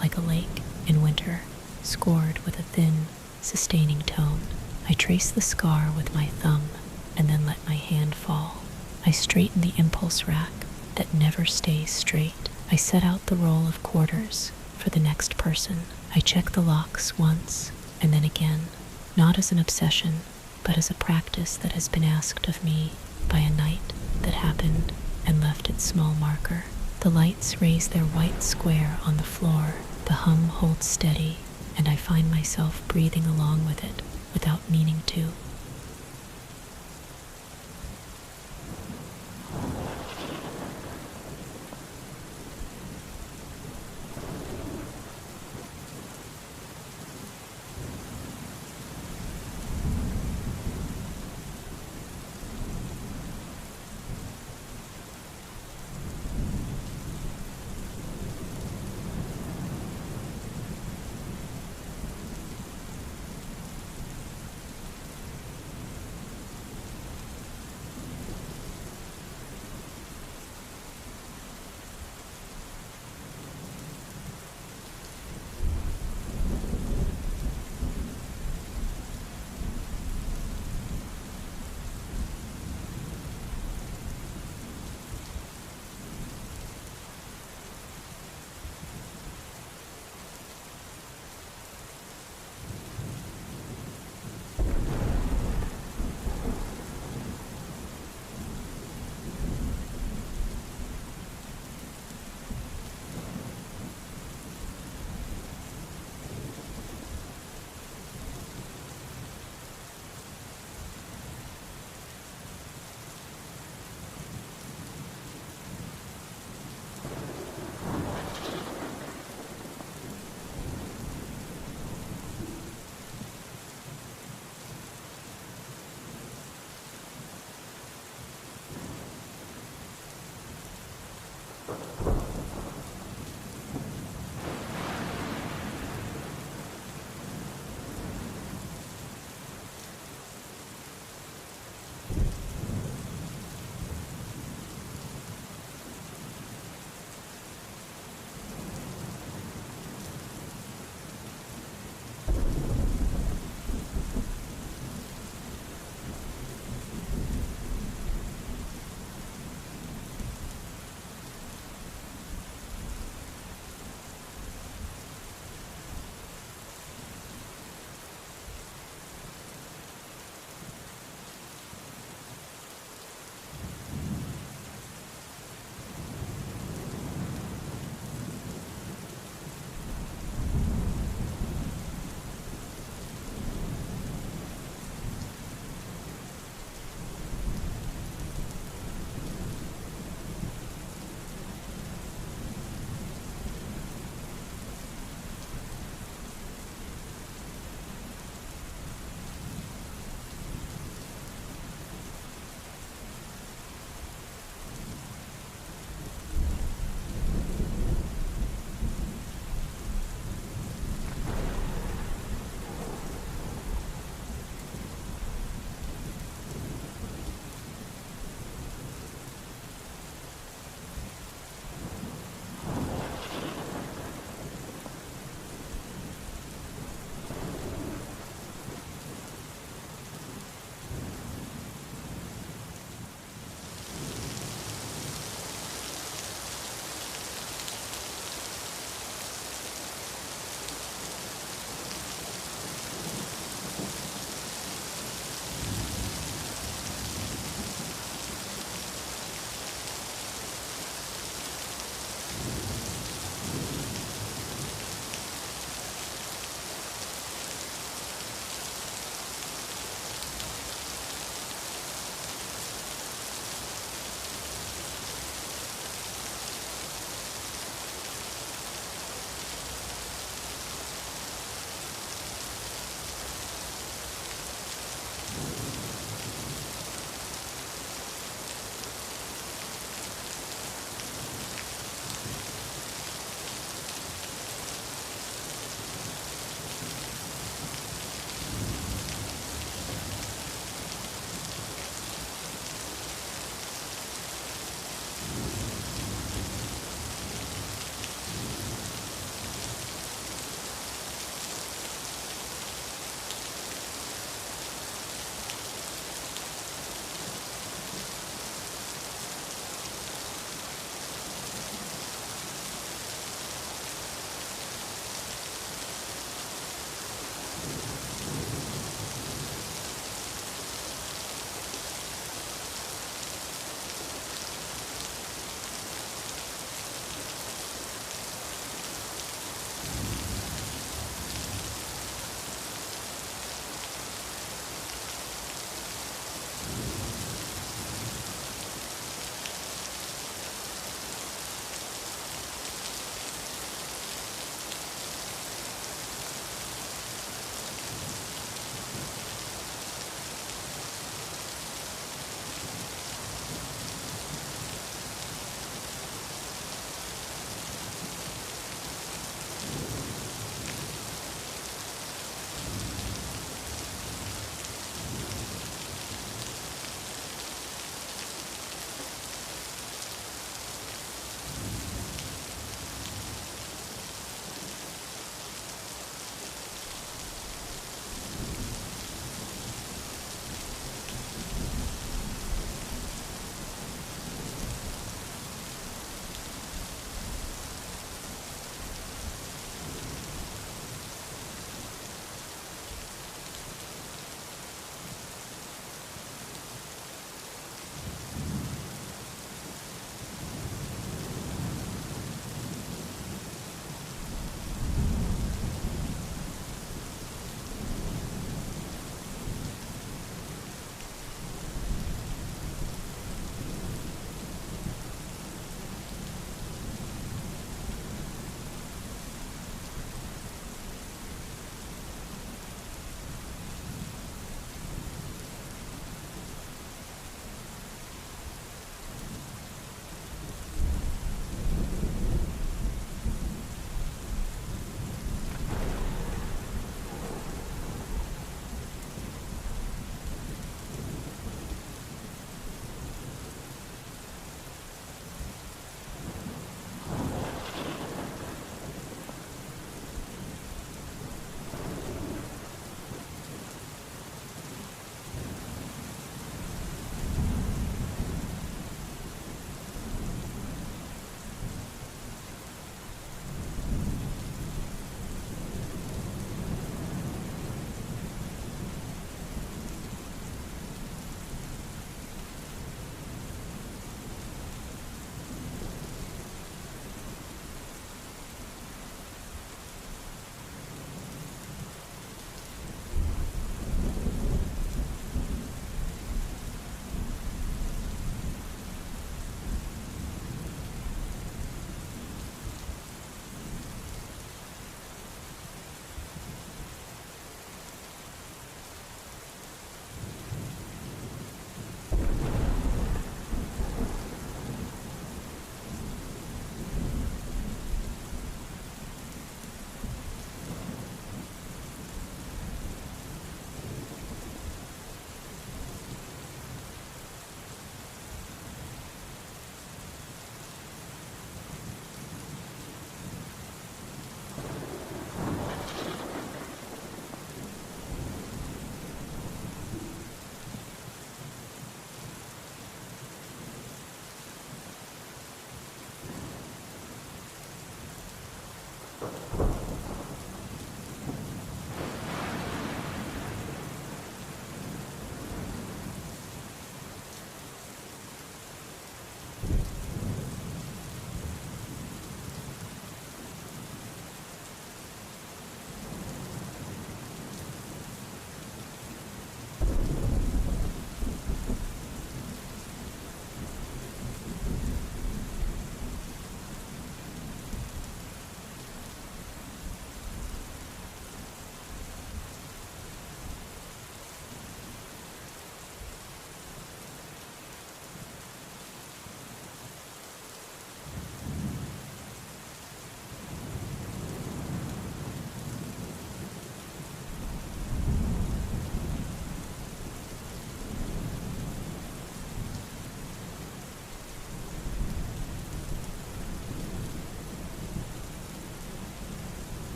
[SPEAKER 1] like a lake in winter, scored with a thin, sustaining tone. I trace the scar with my thumb and then let my hand fall. I straighten the impulse rack that never stays straight. I set out the roll of quarters for the next person. I check the locks once and then again, not as an obsession, but as a practice that has been asked of me by a night that happened and left its small marker. The lights raise their white square on the floor, the hum holds steady, and I find myself breathing along with it without meaning to.